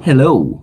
Hello.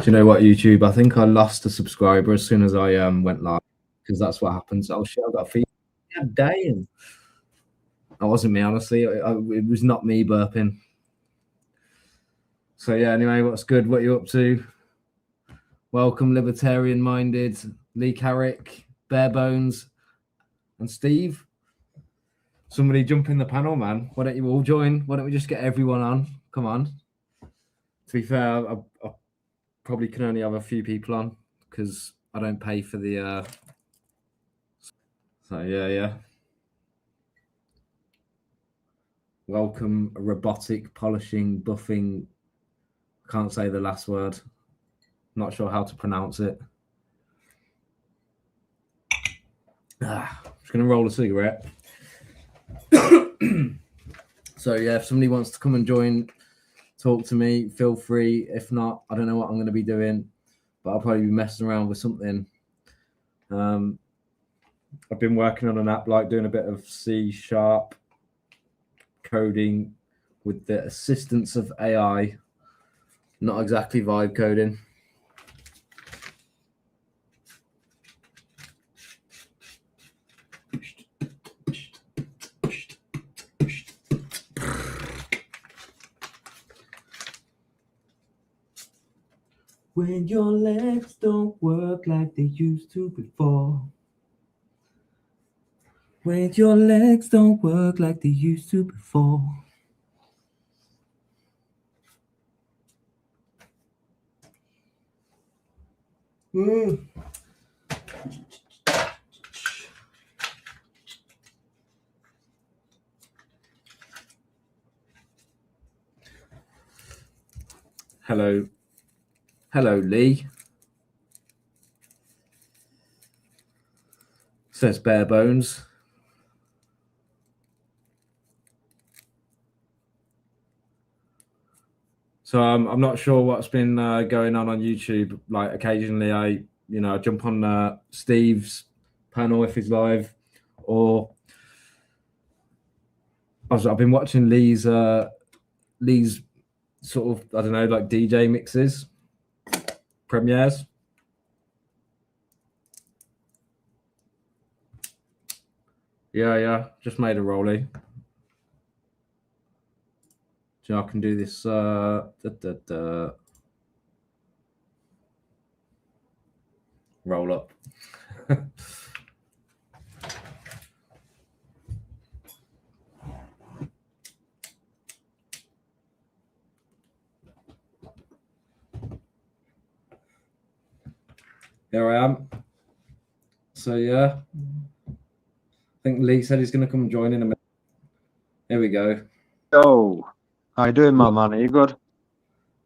Do you know what, YouTube? I think I lost a subscriber as soon as I went live because that's what happens. Oh shit, I got a feed. God damn. That wasn't me, honestly. It was not me burping. So yeah, anyway, what's good? What you up to? Welcome, libertarian-minded Lee Carrick, Bare Bones, and Steve. Somebody jump in the panel, man. Why don't you all join? Why don't we just get everyone on? Come on. To be fair, I probably can only have a few people on because I don't pay for the so yeah. Welcome, robotic polishing, buffing. Can't say the last word. Not sure how to pronounce it. Just gonna roll a cigarette. So yeah, if somebody wants to come and join, talk to me, feel free. If not, I don't know what I'm gonna be doing, but I'll probably be messing around with something. I've been working on an app, like doing a bit of C# coding with the assistance of AI. Not exactly vibe coding. When your legs don't work like they used to before. When your legs don't work like they used to before. Hello, Lee. Says Bare Bones. So I'm not sure what's been going on YouTube. Like occasionally I jump on Steve's panel if he's live, or I've been watching Lee's sort of, I don't know, like DJ mixes, premieres. Yeah, just made a rollie. So I can do this. Roll up. Here I am. So yeah, I think Lee said he's going to come join in a minute. Here we go. Yo, how you doing, my man? Are you good?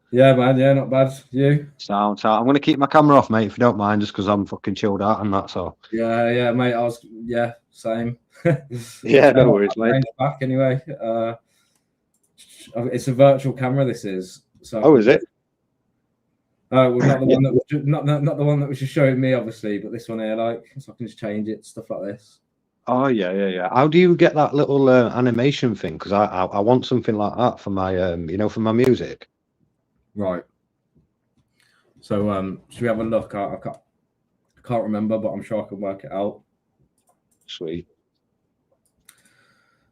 Yeah, man. Yeah, not bad. You? Sound. I'm going to keep my camera off, mate, if you don't mind, just because I'm fucking chilled out and that. So. Yeah, mate. Same. Yeah, no worries, mate. Back anyway. It's a virtual camera. This is. So. Is it? Well, not the one that was not the one that was just showing me, obviously, but this one here, like, so I can just change it, stuff like this. Oh yeah. How do you get that little animation thing? Because I want something like that for my for my music. Right. So should we have a look? I can't remember, but I'm sure I can work it out. Sweet.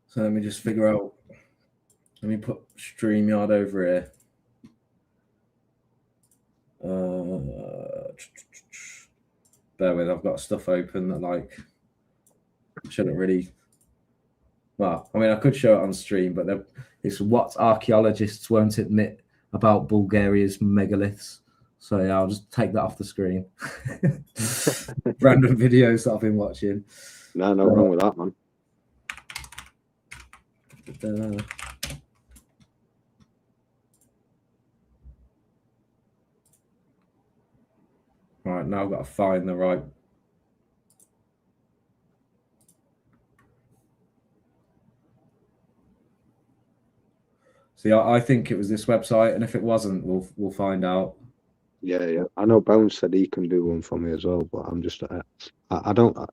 So let me just figure out. Let me put StreamYard over here. Bear with, I've got stuff open that like shouldn't really. Well, I mean, I could show it on stream, but it's what archaeologists won't admit about Bulgaria's megaliths. So yeah, I'll just take that off the screen. Random videos that I've been watching. No wrong with that, man. Right, now I've got to find the right. See, I think it was this website, and if it wasn't, we'll find out. Yeah. I know Bones said he can do one for me as well, but I'm just I'm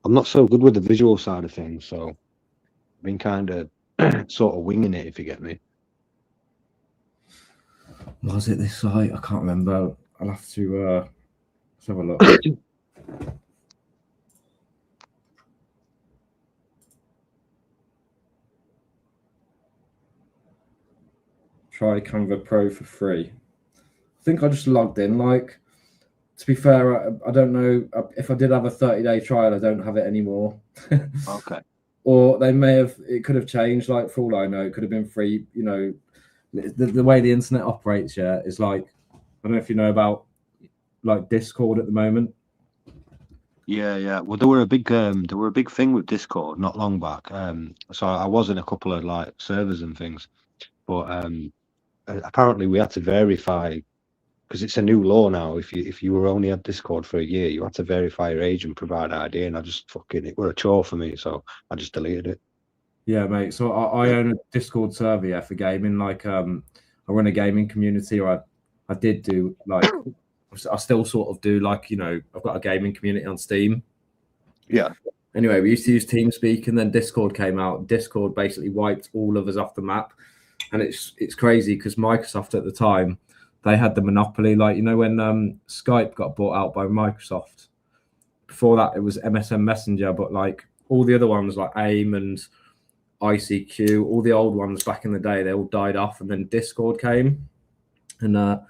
not so good with the visual side of things, so I've been kind of sort of winging it, if you get me. Was it this site? I can't remember. I'll have to let's have a look. Try Canva Pro for free. I think I just logged in. Like, to be fair, I don't know if I did have a 30-day trial. I don't have it anymore. Okay. Or they may have. It could have changed. Like, for all I know, it could have been free. You know, the way the internet operates, yeah, is like, I don't know if you know about like Discord at the moment. Yeah. Well, there were a big thing with Discord not long back. So I was in a couple of like servers and things, but apparently we had to verify, because it's a new law now. If you were only on Discord for a year, you had to verify your age and provide ID. And I just it were a chore for me, so I just deleted it. Yeah, mate. So I own a Discord server for gaming. Like, I run a gaming community, or I did do like. I still sort of do, like, you know, I've got a gaming community on Steam. Yeah. Anyway, we used to use TeamSpeak, and then Discord came out. Discord basically wiped all of us off the map, and it's crazy because Microsoft at the time, they had the monopoly. Like, you know, when Skype got bought out by Microsoft. Before that, it was MSN Messenger, but like all the other ones like AIM and ICQ, all the old ones back in the day, they all died off, and then Discord came, and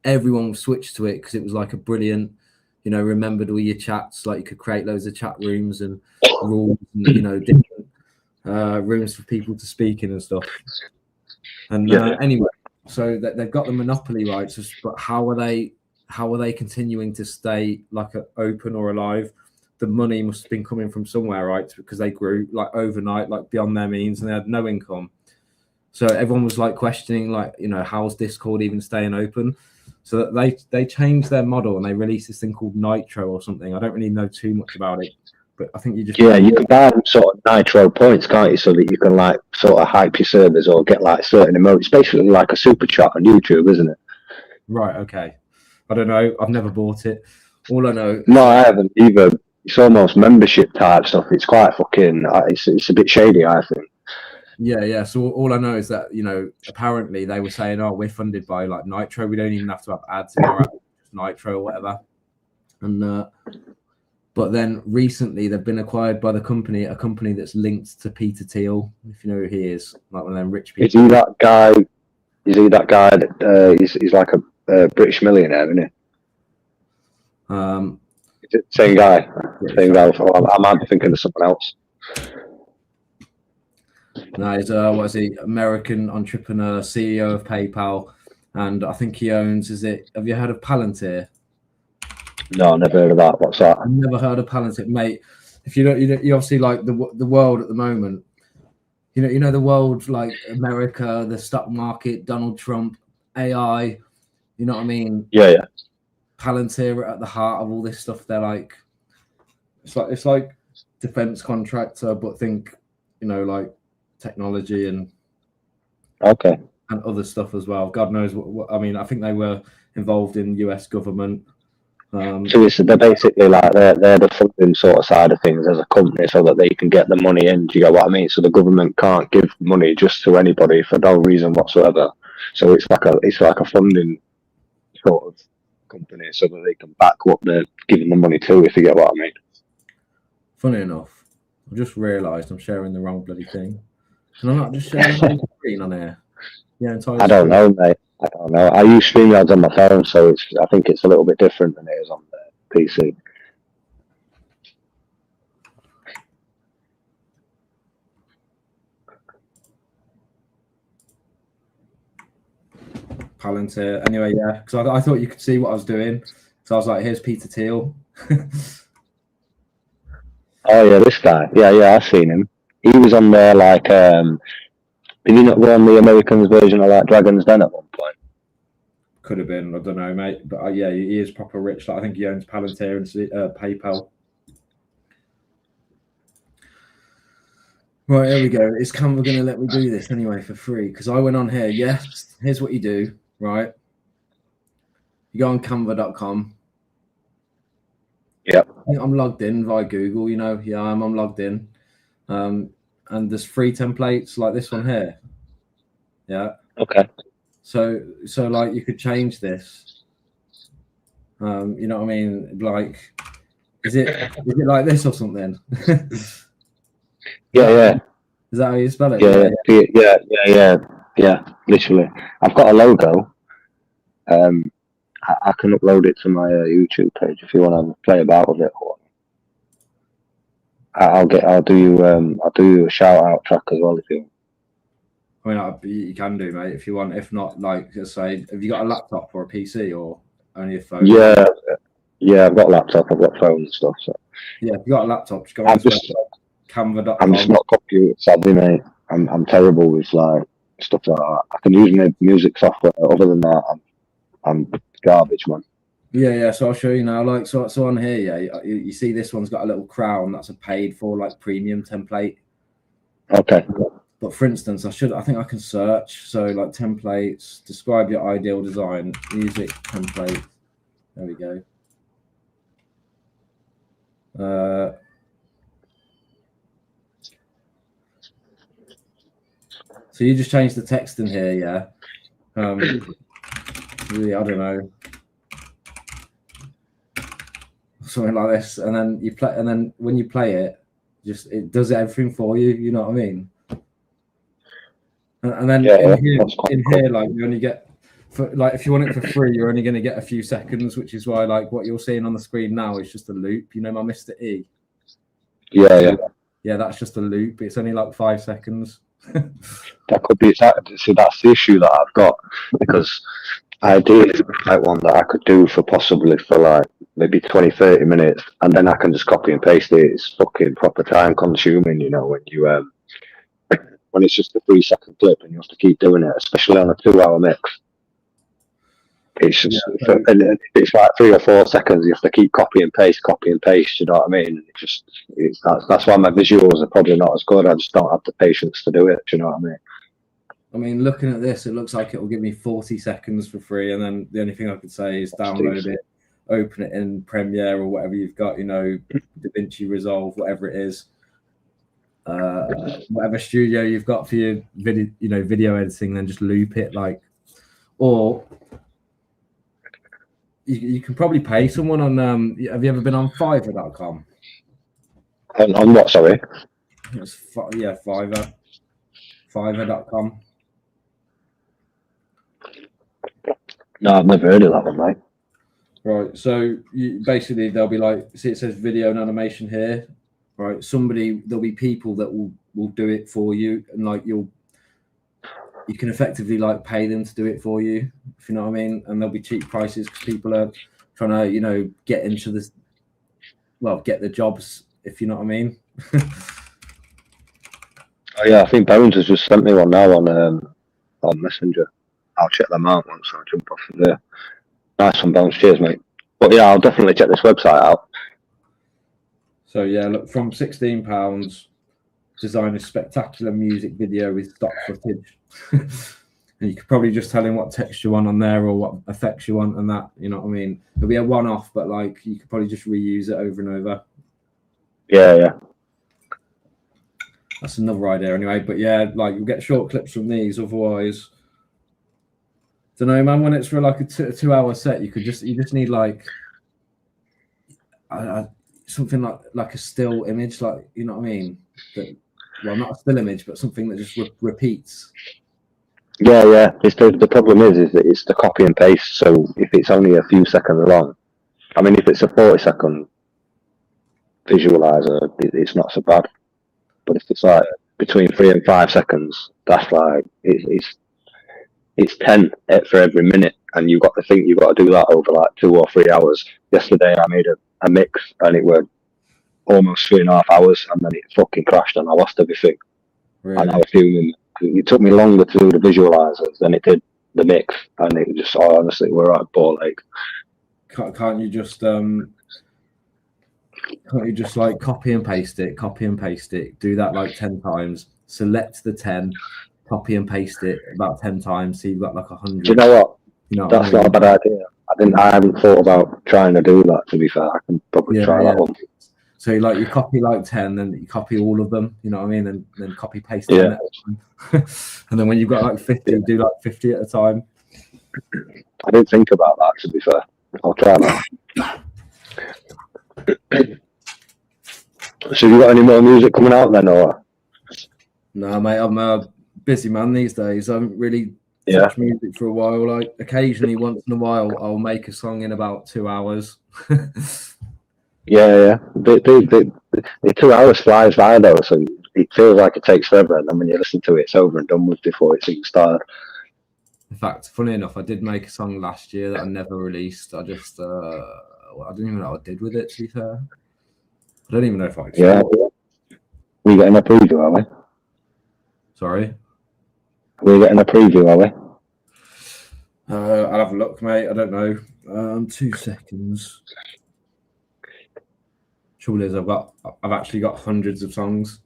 everyone switched to it because it was like a brilliant, you know, remembered all your chats. Like, you could create loads of chat rooms and rules, and, you know, different rooms for people to speak in and stuff. And anyway, so they've got the monopoly rights, but how are they continuing to stay like open or alive? The money must have been coming from somewhere, right? Because they grew like overnight, like beyond their means, and they had no income. So everyone was like questioning, like, you know, how's Discord even staying open? So that they changed their model and they released this thing called Nitro or something. I don't really know too much about it, but I think you just you can buy sort of Nitro points, can't you? So that you can like sort of hype your servers or get like certain emotes. It's basically like a super chat on YouTube, isn't it? Right. Okay. I don't know. I've never bought it. All I know. No, I haven't either. It's almost membership type stuff. It's quite fucking. It's a bit shady, I think. Yeah. So all I know is that, you know, apparently they were saying, oh, we're funded by like Nitro. We don't even have to have ads in our app, just Nitro or whatever. And but then recently they've been acquired by a company that's linked to Peter Thiel, if you know who he is, like one of them rich people. Is he that guy? Is he that guy that he's like a British millionaire, isn't he? Is it same guy? Same guy. I might be thinking of someone else. No, he's what is he? American entrepreneur, CEO of PayPal, and I think he owns. Have you heard of Palantir? No, never heard of that. What's that? I've never heard of Palantir, mate. If you don't, you obviously like the world at the moment. You know the world, like America, the stock market, Donald Trump, AI. You know what I mean? Yeah. Palantir are at the heart of all this stuff. They're like, it's like defense contractor, but think, you know, like technology and other stuff as well. God knows what I mean. I think they were involved in US government. So they're basically like they're the funding sort of side of things as a company, so that they can get the money in. Do you get what I mean? So the government can't give money just to anybody for no reason whatsoever. So it's like a funding sort of company, so that they can back what they're giving the money to. If you get what I mean. Funny enough, I just realised I'm sharing the wrong bloody thing. Can I not just share the whole screen on here? Yeah, I don't know, mate. I don't know. I use StreamYards on my phone, so I think it's a little bit different than it is on the PC. Palantir. Anyway, yeah, because I thought you could see what I was doing. So I was like, here's Peter Thiel. Oh yeah, this guy. Yeah, I've seen him. He was on there like, did he not go on the Americans version of like Dragon's Den at one point? Could have been, I don't know, mate. But yeah, he is proper rich. Like, I think he owns Palantir and PayPal. Right, here we go. Is Canva going to let me do this anyway for free? Because I went on here. Yes, here's what you do, right? You go on canva.com. Yep. I'm logged in via Google, you know. Yeah, I'm logged in. And there's free templates like this one here. Yeah. Okay. So like you could change this. You know what I mean? Like, is it like this or something? Yeah. Is that how you spell it? Yeah. Literally, I've got a logo. I can upload it to my YouTube page if you want to play about with it. I'll do you a shout out track as well if you want. I mean, you can do, mate, if you want. If not, like, just say, have you got a laptop or a PC or only a phone? Yeah. I've got a laptop. I've got phone and stuff. So. Yeah, if you got a laptop, just go on Canva.com. I'm just not computer savvy, mate. I'm terrible with like stuff like that. I can use my music software. Other than that, I'm garbage, man. Yeah. So I'll show you now. Like, so on here, yeah, you see this one's got a little crown. That's a paid for like premium template. Okay. But for instance, I think I can search. So like templates, describe your ideal design, music template. There we go. So you just change the text in here, yeah. Really, I don't know, something like this, and then you play, and then when you play it, it does everything for you. You know what I mean? And then in here, like you only get if you want it for free, you're only going to get a few seconds, which is why like what you're seeing on the screen now is just a loop. You know, my Mr. E. Yeah, that's just a loop. It's only like 5 seconds. That could be see, that's the issue that I've got, because ideally like one that I could do for like maybe 20-30 minutes, and then I can just copy and paste it. It's fucking proper time consuming, you know, when you when it's just a 3-second clip and you have to keep doing it, especially on a 2-hour mix. It's just and it's like 3 or 4 seconds. You have to keep copy and paste. You know what I mean? That's why my visuals are probably not as good. I just don't have the patience to do it. Do you know what I mean? I mean, looking at this, it looks like it will give me 40 seconds for free, and then the only thing I could say is download it, open it in Premiere or whatever you've got. You know, DaVinci Resolve, whatever it is. whatever studio you've got for your video editing, then just loop it like, or you can probably pay someone on. Have you ever been on Fiverr.com? On what? Sorry. It's Fiverr. Fiverr.com. No, I've never heard of that one, mate. Right. So basically, there'll be like, see, it says video and animation here. Right. There'll be people that will do it for you, and like you can effectively like pay them to do it for you, if you know what I mean. And there'll be cheap prices because people are trying to, get into this. Well, get the jobs, if you know what I mean. Oh yeah, I think Bones has just sent me one now on Messenger. I'll check them out once I jump off of there. Nice one, Bones. Cheers, mate. But yeah, I'll definitely check this website out. So yeah, look, from £16, design a spectacular music video with stock footage. And you could probably just tell him what text you want on there or what effects you want and that, you know what I mean? It'll be a one-off, but like you could probably just reuse it over and over. Yeah. That's another idea anyway. But yeah, like you'll get short clips from these, otherwise. Don't know, man. When it's for like a 2-hour set, you just need like something like a still image, like, you know what I mean? Well, not a still image, but something that just repeats. Yeah. The problem is that it's the copy and paste. So if it's only a few seconds long, I mean, if it's a 40-second visualizer, it's not so bad. But if it's like between 3 and 5 seconds, that's like it's 10 for every minute, and you've got to think you've got to do that over like 2 or 3 hours. Yesterday, I made a mix, and it was almost 3.5 hours, and then it fucking crashed, and I lost everything. Really? And I was fuming. It took me longer to do the visualizers than it did the mix, and it just honestly, we're at a ball ache. Can't you just like copy and paste it, do that like 10 times, select the 10, copy and paste it about 10 times, so you've got like 100. Do you know what? That's not a bad idea. I haven't thought about trying to do that, to be fair. I can probably try that one. So like you copy like 10, then you copy all of them, you know what I mean? And then copy paste Yeah. And then when you've got like 50, do like 50 at a time. I didn't think about that, to be fair. I'll try that. So you got any more music coming out then, or? No, mate, I'm a busy man these days. I haven't really touched music for a while. Like occasionally, once in a while, I'll make a song in about 2 hours. Yeah. The 2 hours flies by though, so it feels like it takes forever, and then when you listen to it, it's over and done with before it's even started. In fact, funny enough, I did make a song last year that I never released. I just, I don't even know what I did with it, to be fair. I don't even know if I actually. Yeah. We getting a preview, are we? Sorry? We're getting a preview, are we? I'll have a look, mate. I don't know. 2 seconds. Trouble is, I've actually got hundreds of songs.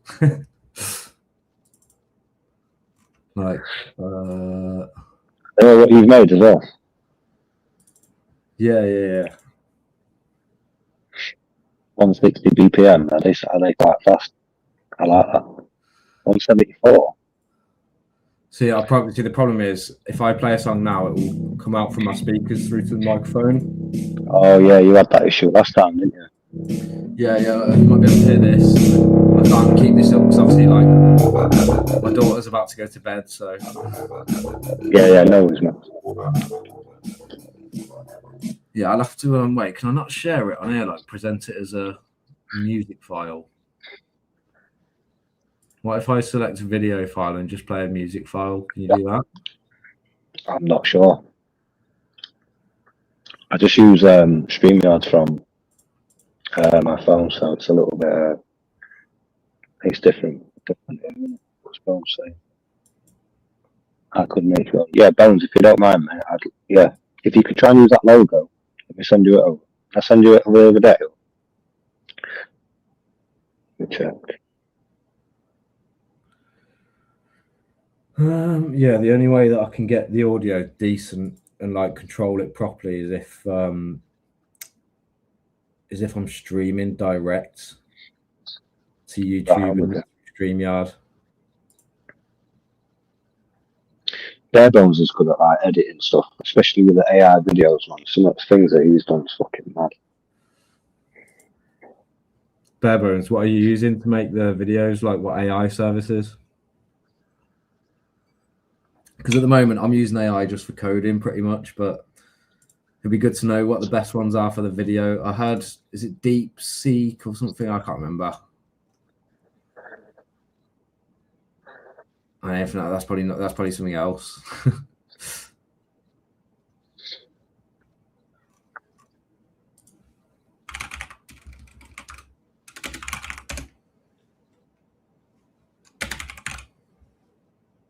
Like, What you've made as well. Yeah. 160 BPM. Are they quite fast? I like that. 174. See, the problem is if I play a song now, it will come out from my speakers through to the microphone. Oh yeah, you had that issue last time, didn't you? Yeah, you might be able to hear this. I can't keep this up because obviously, like, my daughter's about to go to bed, so. Yeah, no worries, man. Yeah, I'll have to wait. Can I not share it on here? Like, present it as a music file. What if I select a video file and just play a music file? Can you do that? I'm not sure. I just use StreamYard from my phone, so it's a little bit. It's different. What's Bones saying? I could make it. Yeah, Bones, if you don't mind, mate. If you could try and use that logo, let me send you it over. I'll send you it over the other day. Let me check. Yeah, the only way that I can get the audio decent and like control it properly is if I'm streaming direct to YouTube and StreamYard. Barebones is good at like editing stuff, especially with the AI videos, man. Some of the things that he's done is fucking mad. Barebones, what are you using to make the videos? Like what AI services? Because at the moment I'm using AI just for coding pretty much, but it'd be good to know what the best ones are for the video. I heard, is it DeepSeek or something? I can't remember. I don't know, that's probably not. That's probably something else.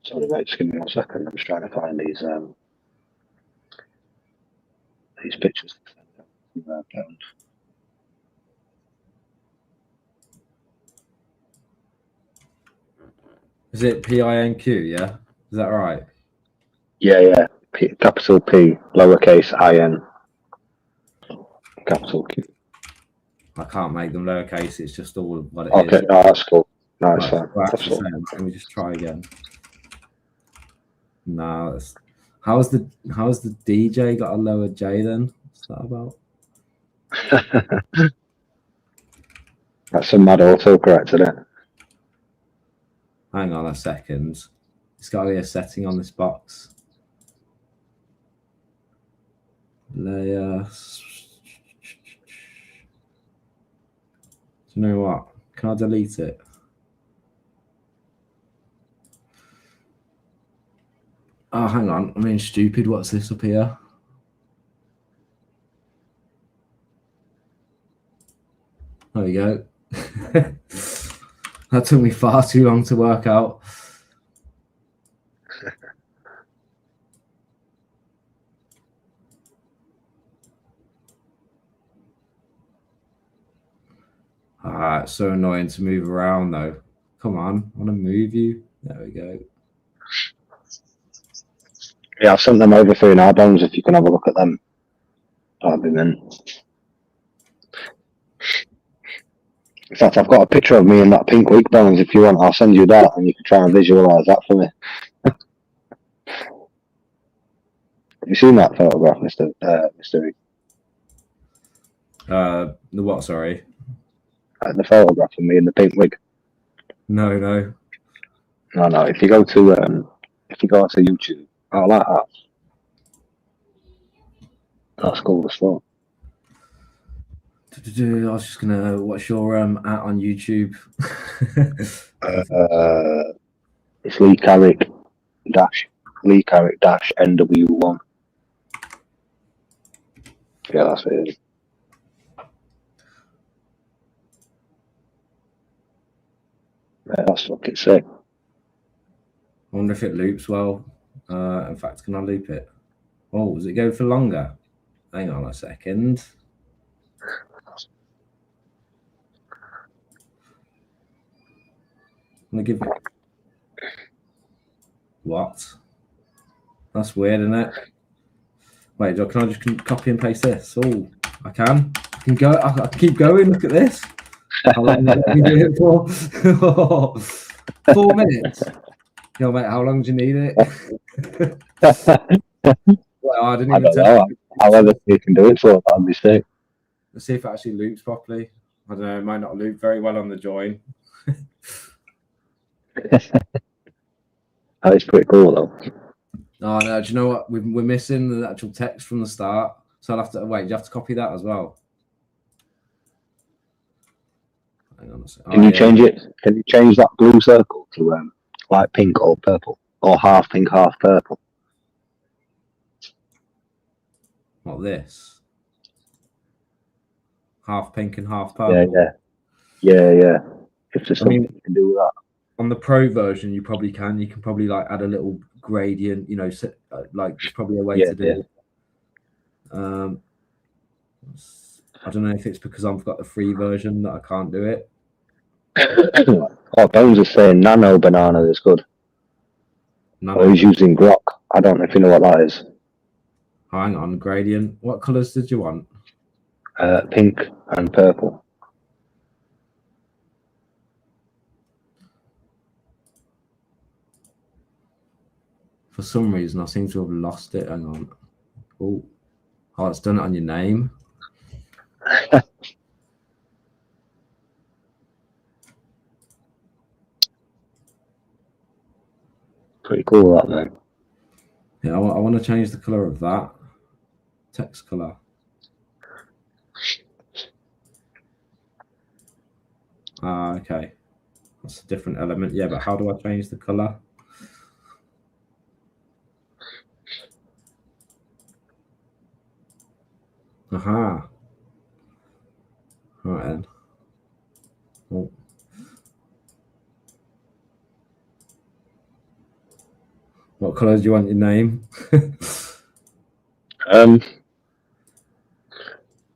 Sorry, mate, just give me 1 second. I'm just trying to find these pictures. Is it PINQ? Yeah, is that right? Yeah. Capital P, lowercase IN, capital Q. I can't make them lowercase. It's just all what it Okay, is. no, that's cool. No, it's Right, fine. well, That's actually all. saying that, let me just try again. No, how's the DJ got a lower J then? What's that about? That's some mad autocorrect, isn't it? Hang on a second. It's got to be a setting on this box. Layer. Do you know what? Can I delete it? Oh, hang on. I'm being stupid. What's this up here? There we go. That took me far too long to work out. Ah, it's so annoying to move around though. Come on, I want to move you. There we go. Yeah, I've sent them over for our bones if you can have a look at them. That'd be mint. In fact, I've got a picture of me in that pink wig bones. If you want, I'll send you that and you can try and visualise that for me. Have you seen that photograph, Mr. Reed? The what? Sorry. The photograph of me in the pink wig. No. No. If you go to YouTube, I like that. That's cool as well. I was just gonna. What's your at on YouTube? It's Lee Carrick dash NW1. Yeah, that's it. Yeah, that's fucking sick. I wonder if it loops well. In fact, can I loop it? Oh, does it go for longer? Hang on a second. I'm gonna give it. What? That's weird, isn't it? Wait, can I just copy and paste this? Oh, I can. I can go. I can keep going. Look at this. How long did we do it for? 4 minutes. Yo, mate, how long do you need it? Well, I didn't I even don't know. However you can do it for, that'd be sick. Let's see if it actually loops properly. I don't know. It might not loop very well on the join. That is pretty cool, though. Oh, no, do you know what? We're missing the actual text from the start. So I'll have to wait. You have to copy that as well. Hang on a second. Can you change it? Can you change that blue circle to like pink or purple, or half pink, half purple? What, this? Half pink and half purple. Yeah. If there's something you can do with that. On the pro version, you probably can. You can probably like add a little gradient. You know, like there's probably a way to do it. I don't know if it's because I've got the free version that I can't do it. Oh, Bones is saying Nano Banana is good. Nano. Oh, he's using Grok. I don't know if you know what that is. Hang on, gradient. What colours did you want? Pink and purple. For some reason, I seem to have lost it. Hang on. Oh, it's done it on your name. Pretty cool, that, mate. Yeah, I want to change the color of that text color. Okay. That's a different element. Yeah, but how do I change the color? Aha. Right then. Oh. What color do you want your name? I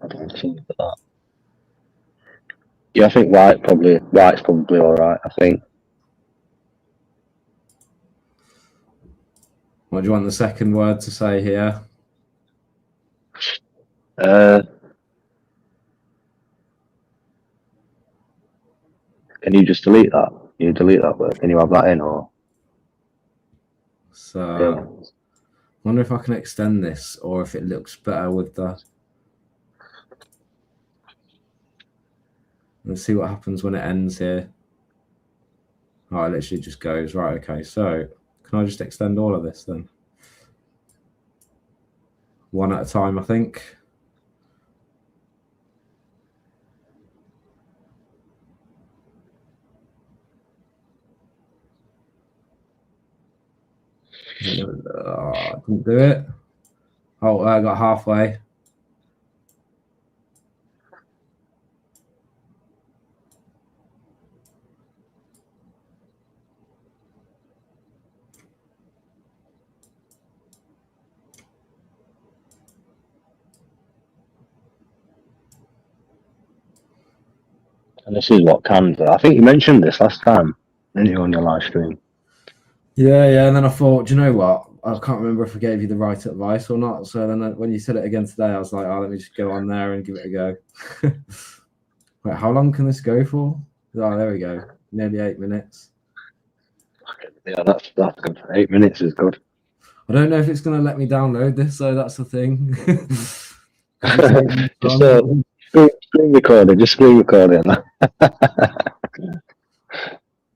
don't think that. Yeah, I think white's probably all right. I think. What do you want the second word to say here? Can you just delete that? You delete that word? Can you have that in or? So, Yeah. wonder if I can extend this or if it looks better with the. Let's see what happens when it ends here. Oh, it literally just goes right. Okay, so can I just extend all of this then? One at a time, I think. I didn't do it. Oh, I got halfway. And this is what Canva. I think you mentioned this last time, didn't you, on your live stream? Yeah. And then I thought, do you know what? I can't remember if I gave you the right advice or not. So then when you said it again today, I was like, oh, let me just go on there and give it a go. Wait, how long can this go for? Oh, there we go. Nearly 8 minutes. Yeah, that's good. 8 minutes is good. I don't know if it's going to let me download this, so that's the thing. Just screen recording, just screen recording.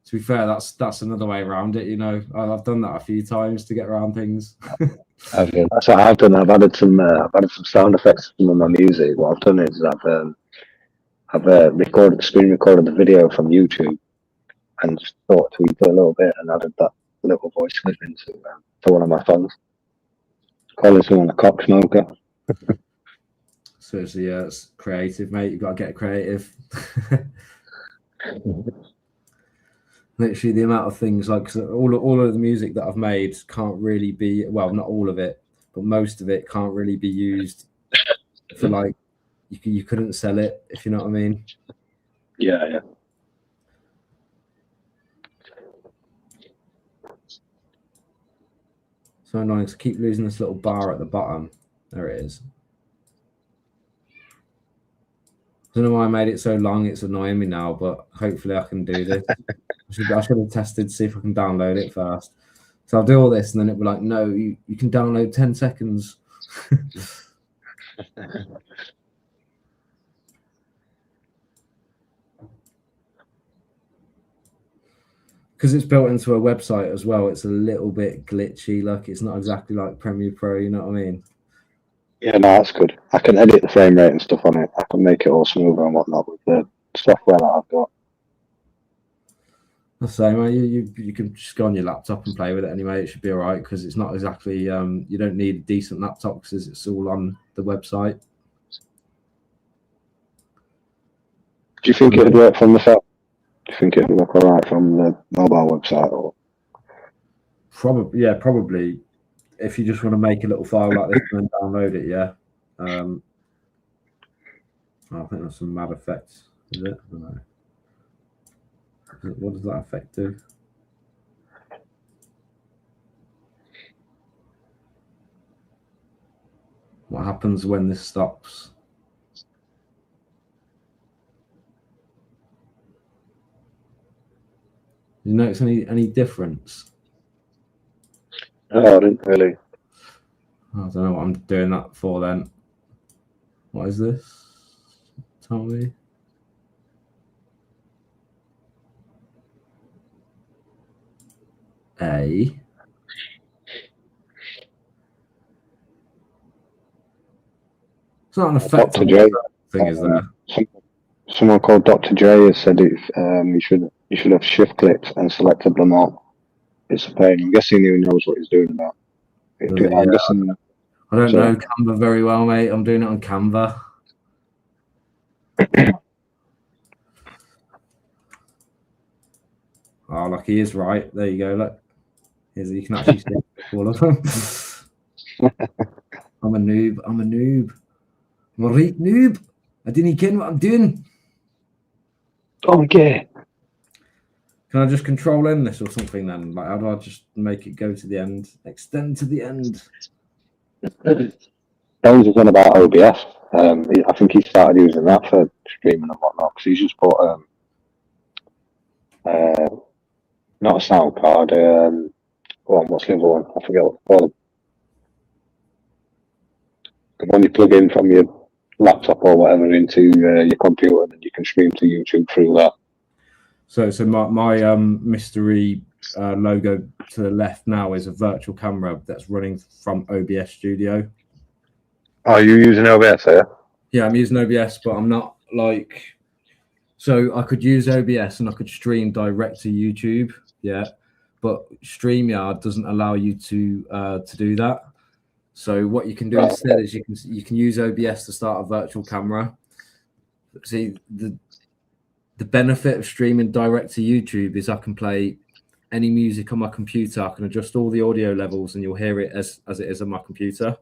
To be fair, that's another way around it. You know, I've done that a few times to get around things. That's what I've done. I've added some sound effects to some of my music. What I've done is I've screen recorded the video from YouTube and just thought tweaked it a little bit and added that little voice clip into to one of my phones. Calling someone a cock smoker. So it's creative, mate. You've got to get creative. Literally, the amount of things like all of the music that I've made can't really be, well, not all of it, but most of it can't really be used for like you couldn't sell it, if you know what I mean. Yeah. So annoying to keep losing this little bar at the bottom. There it is. I don't know why I made it so long. It's annoying me now, but hopefully I can do this. I should have tested to see if I can download it first. So I'll do all this and then it'll be like, no, you can download 10 seconds. Because it's built into a website as well, it's a little bit glitchy. Like it's not exactly like Premiere Pro, you know what I mean? Yeah, no, that's good. I can edit the frame rate and stuff on it. I can make it all smoother and whatnot with the software that I've got. The same. You can just go on your laptop and play with it anyway. It should be all right because it's not exactly. You don't need a decent laptop because it's all on the website. Do you think it would work from the phone? Do you think it would work all right from the mobile website? Or? Probably. If you just want to make a little file like this and then download it, yeah. I think that's some mad effects. Is it? I don't know. What does that effect do? What happens when this stops? Do you notice any difference? Oh, I didn't really. I don't know what I'm doing that for then. What is this? Tell me. It's not an effect Dr. J. thing, is there? Someone called Dr. J has said you should have shift clicked and selected them all. It's a pain. I'm guessing he knows what he's doing about. I'm guessing. I don't know Canva very well, mate. I'm doing it on Canva. Oh, look, he is right. There you go. Look, you can actually see all of them. I'm a noob. I'm a right noob. I didn't ken what I'm doing. Okay. Can I just control in this or something then? Like, how do I just make it go to the end? Extend to the end. Bones is on about OBS. I think he started using that for streaming and whatnot because he's just put not a sound card. What's the other one? I forget what it's called. The one you plug in from your laptop or whatever into your computer, and then you can stream to YouTube through that. So my mystery logo to the left now is a virtual camera that's running from OBS Studio. Are you using OBS here? Yeah, I'm using OBS, but I'm not like. So I could use OBS and I could stream direct to YouTube. Yeah, but StreamYard doesn't allow you to do that. So what you can do instead is you can use OBS to start a virtual camera. See, the benefit of streaming direct to YouTube is I can play any music on my computer. I can adjust all the audio levels and you'll hear it as it is on my computer.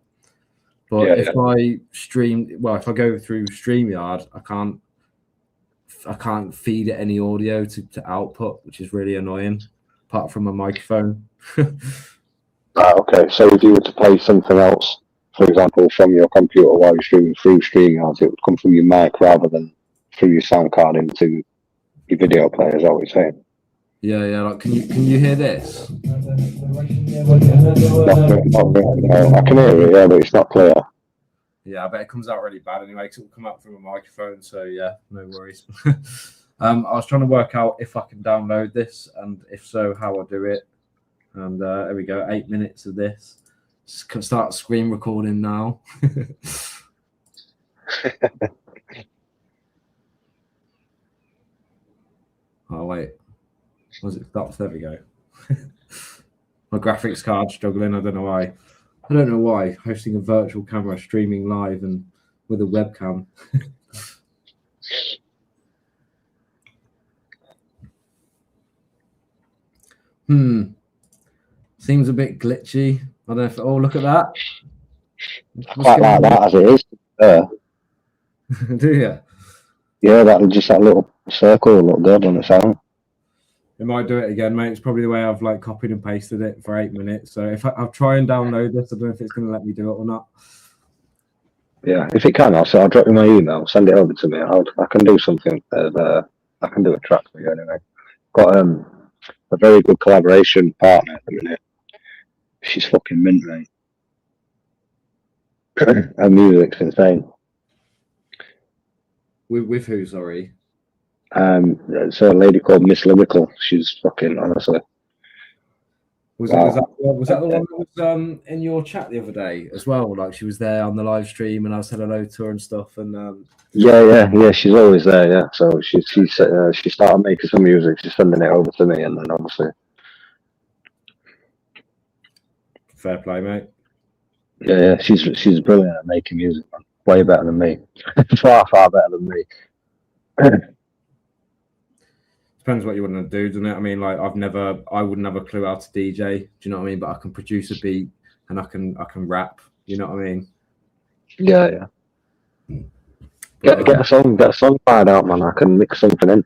But if I go through StreamYard, I can't feed it any audio to output, which is really annoying, apart from a microphone. Okay, so if you were to play something else, for example, from your computer while you're streaming through StreamYard, it would come from your mic rather than through your sound card into your video player. Is that what you're saying? Yeah. Like, can you hear this? I can hear it, yeah, but it's not clear. Yeah, I bet it comes out really bad anyway, because it will come out from a microphone. So yeah, no worries. I was trying to work out if I can download this, and if so, how I do it. And there we go, 8 minutes of this. Just start screen recording now. Oh wait, was it stopped? There we go. My graphics card's struggling. I don't know why. Hosting a virtual camera, streaming live, and with a webcam. Seems a bit glitchy. I don't know if. Oh, look at that. Quite like that as it is. Do you? Yeah, that little circle will look good on its own. It might do it again, mate. It's probably the way I've like copied and pasted it for 8 minutes. So if I'll try and download this, I don't know if it's going to let me do it or not. Yeah, if it can, I'll drop you my email. Send it over to me. I can do something. I can do a track for you anyway. Got a very good collaboration partner at the minute. She's fucking mint, mate. Her music's insane. With who? Sorry. It's a lady called Miss Lyrical. She's fucking honestly. Was that the one that was in your chat the other day as well? Like she was there on the live stream and I said hello to her and stuff. And yeah. She's always there. Yeah. So she started making some music. She's sending it over to me, and then obviously. Fair play, mate. Yeah. She's brilliant at making music, man. Way better than me. far better than me. Depends what you want to do, doesn't it? I mean, like I wouldn't have a clue how to DJ. Do you know what I mean? But I can produce a beat and I can rap. You know what I mean? Yeah. Get a song fired out, man. I can mix something in.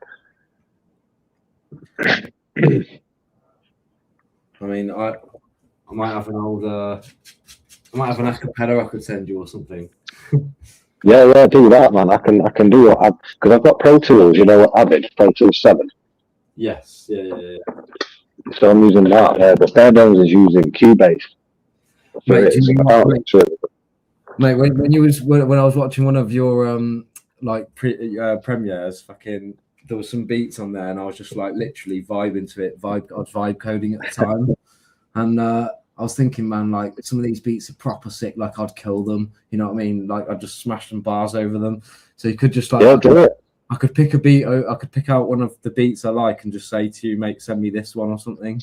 I mean, I might have an acapella I could send you or something. Yeah, do that, man. I can do it because I've got Pro Tools. You know what? Avid Pro Tools 7. Yes, yeah. So I'm using that, but Barebones is using Cubase. Mate, do you know what, mate? It's really good. Mate, when I was watching one of your premieres, fucking, there was some beats on there, and I was just like literally vibing to it. I was vibe coding at the time, and I was thinking, man, like some of these beats are proper sick. Like I'd kill them, you know what I mean? Like I'd just smash some bars over them. So you could just like, do it. I could pick a beat. I could pick out one of the beats I like and just say to you, mate, send me this one or something.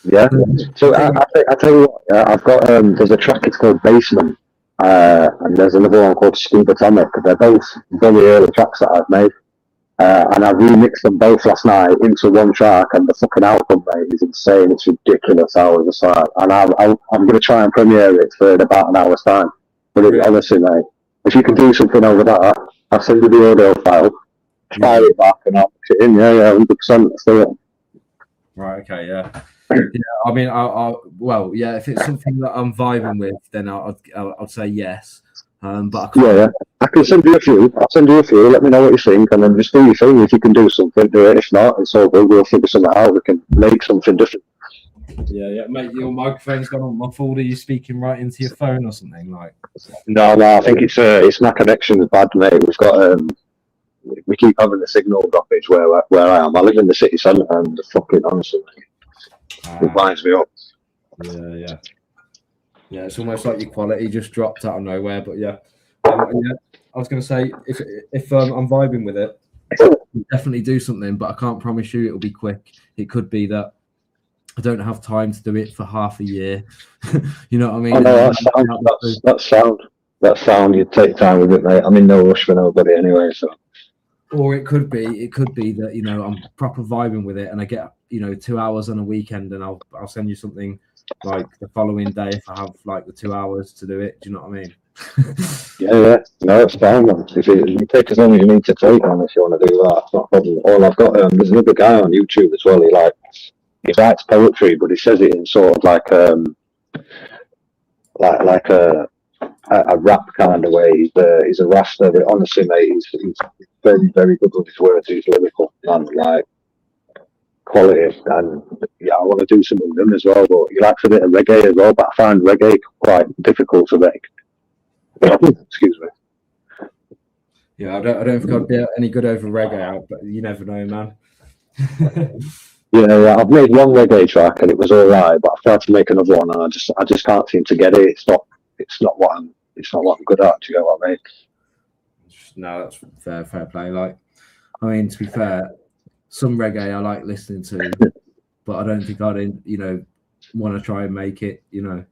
Yeah. So I tell you what, I've got there's a track. It's called Basement, and there's another one called Steve Atomic. They're both very early tracks that I've made, and I remixed them both last night into one track, and the fucking outcome, mate, is insane. It's ridiculous. I was just like, and I'm going to try and premiere it for in about an hour's time. But honestly, mate, if you can do something over that, I'll send you the audio file, fire it back, and I'll put it in. Yeah, 100%. Let's do it. Right. Okay. Yeah. Yeah. I mean, well, yeah. If it's something that I'm vibing with, then I'd say yes. But I can't. Yeah. I can send you a few. I'll send you a few. Let me know what you think, and then just do your thing. If you can do something, do it. If not, it's all good. We'll figure something out. We can make something different. Yeah, mate. Your microphone's gone on muffled. Are you speaking right into your phone or something? Like? No. I think it's my connection's bad, mate. We've got we keep having the signal droppage where I am. I live in the city centre, and the fucking honestly, it winds me up. Yeah. It's almost like your quality just dropped out of nowhere. But yeah, I was going to say if I'm vibing with it, I'll definitely do something. But I can't promise you it'll be quick. It could be that I don't have time to do it for half a year. You know what I mean? Oh, no, that's sound. You take time with it, mate. I'm in no rush for nobody anyway. So. Or it could be that, you know, I'm proper vibing with it and I get, you know, 2 hours on a weekend and I'll send you something like the following day if I have like the 2 hours to do it. Do you know what I mean? Yeah. No, it's fine, man. If you take as long as you need to take on if you want to do that, it's not a problem. All I've got, there's another guy on YouTube as well. He writes poetry, but he says it in sort of like a rap kind of way. He's a Rasta, but honestly, mate, he's very, very good with his words. He's lyrical, man, like quality. And yeah, I want to do something with him as well. But he likes a bit of reggae as well. But I find reggae quite difficult to make. Excuse me. Yeah, I don't think I'd be any good over reggae out, but you never know, man. Yeah, I've made one reggae track and it was all right, but I've tried to make another one and I just can't seem to get it. It's not what I'm good at. Do you know what I mean? No, that's fair play. Like, I mean, to be fair, some reggae I like listening to, but I don't think I'd, you know, want to try and make it. You know,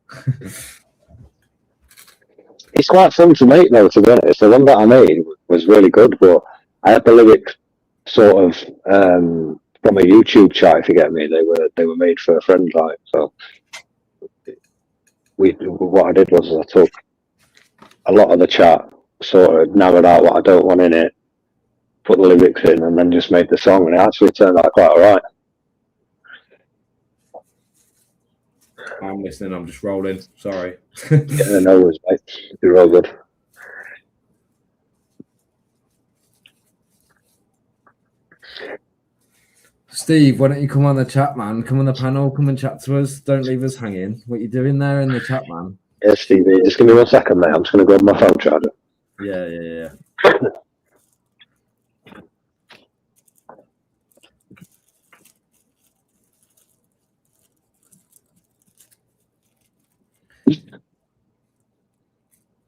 it's quite fun to make though. To be honest, the one that I made was really good, but I had the lyrics sort of from a YouTube chat, if you get me. They were made for a friend, like, so. What I did was I took a lot of the chat, sort of narrowed out what I don't want in it, put the lyrics in, and then just made the song, and it actually turned out quite alright. I'm listening. I'm just rolling. Sorry. Yeah, no worries, mate. You're all good. Steve, why don't you come on the chat, man? Come on the panel, come and chat to us. Don't leave us hanging. What you doing there in the chat, man? Yeah, Stevie, just give me 1 second, mate. I'm just going to grab my phone charger. Yeah.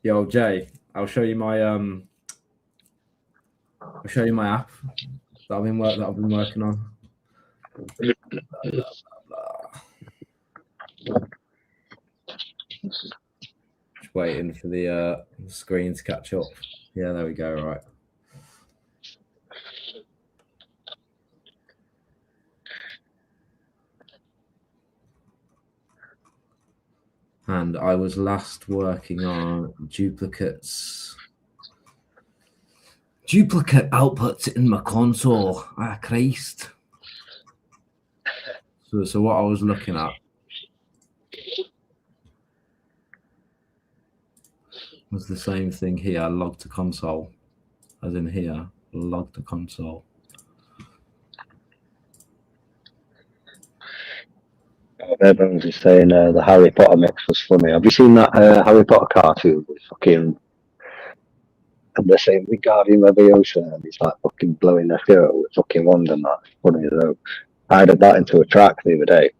Yo, Jay, I'll show you my app that I've been working on. Just waiting for the screen to catch up. Yeah, there we go. Right. And I was last working on duplicate outputs in my console. Ah, Christ. So what I was looking at was the same thing here, log to console, as in here, log to console. Everyone's just saying the Harry Potter mix was funny. Have you seen that Harry Potter cartoon with fucking? And they're saying Wingardium Leviosa, and he's like fucking blowing their shit out with fucking wand and that. It's funny as though. I added that into a track the other day.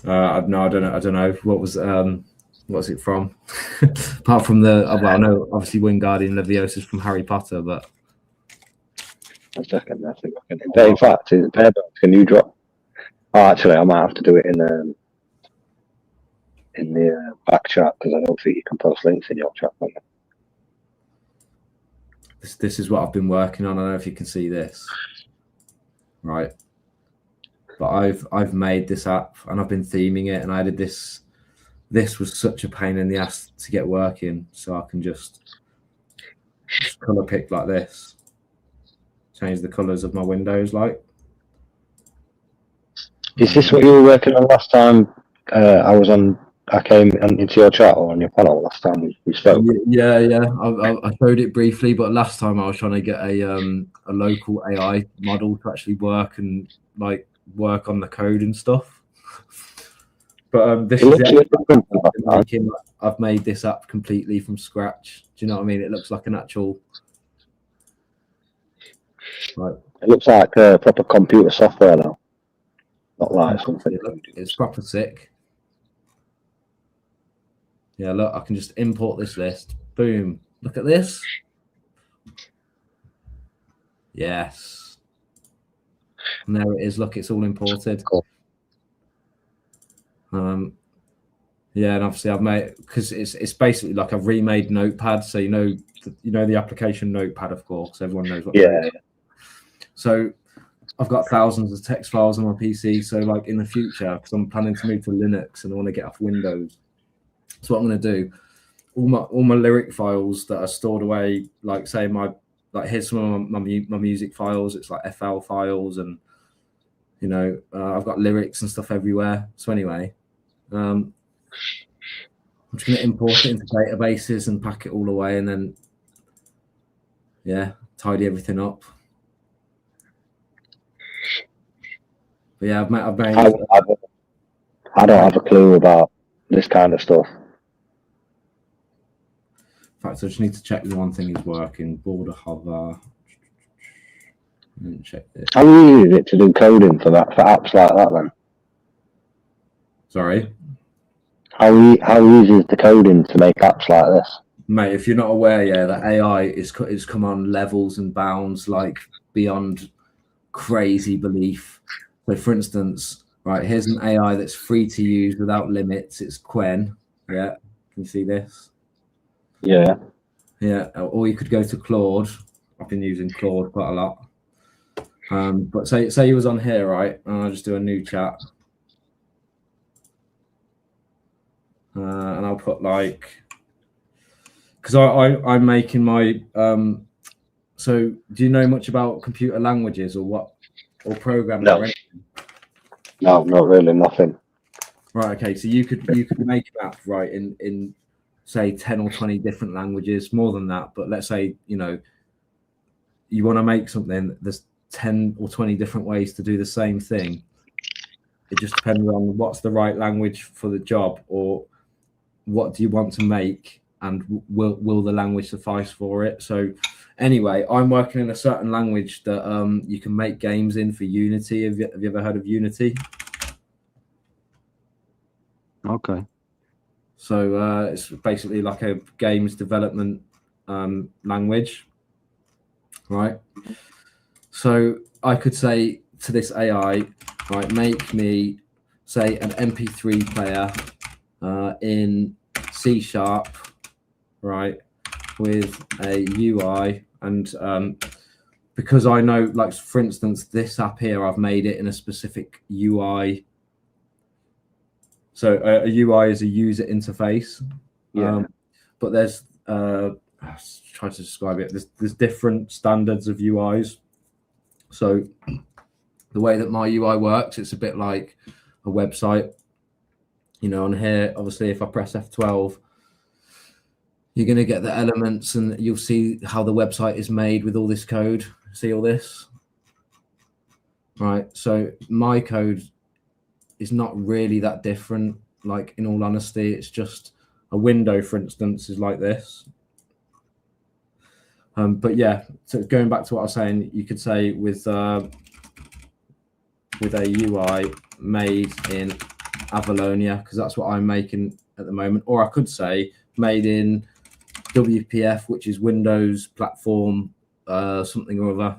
No, I don't know. What's it from? Apart from the, well, I know obviously Wingardium Leviosa is from Harry Potter, but I second. But in fact, can you drop? Oh, actually, I might have to do it in the back chat because I don't think you can post links in your chat. this is what I've been working on. I don't know if you can see this, right? But I've made this app and I've been theming it, and I added this. This was such a pain in the ass to get working, so I can just color pick like this, change the colors of my windows. Like, is this what you were working on last time? I came into your chat or on your panel last time we spoke. Yeah. I showed it briefly, but last time I was trying to get a local AI model to actually work and like work on the code and stuff. But this is it. I've made this app completely from scratch. Do you know what I mean? It looks like an actual. Like, it looks like proper computer software now, not like something. It's proper sick. Yeah, look, I can just import this list. Boom. Look at this. Yes. And there it is. Look, it's all imported. Cool. Yeah, and obviously I've made, because it's basically like I've remade Notepad. So you know the application Notepad, of course. Everyone knows what. Yeah. So I've got thousands of text files on my PC. So like in the future, because I'm planning to move to Linux and I want to get off Windows. So what I'm going to do, all my lyric files that are stored away, like say here's some of my music files. It's like FL files, and I've got lyrics and stuff everywhere. So anyway, I'm just going to import it into databases and pack it all away, and then tidy everything up. But yeah, I've made. I don't have a clue about this kind of stuff. In fact, I just need to check the one thing is working. Border hover. Check this. How easy is it to do coding for apps like that then? Sorry. How easy is the coding to make apps like this? Mate, if you're not aware, that AI is come on levels and bounds like beyond crazy belief. So, for instance, right, here's an AI that's free to use without limits. It's Qwen. Yeah, can you see this? Yeah. Yeah, or you could go to Claude. I've been using Claude quite a lot. But say you was on here, right? And I'll just do a new chat. And I'll put like, because I'm making my so do you know much about computer languages or programming? No. Or anything? No, not really, nothing. Right, okay, so you could make an app, right, in say 10 or 20 different languages, more than that, but let's say you want to make something, there's 10 or 20 different ways to do the same thing. It just depends on what's the right language for the job, or what do you want to make, and will the language suffice for it. So anyway, I'm working in a certain language that you can make games in for Unity. Have you ever heard of Unity? Okay. So it's basically like a games development language, right? So I could say to this AI, right, make me, say, an MP3 player in C#, right, with a UI, and because I know, like for instance, this app here, I've made it in a specific UI. So a UI is a user interface. Yeah. But there's I'll try to describe it. There's different standards of UIs. So the way that my UI works, it's a bit like a website. On here, obviously, if I press F12, you're going to get the elements, and you'll see how the website is made with all this code. See all this? right? So my code is not really that different. Like, in all honesty, it's just a window, for instance, is like this. But yeah, so going back to what I was saying, you could say with a UI made in Avalonia, because that's what I'm making at the moment. Or I could say made in WPF, which is Windows platform something or other.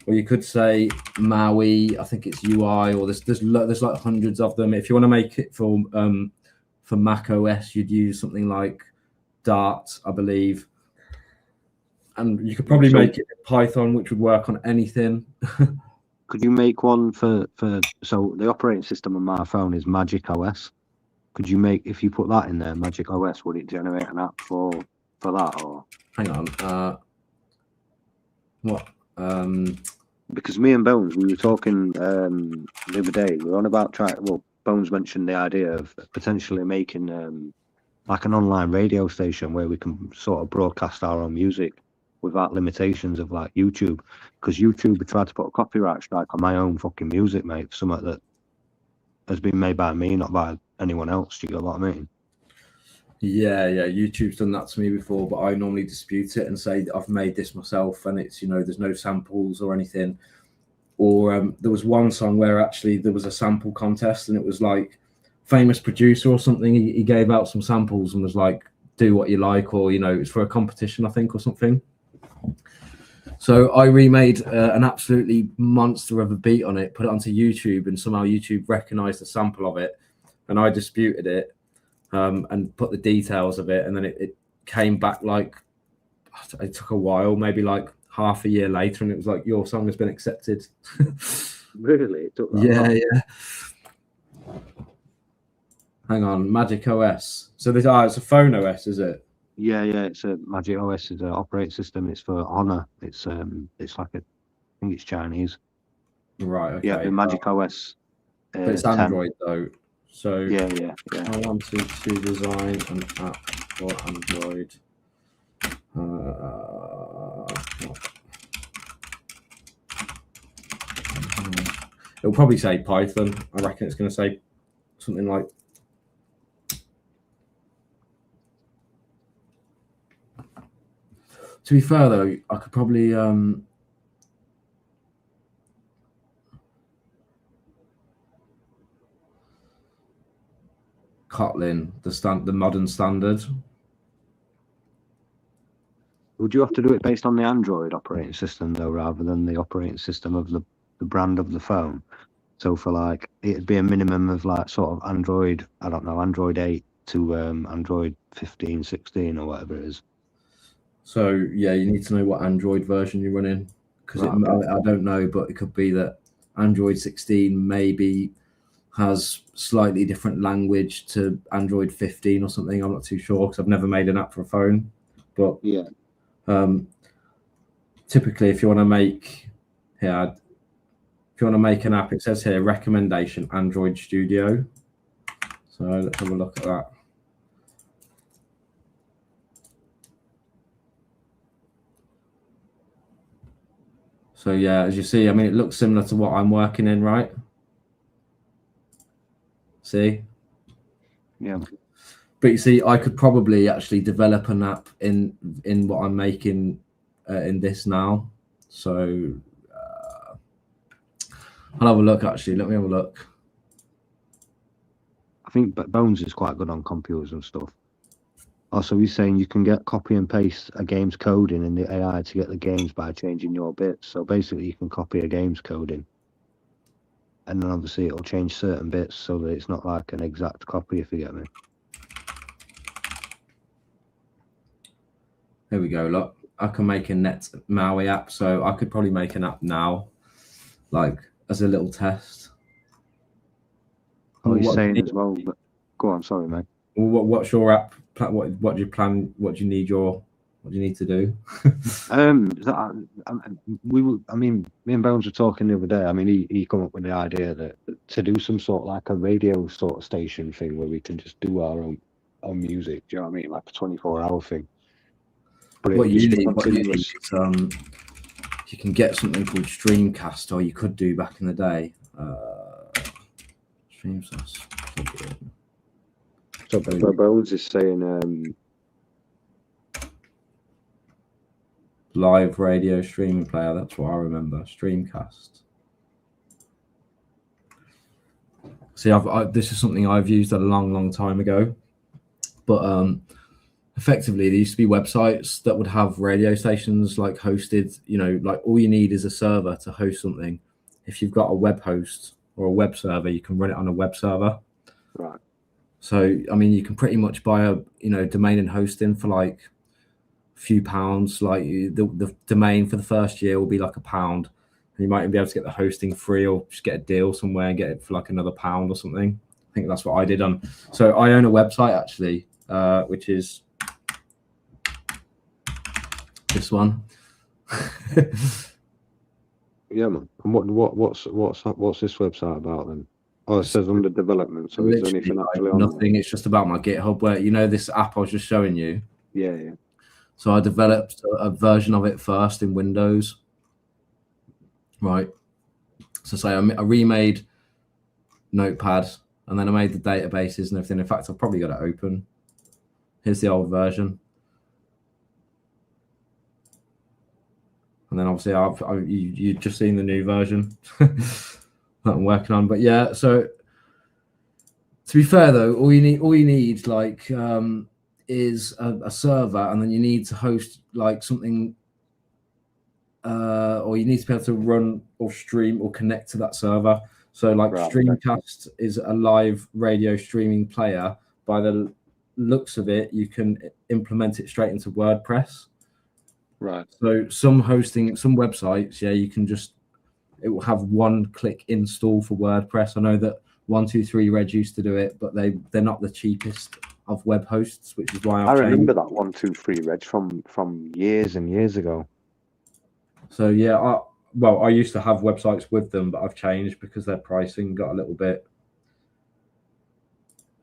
Or you could say Maui, I think it's UI, or there's like hundreds of them. If you want to make it for Mac OS, you'd use something like Dart, I believe. And you could probably make it in Python, which would work on anything. Could you make one for so the operating system on my phone is Magic OS? Could you make, if you put that in there, Magic OS, would it generate an app for that? Or hang on, what? Because me and Bones, we were talking the other day. We were on about Bones mentioned the idea of potentially making like an online radio station where we can sort of broadcast our own music without limitations of like YouTube, because YouTube tried to put a copyright strike on my own fucking music, mate, for something that has been made by me, not by anyone else. Do you get what I mean? Yeah, YouTube's done that to me before, but I normally dispute it and say I've made this myself, and it's, there's no samples or anything. Or there was one song where actually there was a sample contest, and it was like famous producer or something. He gave out some samples and was like, do what you like, or it's for a competition, I think, or something. So I remade an absolutely monster of a beat on it, put it onto YouTube, and somehow YouTube recognized the sample of it, and I disputed it and put the details of it, and then it came back like, it took a while, maybe like half a year later, and it was like, your song has been accepted. Really? It took that long? Yeah. Hang on, Magic OS. So it's a phone OS, is it? Yeah, it's a Magic OS is an operating system. It's for Honor. It's like I think it's Chinese. Right. Okay. Yeah, the Magic OS. But it's Android 10. Though. So yeah. I wanted to design an app for Android. It'll probably say Python. I reckon it's going to say something like. To be fair, though, I could probably Kotlin, the modern standard. Would you have to do it based on the Android operating system though, rather than the operating system of the brand of the phone? So for like, it'd be a minimum of like sort of Android, I don't know, Android 8 to Android 15, 16 or whatever it is. So yeah, you need to know what Android version you're running, because I don't know, but it could be that Android 16 maybe has slightly different language to Android 15 or something. I'm not too sure because I've never made an app for a phone. But yeah, typically, if you want to make an app, it says here recommendation Android Studio. So let's have a look at that. So yeah, as you see, I mean, it looks similar to what I'm working in, right? See? Yeah. But you see, I could probably actually develop an app in what I'm making in this now. So I'll have a look, actually. Let me have a look. I think Bones is quite good on computers and stuff. Also, he's saying you can get copy and paste a game's coding in the AI to get the games by changing your bits. So basically, you can copy a game's coding, and then obviously it'll change certain bits so that it's not like an exact copy, if you get me. There we go. Look, I can make a Net Maui app, so I could probably make an app now, like as a little test. Oh, he's saying as well. But go on, sorry, mate. What's your app? What do you plan? What do you need to do? Me and Bones were talking the other day. I mean, he come up with the idea that to do some sort of like a radio sort of station thing where we can just do our own music. Do you know what I mean? Like a 24-hour thing. But what you need is, if you can get something called Streamcast, or you could do back in the day. Streamcast. So Bones is saying Live radio streaming player. That's what I remember. Streamcast. See, this is something I've used a long time ago, but effectively there used to be websites that would have radio stations like hosted. You know, like all you need is a server to host something. If you've got a web host or a web server, you can run it on a web server. right. So I mean, you can pretty much buy a domain and hosting for like a few pounds. Like the domain for the first year will be like £1. You might even be able to get the hosting free, or just get a deal somewhere and get it for like another £1 or something. I think that's what I did on. So I own a website actually, which is this one. Yeah, man. And what's this website about then? Oh, it says under development. So is there anything actually on? Nothing. It's just about my GitHub, where this app I was just showing you. Yeah. So I developed a version of it first in Windows. Right. So say I remade Notepad, and then I made the databases and everything. In fact, I've probably got it open. Here's the old version. And then obviously you've just seen the new version that I'm working on. But yeah, so to be fair though, all you need like is a server, and then you need to host like something, or you need to be able to run or stream or connect to that server. So like Streamcast is a live radio streaming player. By the looks of it, you can implement it straight into WordPress. Right. So some websites, you can it will have one-click install for WordPress. I know that 123 Red used to do it, but they're not the cheapest of web hosts, which is why I remember that 123 Red from years and years ago. So yeah, I used to have websites with them, but I've changed because their pricing got a little bit.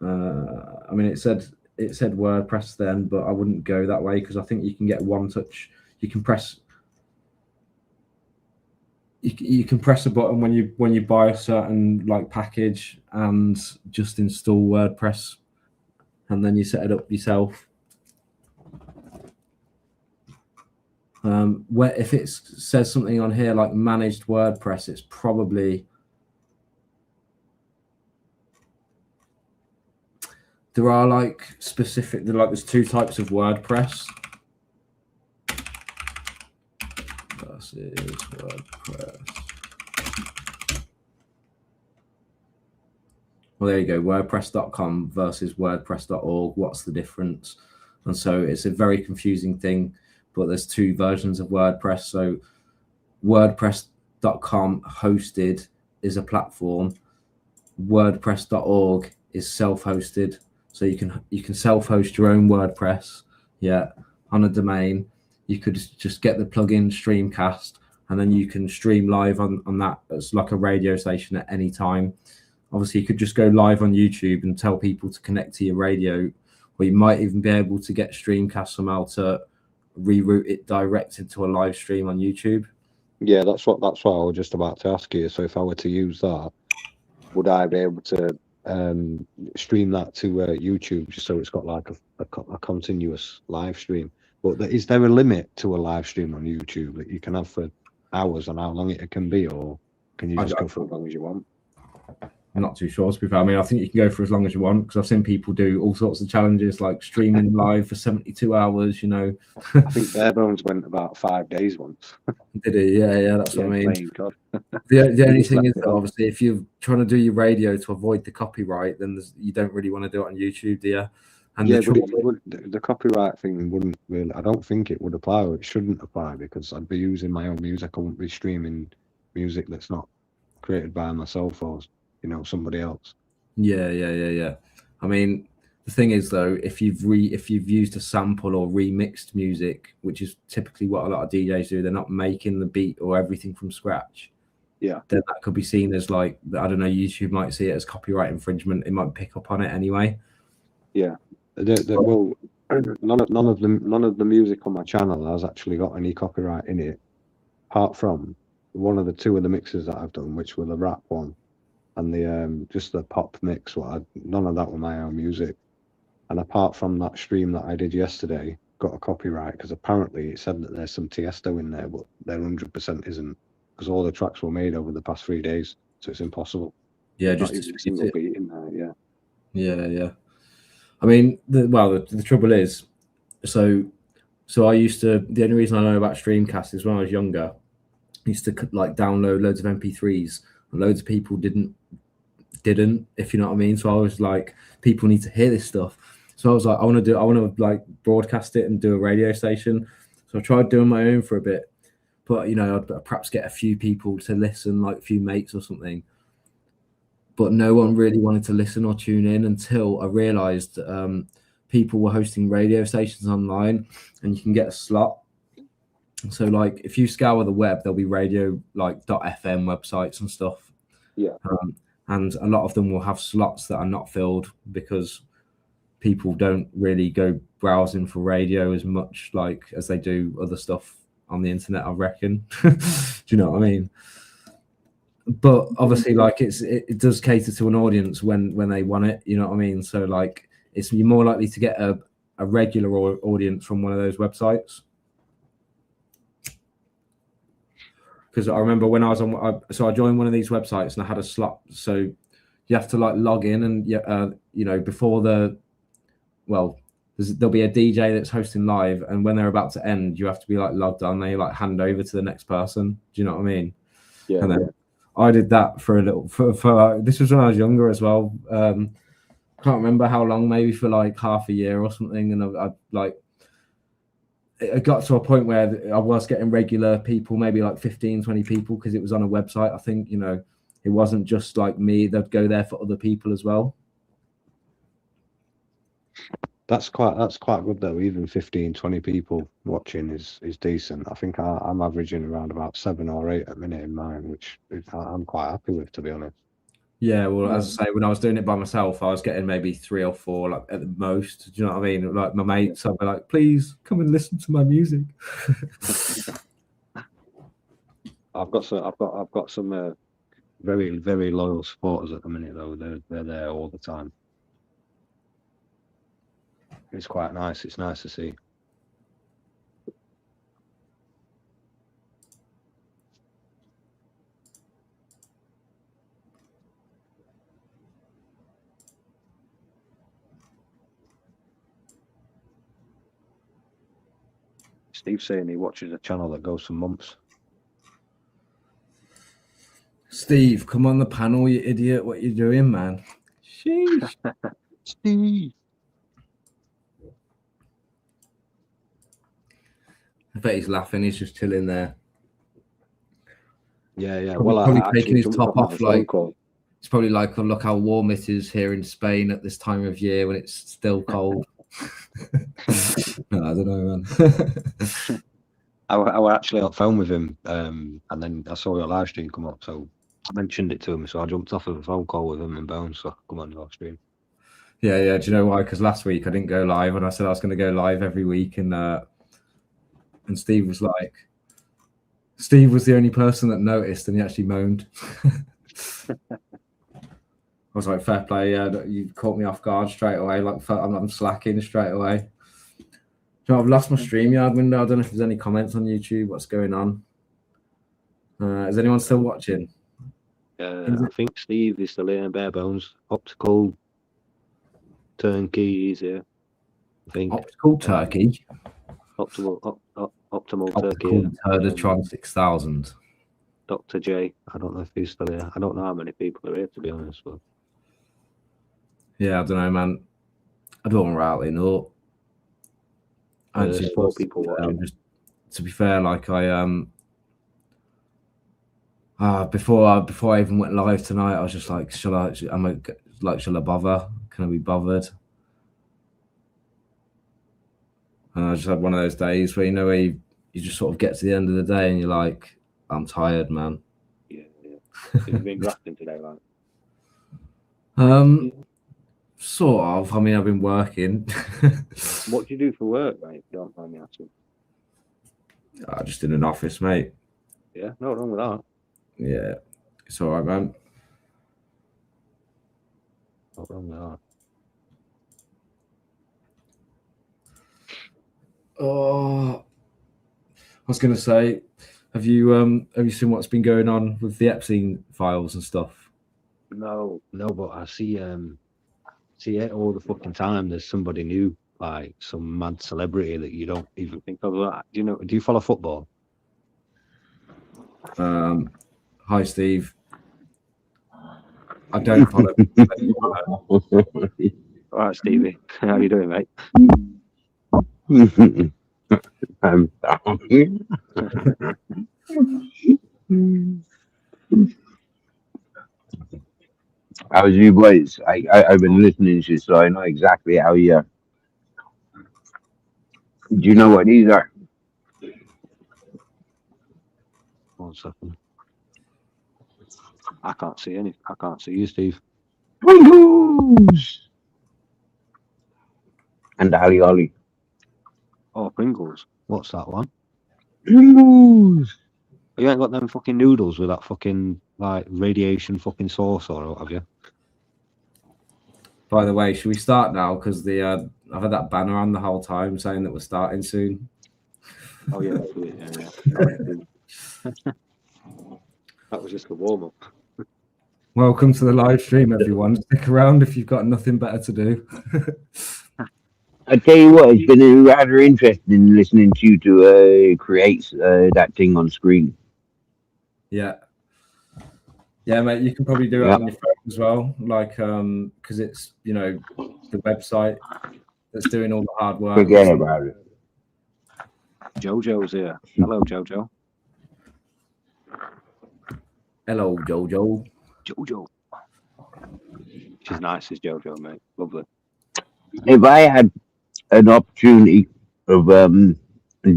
I mean, it said WordPress then, but I wouldn't go that way because I think you can get one touch. You can press a button when you buy a certain like package and just install WordPress, and then you set it up yourself. Where if it says something on here like managed WordPress, it's probably there are like specific. There's two types of WordPress. Versus WordPress. Well, there you go. WordPress.com versus WordPress.org. What's the difference? And so it's a very confusing thing. But there's two versions of WordPress. So WordPress.com hosted is a platform. WordPress.org is self-hosted. So you can self-host your own WordPress, on a domain. You could just get the plugin Streamcast, and then you can stream live on that. It's like a radio station at any time. Obviously, you could just go live on YouTube and tell people to connect to your radio, or you might even be able to get Streamcast somehow to reroute it direct into a live stream on YouTube. Yeah, that's what I was just about to ask you. So if I were to use that, would I be able to stream that to YouTube, just so it's got like a continuous live stream? But is there a limit to a live stream on YouTube that you can have for hours on how long it can be, or can you just go for as long as you want? I'm not too sure, to be fair. I mean, I think you can go for as long as you want, because I've seen people do all sorts of challenges, like streaming live for 72 hours, I think Barebones went about 5 days once. Did he? Yeah, that's what I mean. God. The only thing is that obviously if you're trying to do your radio to avoid the copyright, then you don't really want to do it on YouTube, do you? And the copyright thing wouldn't really, I don't think it would apply, or it shouldn't apply, because I'd be using my own music. I wouldn't be streaming music that's not created by myself or somebody else. Yeah. I mean, the thing is though, if you've used a sample or remixed music, which is typically what a lot of DJs do, they're not making the beat or everything from scratch. Yeah. Then that could be seen as like, I don't know, YouTube might see it as copyright infringement. It might pick up on it anyway. Yeah. Well, none of the music on my channel has actually got any copyright in it. apart from one of the two of the mixes that I've done, which were the rap one and the just the pop mix, none of that were my own music. And apart from that stream that I did yesterday, got a copyright because apparently it said that there's some Tiesto in there, but there 100% isn't, because all the tracks were made over the past 3 days, so it's impossible. Yeah, Not just even a single beat in there. Yeah. I mean, the trouble is, so I used to. The only reason I know about Streamcast is when I was younger, I used to like download loads of MP3s, and loads of people didn't, if you know what I mean. So I was like, people need to hear this stuff. So I was like, I want to like broadcast it and do a radio station. So I tried doing my own for a bit, but you know, I'd perhaps get a few people to listen, like a few mates or something. But no one really wanted to listen or tune in until I realized people were hosting radio stations online, and you can get a slot. So like if you scour the web, there'll be radio like .fm websites and stuff. Yeah. And a lot of them will have slots that are not filled because people don't really go browsing for radio as much like as they do other stuff on the internet, I reckon. Do you know what I mean? But obviously, like it does cater to an audience when they want it. You know what I mean? So like you're more likely to get a regular audience from one of those websites. Because I remember when I was on, so I joined one of these websites and I had a slot. So you have to like log in and you know, before there'll be a DJ that's hosting live, and when they're about to end, you have to be like logged on. They like hand over to the next person. Do you know what I mean? Yeah. And then I did that for a little. For this was when I was younger as well. Can't remember how long, maybe for like half a year or something. And I like. It got to a point where I was getting regular people, maybe like 15, 20 people, because it was on a website. I think, you know, it wasn't just like me. They'd go there for other people as well. That's quite good though. Even 15, 20 people watching is decent. I think I'm averaging around about 7 or 8 a minute in mine, which I'm quite happy with, to be honest. Yeah, well, as I say, when I was doing it by myself, I was getting maybe 3 or 4, like at the most. Do you know what I mean? Like my mates, I'd be like, "Please come and listen to my music." I've got some very, very loyal supporters at the minute though. They're there all the time. It's quite nice. It's nice to see. Steve's saying he watches a channel that goes for months. Steve, come on the panel, you idiot. What you doing, man? Sheesh. Steve. I bet he's laughing. He's just chilling there. Yeah. Probably, Well, probably taking his top off. Like call. it's probably like, oh, look how warm it is here in Spain at this time of year when it's still cold. No, I don't know, man. I was actually on phone with him, and then I saw your live stream come up, so I mentioned it to him. So I jumped off of a phone call with him and Bones, so I could come on your stream. Yeah. Do you know why? Because last week I didn't go live, and I said I was going to go live every week, and Steve was like, Steve was the only person that noticed, and he actually moaned. I was like, fair play, yeah, you caught me off guard straight away. Like, I'm slacking straight away. So I've lost my StreamYard window. I don't know if there's any comments on YouTube. What's going on? Is anyone still watching? I think Steve is still here. Bare Bones, Optical Turnkey is here. I think Optical Turkey. Optimal Optical Turkey. Turdatron 6000. Dr. J. I don't know if he's still here. I don't know how many people are here, to be honest. But yeah, I don't know, man. I don't really know. There's 4 people watching. To be fair, like before I even went live tonight, I was just like, shall I bother? Can I be bothered? And I just had one of those days where where you just sort of get to the end of the day and you're like, I'm tired, man. Yeah. You've been grafting today, like. Sort of. I mean, I've been working. What do you do for work, mate? If you don't mind me asking. Just in an office, mate. Yeah, no wrong with that. Yeah, it's all right, man. Not wrong with that. Oh, I was gonna say, have you seen what's been going on with the Epstein files and stuff? No, but I see it all the fucking time. There's somebody new, like some mad celebrity that you don't even think of. Like, do you follow football? Hi, Steve. I don't follow. All right, Stevie, how you doing, mate? I'm How's you boys? I've been listening to you, so I know exactly how you. Do you know what these are? 1 second. I can't see you, Steve. Pringles and Ali Ollie. Oh, Pringles. What's that one? Pringles. You ain't got them fucking noodles with that fucking like radiation fucking sauce or what have you? By the way, should we start now? Because I've had that banner on the whole time saying that we're starting soon. Oh yeah. That was just a warm up. Welcome to the live stream, everyone. Stick around if you've got nothing better to do. I tell you what, it's been rather interesting listening to you to create that thing on screen. Yeah, mate. You can probably do it on your phone as well, like because it's the website that's doing all the hard work. Forget about it. Jojo's here. Hello, Jojo. Hello, Jojo. Jojo. She's nice as Jojo, mate. Lovely. If I had an opportunity of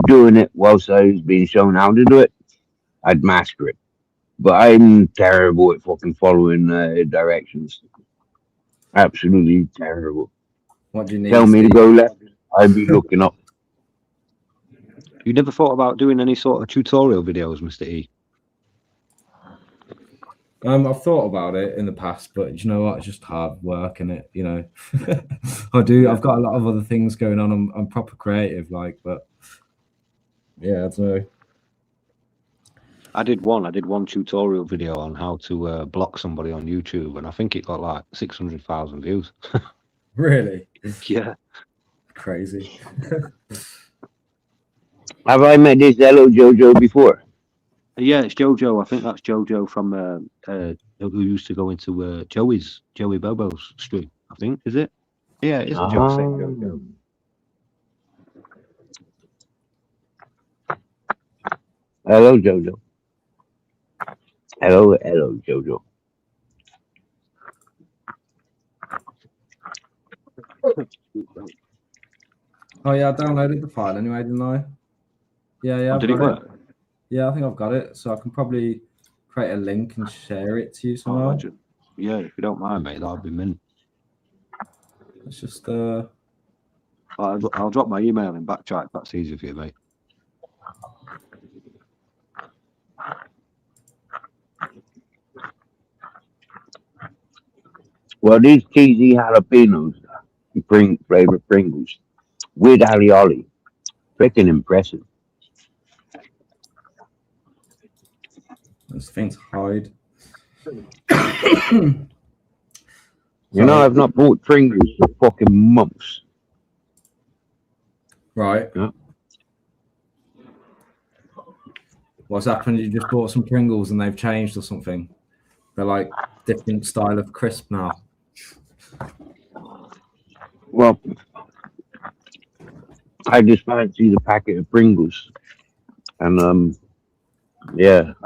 doing it whilst I was being shown how to do it, I'd master it. But I'm terrible at fucking following directions. Absolutely terrible. What do you need? Tell me to go left, I'd be looking up. You never thought about doing any sort of tutorial videos, Mr. E? I've thought about it in the past, but you know what? It's just hard work, and it. I've got a lot of other things going on. I'm proper creative, but yeah, I don't know. I did one tutorial video on how to block somebody on YouTube, and I think it got like 600,000 views. Really? Yeah. Crazy. Have I met this Hello Jojo before? Yeah, it's Jojo. I think that's Jojo from who used to go into Joey Bobo's stream. I think, is it? Yeah, it is Jojo. Hello Jojo. Hello Jojo. Oh yeah, I downloaded the file anyway, didn't I? Yeah. Did it work? Yeah, I think I've got it. So I can probably create a link and share it to you somehow. Yeah, if you don't mind, mate, that'd be mint. It's just I'll drop my email in back chat if that's easier for you, mate. Well, these cheesy jalapenos, flavor Pringles with Ali Ollie, freaking impressive. those things hide. I've not bought Pringles for fucking months. Right. Yeah. What's happened? You just bought some Pringles and they've changed or something. They're like different style of crisp now. Well, I just fancied a packet of Pringles, and I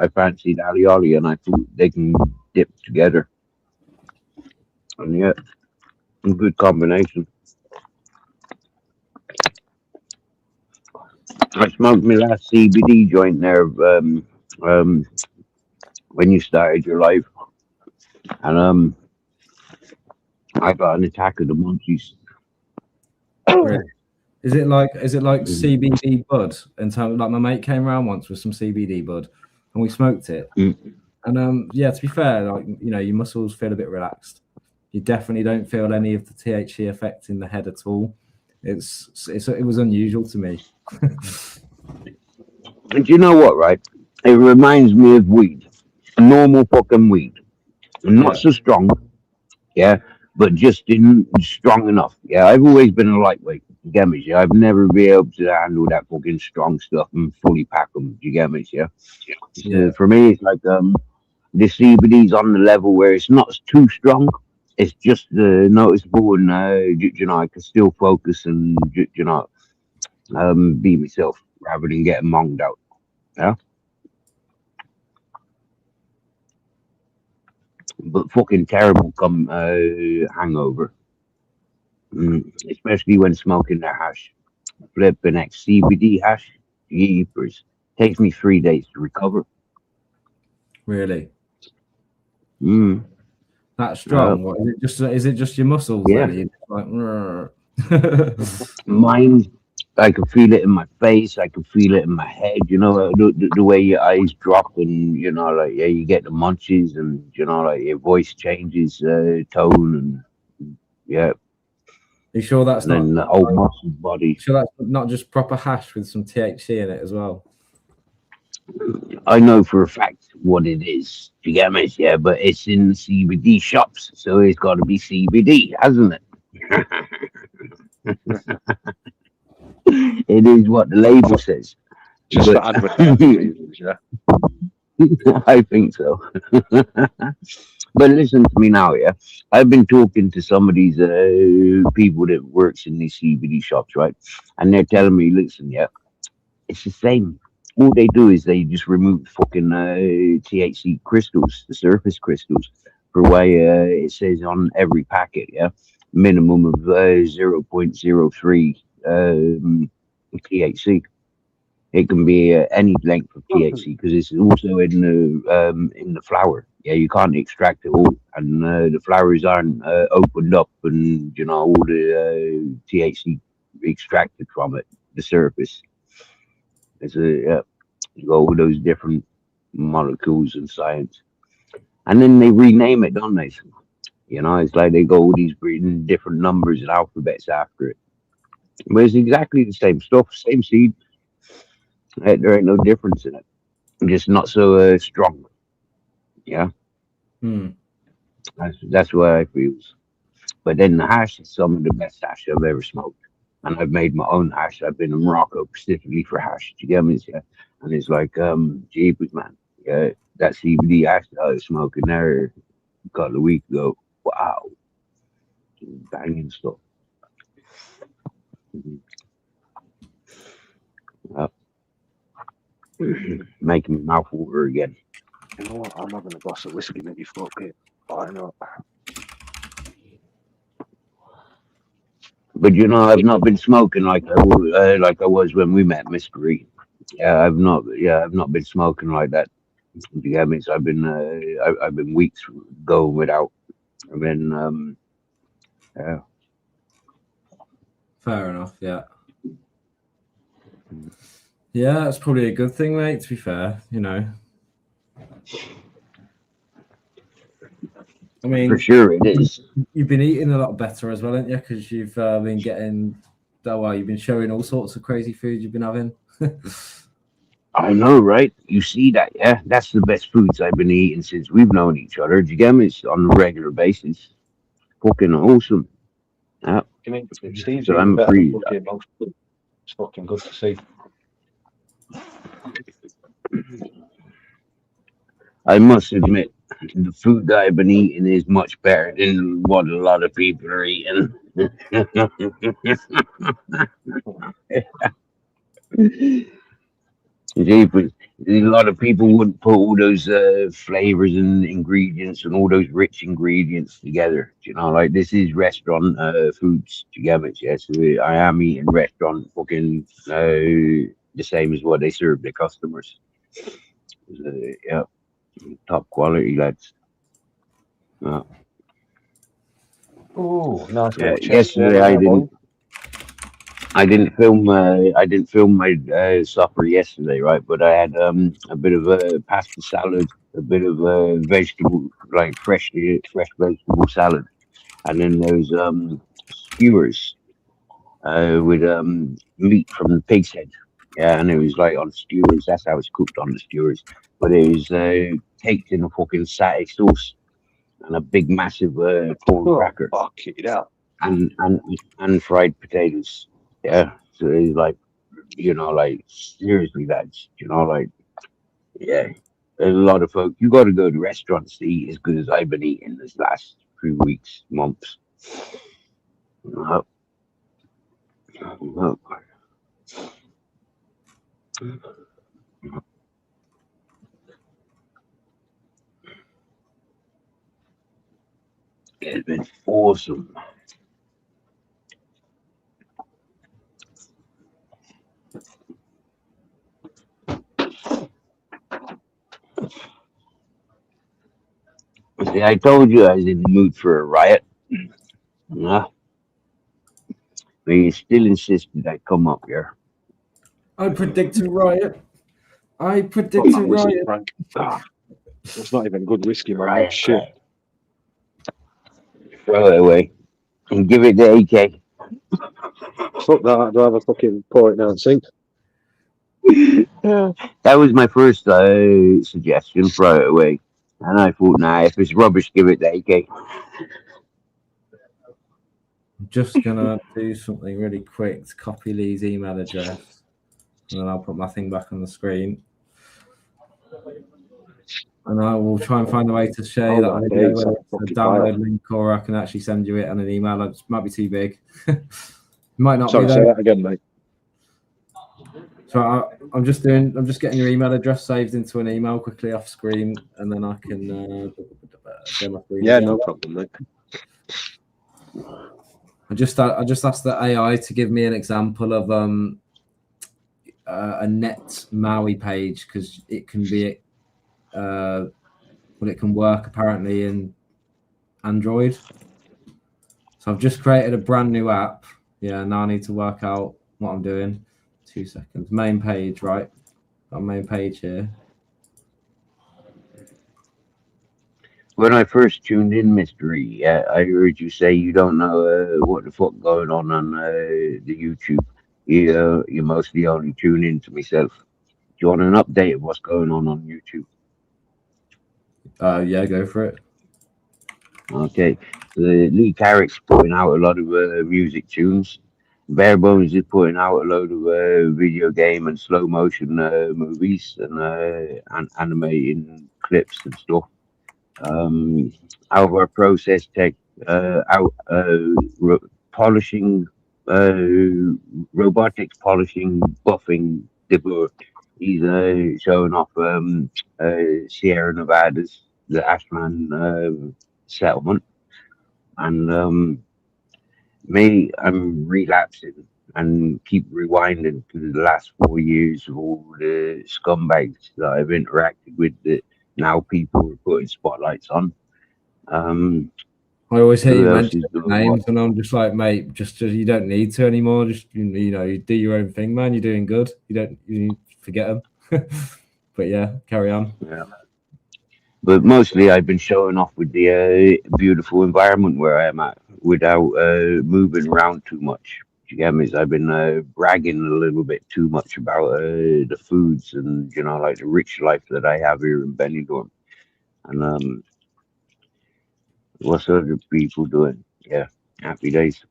fancied Ali Ollie, and I thought they can dip together, and yeah, a good combination. I smoked my last CBD joint there when you started your life, and I got an attack of the monkeys. Really? Is it like CBD bud? In terms, like my mate came around once with some CBD bud, and we smoked it. Mm. And yeah, to be fair, like your muscles feel a bit relaxed. You definitely don't feel any of the THC effect in the head at all. It was unusual to me. And you know what, right? It reminds me of weed. Normal fucking weed. Not Yeah. so strong, yeah, but just strong enough. Yeah, I've always been a lightweight. You get me? Yeah, I've never been able to handle that fucking strong stuff and fully pack them. You get me? Yeah. Yeah. So for me, it's like the CBD's on the level where it's not too strong. It's just noticeable, and I can still focus and be myself rather than getting monged out. Yeah. But fucking terrible come hangover, especially when smoking the hash. Flipping X CBD hash, jeepers. Takes me 3 days to recover. Really? Mm. That strong? What is it just your muscles? Yeah. Then? You're like, Mine, I can feel it in my face. I can feel it in my head. The way your eyes drop, and you get the munchies, and your voice changes tone, and yeah. you sure that's And then not? the whole muscle body. Sure that's not just proper hash with some THC in it as well? I know for a fact what it is. Do you get me? Yeah, but it's in the CBD shops, so it's got to be CBD, hasn't it? It is what the label says. Just But- for advertising reasons, yeah. I think so. But listen to me now, yeah. I've been talking to some of these people that works in these CBD shops, right? And they're telling me, listen, yeah, it's the same. All they do is they just remove fucking THC crystals, the surface crystals, for why it says on every packet, yeah, minimum of 0.03 THC. It can be any length of THC because it's also in the flower. Yeah, you can't extract it all, and the flowers aren't opened up, and all the THC extracted from it, the surface. It's you go with those different molecules in science, and then they rename it, don't they? It's like they go with these different numbers and alphabets after it, but it's exactly the same stuff, same seed. There ain't no difference in it. Just not so strong. Yeah, that's what I feel. But then the hash is some of the best hash I've ever smoked, and I've made my own hash. I've been in Morocco specifically for hash. Do you get me? Yeah, and it's like jeepers, man. Yeah, that CBD hash that I was smoking there a couple of weeks ago. Wow, banging stuff. Making my mouth water again. You know what? I'm having a glass of whiskey, maybe fuck it. I know. But I've not been smoking like I was when we met, Mr. Reed. Yeah, I've not been smoking like that. You get me? So I've been weeks going without. And then yeah. Fair enough. Yeah. Yeah, that's probably a good thing, mate. To be fair, I mean, For sure it is. you've been eating a lot better as well, haven't you? Because you've been getting, you've been showing all sorts of crazy food you've been having. I know, right? You see that, yeah? That's the best foods I've been eating since we've known each other. Do you get me? It's on a regular basis. Fucking awesome. Yeah. You mean Steve's So even I'm better free. than fucking most people. It's fucking good to see. I must admit, the food that I've been eating is much better than what a lot of people are eating. Jeepers. A lot of people wouldn't put all those flavors and ingredients and all those rich ingredients together. Like this is restaurant foods together. Yes, I am eating restaurant fucking the same as what they serve their customers. Yeah, top quality, lads. Oh, nice. Yeah, yesterday I didn't. I didn't film my supper yesterday, right? But I had a bit of a pasta salad, a bit of a vegetable, like fresh vegetable salad, and then those skewers with meat from the pig's head. Yeah, and it was like on skewers. That's how it's cooked on the skewers. But it was caked in a fucking satay sauce and a big massive corn Oh, cracker fuck it out. and fried potatoes. Yeah, so it's like, like seriously, lads, like, yeah, there's a lot of folk. You got to go to restaurants to eat as good as I've been eating this last 3 weeks, months. Oh, oh. It's been awesome. See, I told you I was in the mood for a riot. Yeah. But you still insisted I come up here. I predict a riot. I Fuck predict a that whiskey, riot. Frank. Ah, It's not even good whiskey, man. riot. Shit. Throw it away and give it the AK. Fuck that. Do I have a fucking pour it down sink? That was my first suggestion, throw it away. And I thought, nah, if it's rubbish, give it the AK. I'm just gonna do something really quick to copy Lee's email address, and then I'll put my thing back on the screen. And I will try and find a way to share Oh, that my video, days, whether that's it's a fucking download fire. link or I can actually send you it on an email. It might be too big. Might not Sorry, be say though. that again, mate. So I'm just getting your email address saved into an email quickly off screen, and then I can share my screen. Yeah, again. no problem, mate. I just asked the AI to give me an example of a net Maui page, because it can be it can work apparently in Android. So I've just created a brand new app. Yeah, now I need to work out what I'm doing. 2 seconds. Main page, right? Got a main page here. When I first tuned in, Mystery, I heard you say you don't know what the fuck going on the YouTube. You mostly only tune in to myself. Do you want an update of what's going on YouTube? Yeah, go for it. Okay, so Lee Carrick's putting out a lot of music tunes. Barebones is putting out a load of video game and slow motion movies and animating clips and stuff. Our process tech, polishing, robotics polishing, buffing the book. He's showing off Sierra Nevada's the Ashman settlement, and me, I'm relapsing and keep rewinding to the last 4 years of all the scumbags that I've interacted with that now people are putting spotlights on. I always hear Who you else mention is doing names, what? and I'm just like, mate, just you don't need to anymore. Just you do your own thing, man. You're doing good. You need to forget them. But yeah, carry on. Yeah. But mostly I've been showing off with the beautiful environment where I am at without moving around too much. You get me? I've been bragging a little bit too much about the foods and like the rich life that I have here in Benidorm. And what's other people doing? Yeah, happy days.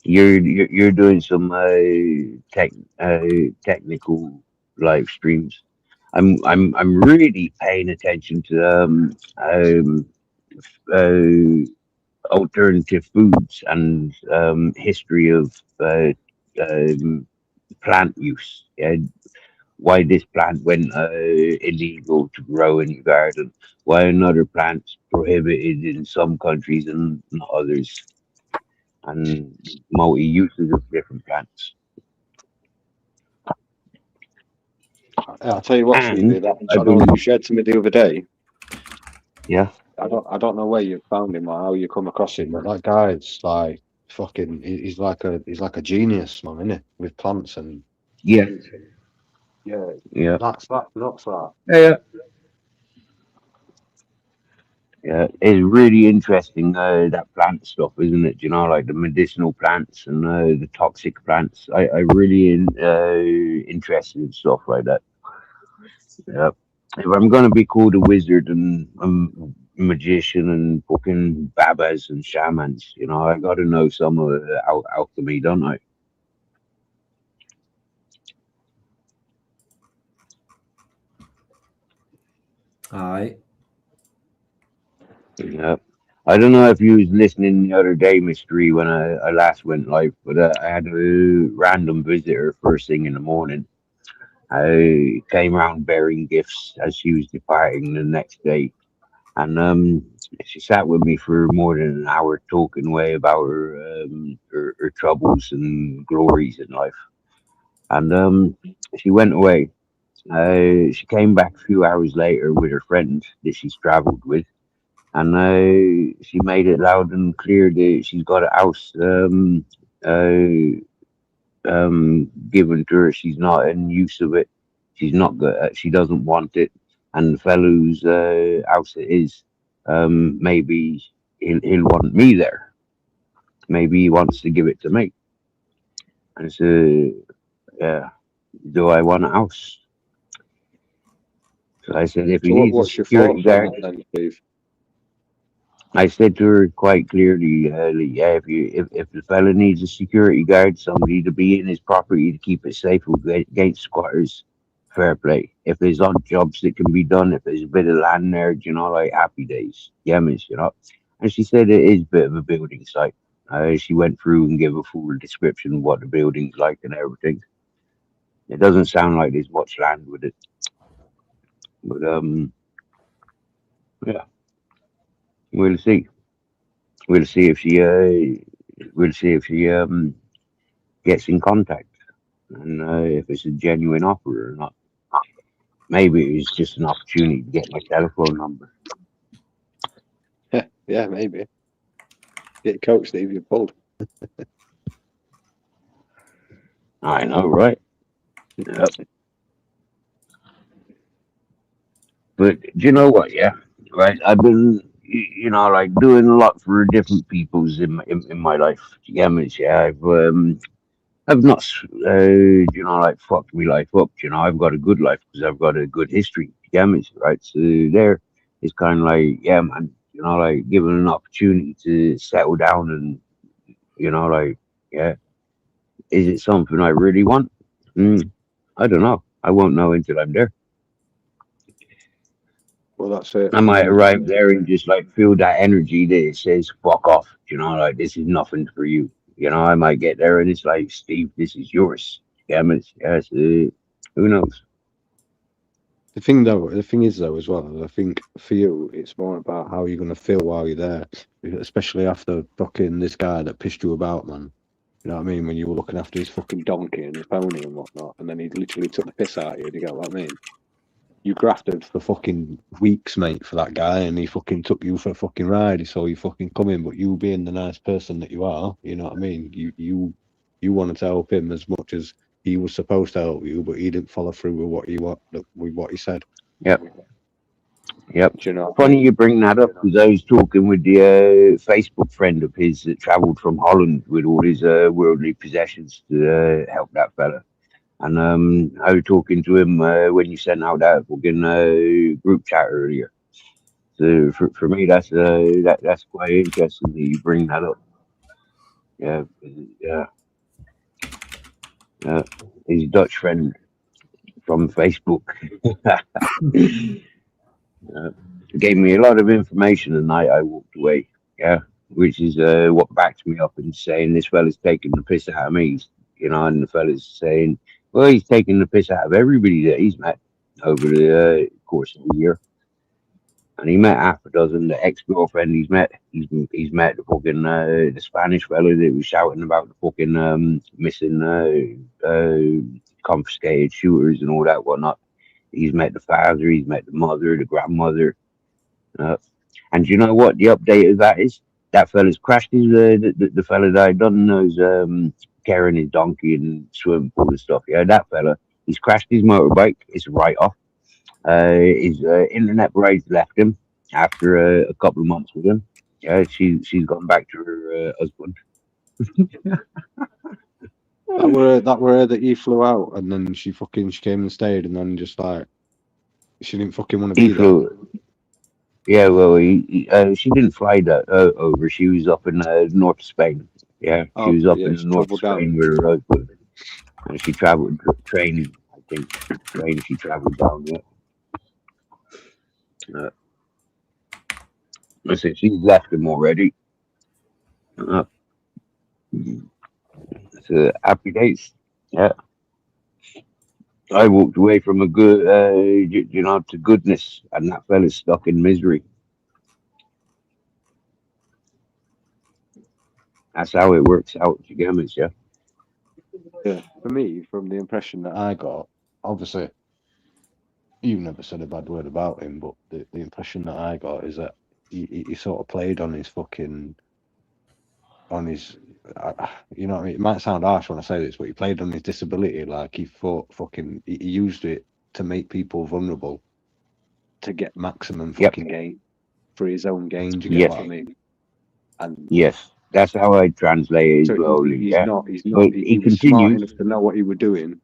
You're doing some technical live streams. I'm really paying attention to alternative foods and history of plant use. Why this plant went illegal to grow in your garden? Why another plant's prohibited in some countries and not others? And multi uses of different plants. I'll tell you what, And Phoebe, that I channel believe- you shared to me the other day. Yeah. I don't know where you found him or how you come across him, but that guy's like fucking, he's like a genius, man, isn't he? With plants and Yeah, yeah, that's nuts. That. yeah. Yeah, it's really interesting, that plant stuff, isn't it? You know, like the medicinal plants and the toxic plants. I really interested in stuff like that. Yeah. If I'm gonna be called a wizard and magician and fucking babas and shamans, you know, I got to know some of alchemy, don't I? Aye. Yeah. I don't know if you was listening the other day, Mystery, when I last went live, but I had a random visitor first thing in the morning. I came around bearing gifts as she was departing the next day, and she sat with me for more than an hour, talking away about her troubles and glories in life. And she went away. She came back a few hours later with her friend that she's travelled with, and she made it loud and clear that she's got a house given to her. She's not in use of it. She's not good. She doesn't want it. And the fellow whose house it is, maybe he'll want me there. Maybe he wants to give it to me. And so, yeah, do I want a house? So I said, if he So needs a what's your security thoughts on guard, that then, Steve? I said to her quite clearly, yeah, if the fella needs a security guard, somebody to be in his property to keep it safe against squatters, fair play. If there's odd jobs that can be done, if there's a bit of land there, you know, like happy days, yeah, miss, you know. And she said it is a bit of a building site. She went through and gave a full description of what the building's like and everything. It doesn't sound like there's much land with it, but yeah. We'll see. We'll see if she gets in contact and if it's a genuine offer or not. Maybe it's just an opportunity to get my telephone number. Yeah, maybe. Get coach, Steve. You're pulled. I know, right? Yep. But do you know what? Yeah, right. I've been, you know, like doing a lot for different peoples in my life. Yeah, yeah. I've not, you know, like fucked me life up. You know, I've got a good life because I've got a good history. Yeah, right. So there, it's kind of like, yeah, man. You know, like given an opportunity to settle down and, you know, like, yeah, is it something I really want? I don't know. I won't know until I'm there. Well, that's it. I might arrive there and just like feel that energy that it says "fuck off," you know, like this is nothing for you. You know, I might get there and it's like, Steve, this is yours. Yeah, yes, who knows? The thing is though, as well, I think for you, it's more about how you're gonna feel while you're there, especially after fucking this guy that pissed you about, man. You know what I mean? When you were looking after his fucking donkey and his pony and whatnot, and then he literally took the piss out of you. Do you get what I mean? You grafted for fucking weeks, mate, for that guy, and he fucking took you for a fucking ride. He saw you fucking coming, but you being the nice person that you are, you know what I mean? You wanted to help him as much as he was supposed to help you, but he didn't follow through with what he said. Yep. Yep. Do you know? Funny you bring that up because I was talking with the Facebook friend of his that travelled from Holland with all his worldly possessions to help that fella. And I was talking to him when you sent out that fucking group chat earlier. So for me, that's quite interesting that you bring that up. Yeah, yeah. His Dutch friend from Facebook gave me a lot of information the night I walked away. Yeah, which is what backs me up in saying this fella's taking the piss out of me. You know, and the fella's saying, well, he's taking the piss out of everybody that he's met over the course of the year. And he met half a dozen. The ex-girlfriend he's met met the fucking the Spanish fella that was shouting about the fucking missing confiscated shooters and all that whatnot. He's met the father, he's met the mother, the grandmother. And you know what the update of that is? that fella's crashed his the fella that I done those carrying his donkey and swimming pool and stuff. Yeah, that fella, he's crashed his motorbike. It's a write off. His internet bride's left him after a couple of months with him. Yeah, she's gone back to her husband. That were her that he flew out, and then she came and stayed, and then just like she didn't fucking want to be He there. flew. Yeah, well, she didn't fly that over. She was up in north Spain. Yeah, she was up in she north travelled down. Spain with her husband. And she traveled training. I think train. She traveled down. Yeah. I said she's left him already. So happy days. Yeah. I walked away from a good, to goodness, and that fella's stuck in misery. That's how it works out, you get me, yeah. Yeah, for me, from the impression that I got, obviously, you've never said a bad word about him, but the impression that I got is that he sort of played on his you know what I mean? It might sound harsh when I say this, but he played on his disability. Like he he used it to make people vulnerable to get maximum fucking gain for his own gain. Do you get what I mean? And yes, that's how I translate it so slowly. he's Yeah, not. He but was he smart continues. enough to know what he was doing,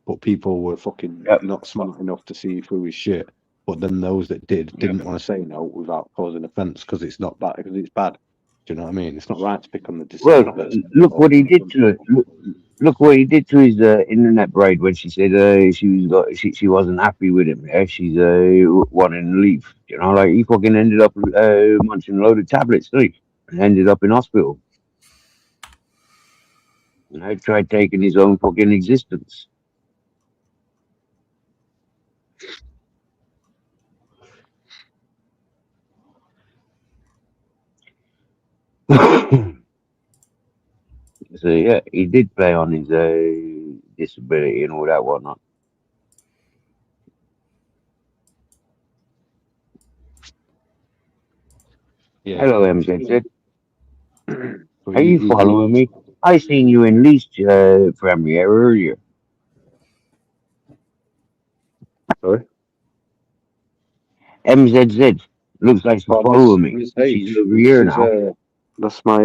but people were fucking not smart enough to see through his shit. But then those that didn't want to say no without causing offence because it's not bad, because it's bad. Do you know what I mean? It's not right to pick on the disabled Well, person. look what he did to it. Look what he did to his internet bride when she said she wasn't happy with him. Yeah, she's wanting to leave. You know, like he fucking ended up munching a load of tablets, didn't he? And ended up in hospital. And I tried taking his own fucking existence. So yeah, he did play on his disability and all that whatnot. Yeah. Hello, MZ. But Are you following me? I seen you in Least premiere earlier. Sorry? MZZ looks like she's following me. She's over here now. That's my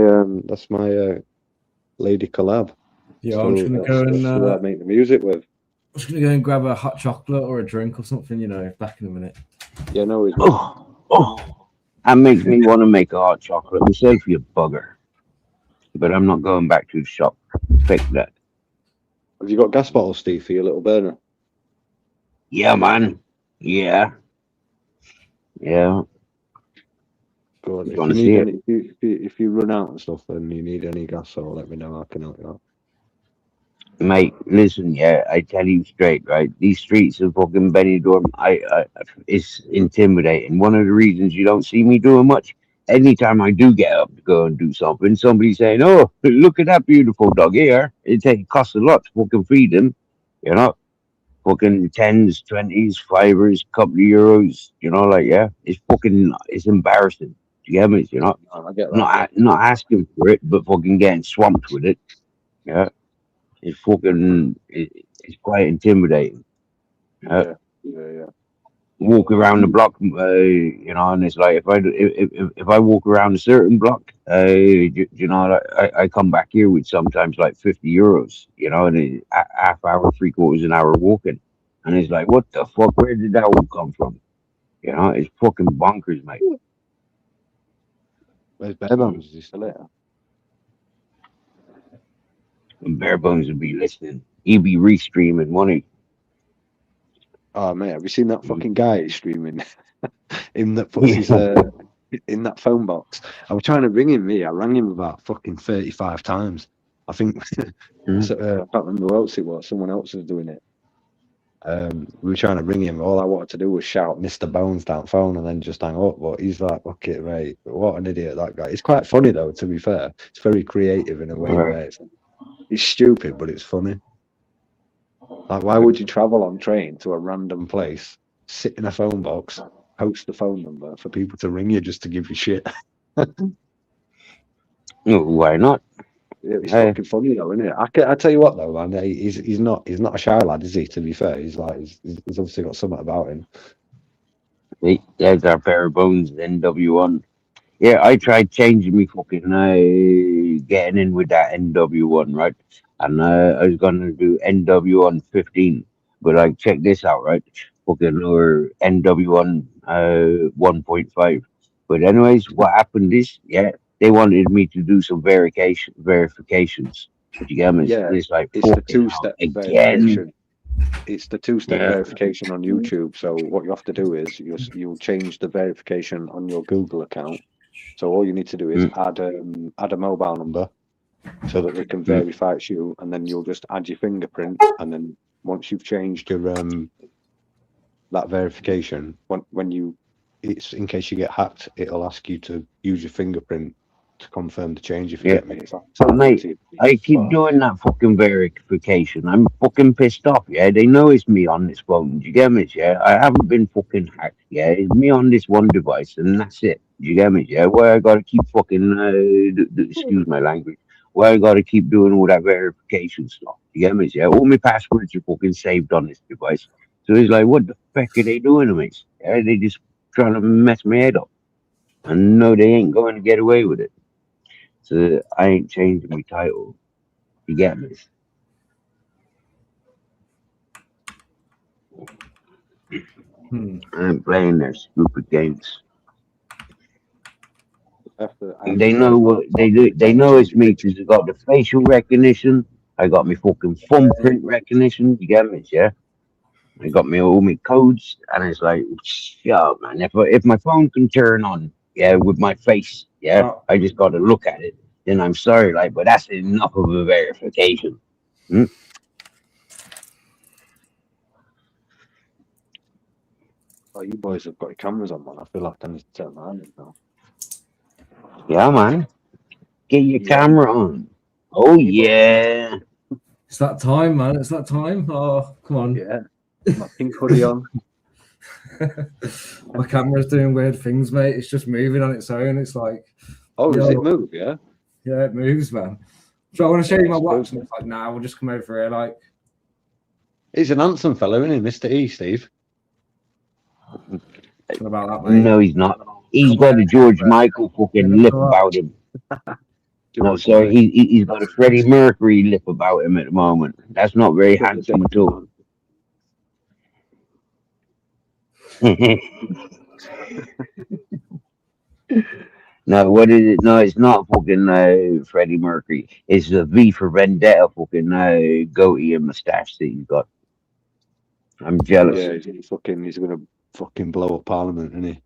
lady collab. Yeah, I'm just gonna go and make the music with. I'm just gonna go and grab a hot chocolate or a drink or something. You know, back in a minute. Yeah, no, it's That makes me want to make a hot chocolate myself, you bugger. But I'm not going back to the shop. Fix that. Have you got gas bottles, Steve, for your little burner? Yeah, man. Yeah. Go on. If you run out and stuff and you need any gas, so let me know. I can help you out. Mate, listen, yeah, I tell you straight, right? These streets of fucking Benidorm, it's intimidating. One of the reasons you don't see me doing much, anytime I do get up to go and do something, somebody's saying, "Oh, look at that beautiful dog here." It costs a lot to fucking feed him, you know. Fucking 10s, 20s, 5s, couple of euros, you know, like yeah, it's embarrassing. Do you get me? You know, I get that. not asking for it, but fucking getting swamped with it. Yeah. It's quite intimidating. Yeah. Walk around the block, you know, and it's like if I walk around a certain block, you know, I come back here with sometimes like 50 euros, you know, and half hour, 3/4 an hour walking, and it's like, what the fuck? Where did that all come from? You know, it's fucking bonkers, mate. Where's Barebones? Is he still there? And Barebones would be listening. He'd be restreaming money. Oh mate, have you seen that fucking guy streaming in that puts his in that phone box? I was trying to ring him. I rang him about fucking 35 times. I think so, I can't remember who else it was. Someone else was doing it. We were trying to ring him. All I wanted to do was shout Mr. Bones down phone and then just hang up. But he's like, fuck it, mate. What an idiot that guy. It's quite funny though, to be fair. It's very creative in a way where it's stupid, but it's funny. Like, why would you travel on train to a random place, sit in a phone box, post the phone number for people to ring you just to give you shit? No, why not? It's Hey. fucking funny though, isn't it? I tell you what though, man. He's not a shy lad, is he? To be fair, he's obviously got something about him. There's our pair of bones, NW1. Yeah, I tried changing me fucking getting in with that NW1, right? And I was gonna do NW1 15, but like check this out, right? Fucking or NW1 1.5. But anyways, what happened is, yeah, they wanted me to do some verifications. You get me? Yeah, And it's like it's the fucking hell, two-step again. verification. It's the two-step Yeah. verification on YouTube. So what you have to do is you'll change the verification on your Google account. So all you need to do is add a mobile number so that they can verify it's you, and then you'll just add your fingerprint, and then once you've changed your that verification, it's in case you get hacked, it'll ask you to use your fingerprint to confirm the change. If you Yeah. get me, So mate, I keep doing that fucking verification. I'm fucking pissed off, yeah. They know it's me on this phone. Do you get me? Yeah. I haven't been fucking hacked, yeah. It's me on this one device, and that's it. Do you get me? Yeah. Where I gotta keep fucking excuse my language. Where I gotta keep doing all that verification stuff. Do you get me? Yeah. All my passwords are fucking saved on this device. So it's like, what the fuck are they doing to me? Yeah. They just trying to mess my head up. And no, they ain't going to get away with it. So I ain't changing my title. You get me? I ain't playing their stupid games. They know what they do. They know it's me because I got the facial recognition. I got my fucking thumbprint recognition. You get me? Yeah. I got me all my codes, and it's like, yeah, man. If my phone can turn on, yeah, with my face, yeah, I just got to look at it. Then I'm sorry, like, but that's enough of a verification. Oh, you boys have got your cameras on, man. I feel like I need to turn mine now. Yeah, man. Get your camera on. Oh yeah. It's that time, man. It's that time. Oh, come on. Yeah. My pink hoodie on. My camera's doing weird things, mate. It's just moving on its own. It's like, oh, does it move? Yeah. Yeah, it moves, man. So I want to show you my watch. And it's like, nah, we'll just come over here. Like, he's an handsome fellow, isn't he, Mr. E, Steve? What about that, mate? No, he's not. He's got a George Michael fucking lip about him. No, sorry, he's got a Freddie Mercury lip about him at the moment. That's not very handsome at all. No, what is it? No, it's not fucking Freddie Mercury. It's a V for Vendetta fucking goatee and mustache that he's got. I'm jealous. Yeah, he's gonna fucking blow up Parliament, isn't he?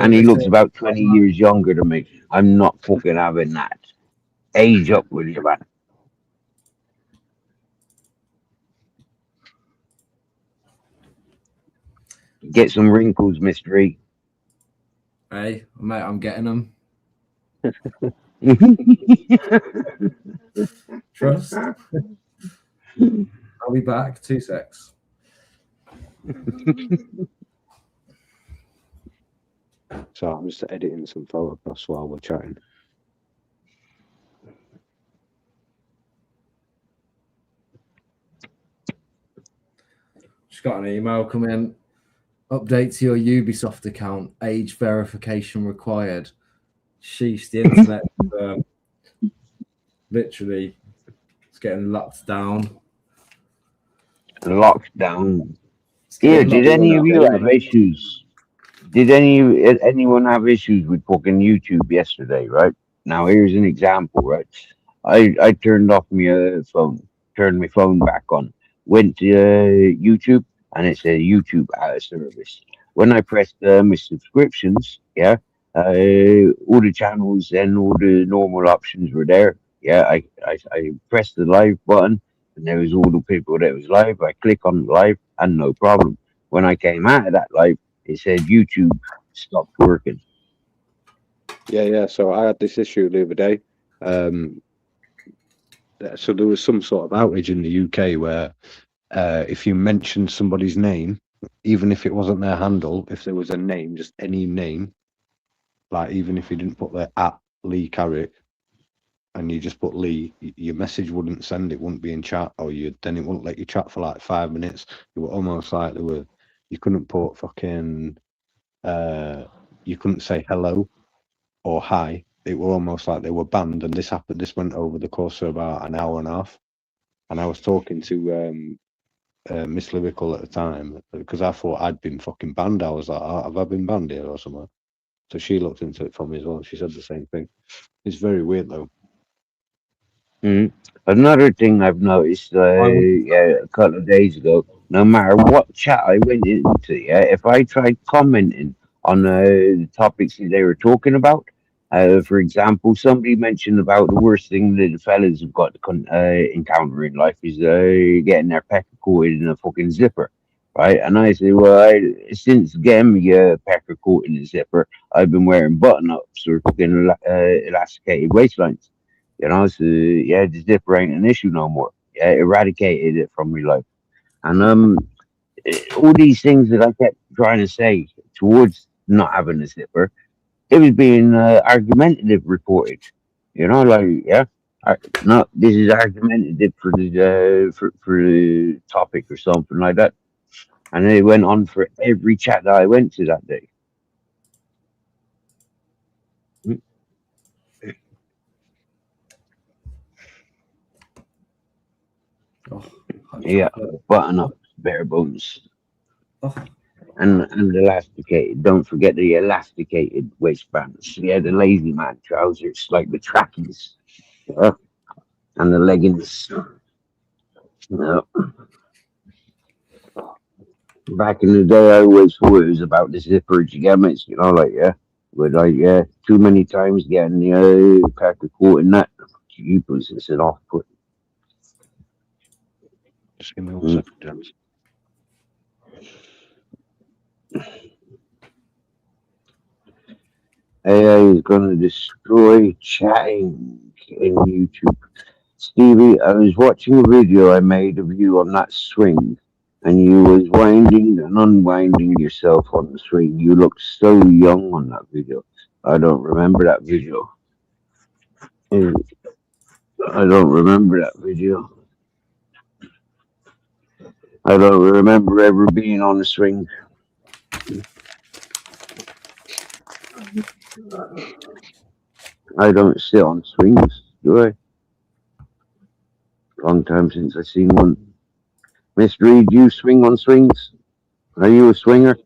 And he looks about 20 years younger than me. I'm not fucking having that. Age up with you, man. Get some wrinkles, Mr. E. Hey, mate, I'm getting them. Trust. I'll be back. 2 secs. So I'm just editing some photographs while we're chatting. Just got an email come in. Update to your Ubisoft account. Age verification required. Sheesh, the internet literally it's getting locked down. Locked down. Yeah, did any of you have issues? Did anyone have issues with fucking YouTube yesterday, right? Now here's an example, right? I turned off my phone, turned my phone back on, went to YouTube, and it said YouTube out of service. When I pressed my subscriptions, yeah, all the channels and all the normal options were there. Yeah, I pressed the live button, and there was all the people that was live. I click on live, and no problem. When I came out of that live, it said YouTube stopped working. Yeah. So I had this issue the other day. So there was some sort of outage in the UK where if you mentioned somebody's name, even if it wasn't their handle, if there was a name, just any name, like even if you didn't put their at Lee Carrick, and you just put Lee, your message wouldn't send. It wouldn't be in chat, or then it wouldn't let you chat for like 5 minutes. It were almost like you couldn't put fucking, you couldn't say hello or hi. It were almost like they were banned. And this happened. This went over the course of about an hour and a half. And I was talking to Miss Lyrical at the time because I thought I'd been fucking banned. I was like, oh, have I been banned here or something? So she looked into it for me as well. She said the same thing. It's very weird though. Another thing I've noticed, a couple of days ago, no matter what chat I went into, if I tried commenting on the topics that they were talking about, for example, somebody mentioned about the worst thing that the fellas have got to encounter in life is getting their pecker caught in a fucking zipper, right? And I say, well, since getting me a pecker caught in a zipper, I've been wearing button-ups or fucking elasticated waistlines. You know, so yeah, the zipper ain't an issue no more. Yeah, eradicated it from my life. And all these things that I kept trying to say towards not having a zipper, it was being argumentative reported. You know, like no, this is argumentative for the topic or something like that. And it went on for every chat that I went to that day. Oh, Yeah, button up, bare bones. oh, And elasticated. Don't forget the elasticated waistbands. Yeah, the lazy man trousers, like the trackies, and the leggings. Back in the day, I always thought it was about the zipper jammers, you know, like but like too many times getting the packer caught in that. Jeepers, it's an off put. Just give me 1 second, James. AI is gonna destroy chatting in YouTube. Stevie, I was watching a video I made of you on that swing, and you was winding and unwinding yourself on the swing. You looked so young on that video. I don't remember that video. I don't remember that video. I don't remember ever being on the swing. I don't sit on swings, do I? Long time since I've seen one. Miss Reed, you swing on swings? Are you a swinger?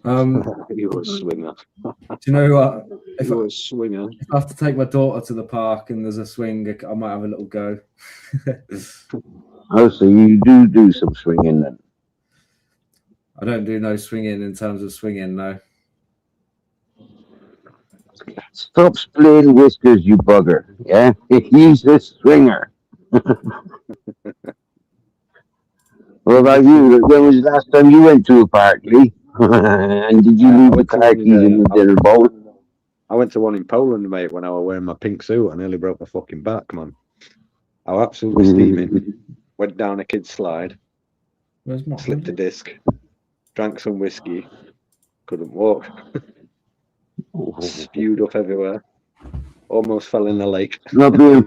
You were a swinger. do you know what? You were a swinger. If I have to take my daughter to the park and there's a swing, I might have a little go. Oh, so you do some swinging then? I don't do no swinging in terms of swinging, no. Stop splitting whiskers, you bugger. Yeah? He's a swinger. What about you? When was the last time you went to a party? And did you leave the car keys in the dinner bowl? I went to one in Poland, mate, when I was wearing my pink suit. I nearly broke my fucking back, man. I was absolutely steaming. Went down a kid's slide. Where's my Slipped a disc. Drank some whiskey. Couldn't walk. Spewed up everywhere. Almost fell in the lake. Not being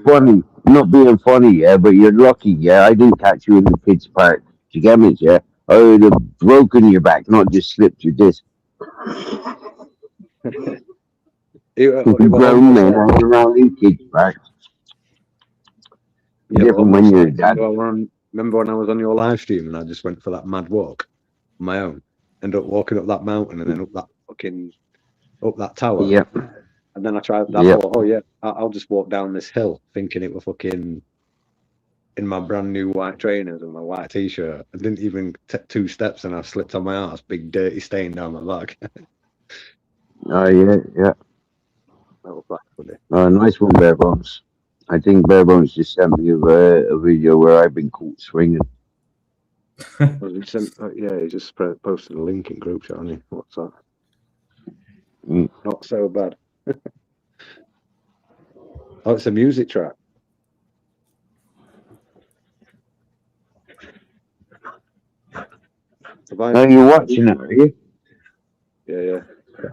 funny, yeah, but you're lucky, yeah. I didn't catch you in the kids' park. Do you get me, yeah? I would have broken your back, not just slipped your disc. Grown men hanging around in kids' parks. Yeah, different when you're a dad. Remember when I was on your live stream and I just went for that mad walk on my own? Ended up walking up that mountain and then up that tower. Yep. And then I thought, oh yeah, I'll just walk down this hill, thinking it was fucking in my brand new white trainers and my white t-shirt. I didn't even take 2 steps and I slipped on my ass, big dirty stain down my back. Oh yeah. That was funny. Nice one, Bare Bones. I think Bare Bones just sent me a video where I've been caught swinging. He just posted a link in group chat, hasn't he? What's that? Not so bad. Oh, it's a music track. Oh, you're watching it, are you? Yeah.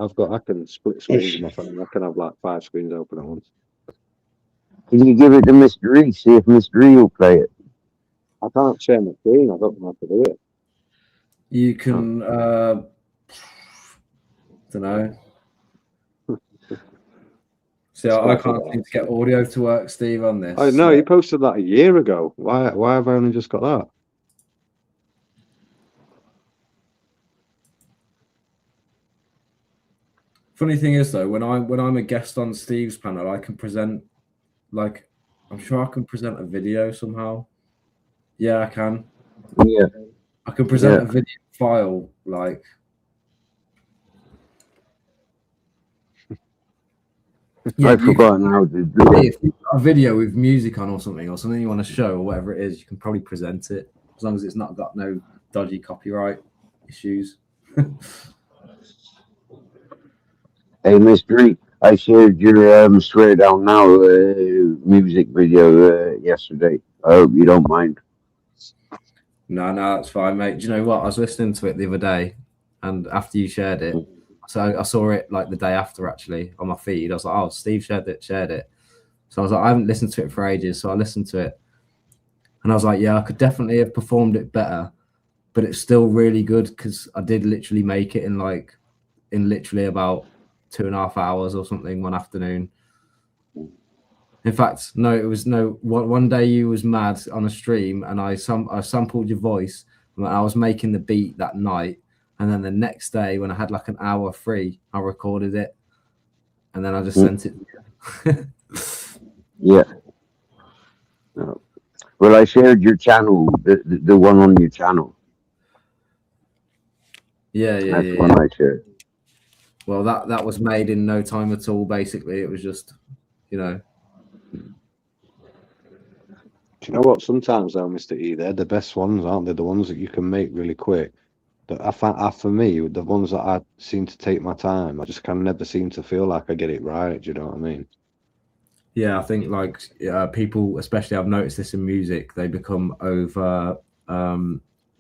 I can split screens on my phone. I can have like 5 screens open at once. Can you give it to Mr. E? See if Mr. E will play it. I can't share my screen. I don't know how to do it. You can, don't know. See, I can't seem to get audio to work, Steve, on this. Oh no, you posted that a year ago. Why have I only just got that? Funny thing is though, when I'm a guest on Steve's panel, I can present, like, I'm sure I can present a video somehow. Yeah, I can. Yeah. I can present a video file, like. Yeah, I've forgotten how to do it. If you've got a video with music on or something you want to show or whatever it is, you can probably present it as long as it's not got no dodgy copyright issues. Hey, Mr. E, I shared your Swear Down Now music video yesterday. I hope you don't mind. No, that's fine, mate. Do you know what? I was listening to it the other day, and after you shared it, so I saw it like the day after actually on my feed. I was like, oh, Steve shared it. So I was like, I haven't listened to it for ages. So I listened to it, and I was like, yeah, I could definitely have performed it better, but it's still really good because I did literally make it in literally about 2.5 hours or something one afternoon. In fact, no, it was one day you was mad on a stream and I sampled your voice and I was making the beat that night, and then the next day when I had like an hour free, I recorded it and then I just sent it to you. Yeah. Well, I shared your channel, the one on your channel. Yeah. That's one I shared. Well, that was made in no time at all. Basically, it was just, you know. Do you know what? Sometimes though, Mr. E, they're the best ones, aren't they? The ones that you can make really quick. That I find, for me, the ones that I seem to take my time, I just kind of never seem to feel like I get it right. Do you know what I mean? Yeah, I think like people, especially I've noticed this in music, they become over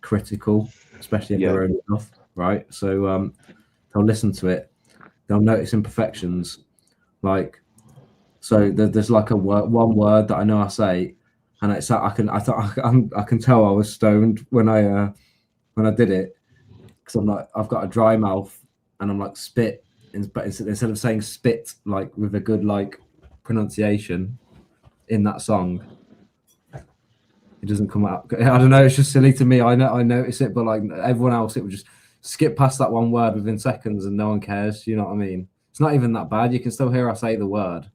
critical, especially of their own stuff, right? So they'll listen to it, they'll notice imperfections, like, so there's like one word that I know I say, and it's I can tell I was stoned when I did it, because I'm like, I've got a dry mouth and I'm like spit, but instead of saying spit like with a good like pronunciation in that song, it doesn't come out. I don't know, it's just silly to me. I notice it, but like everyone else, it would just skip past that one word within seconds and no one cares. You know what I mean? It's not even that bad. You can still hear I say the word.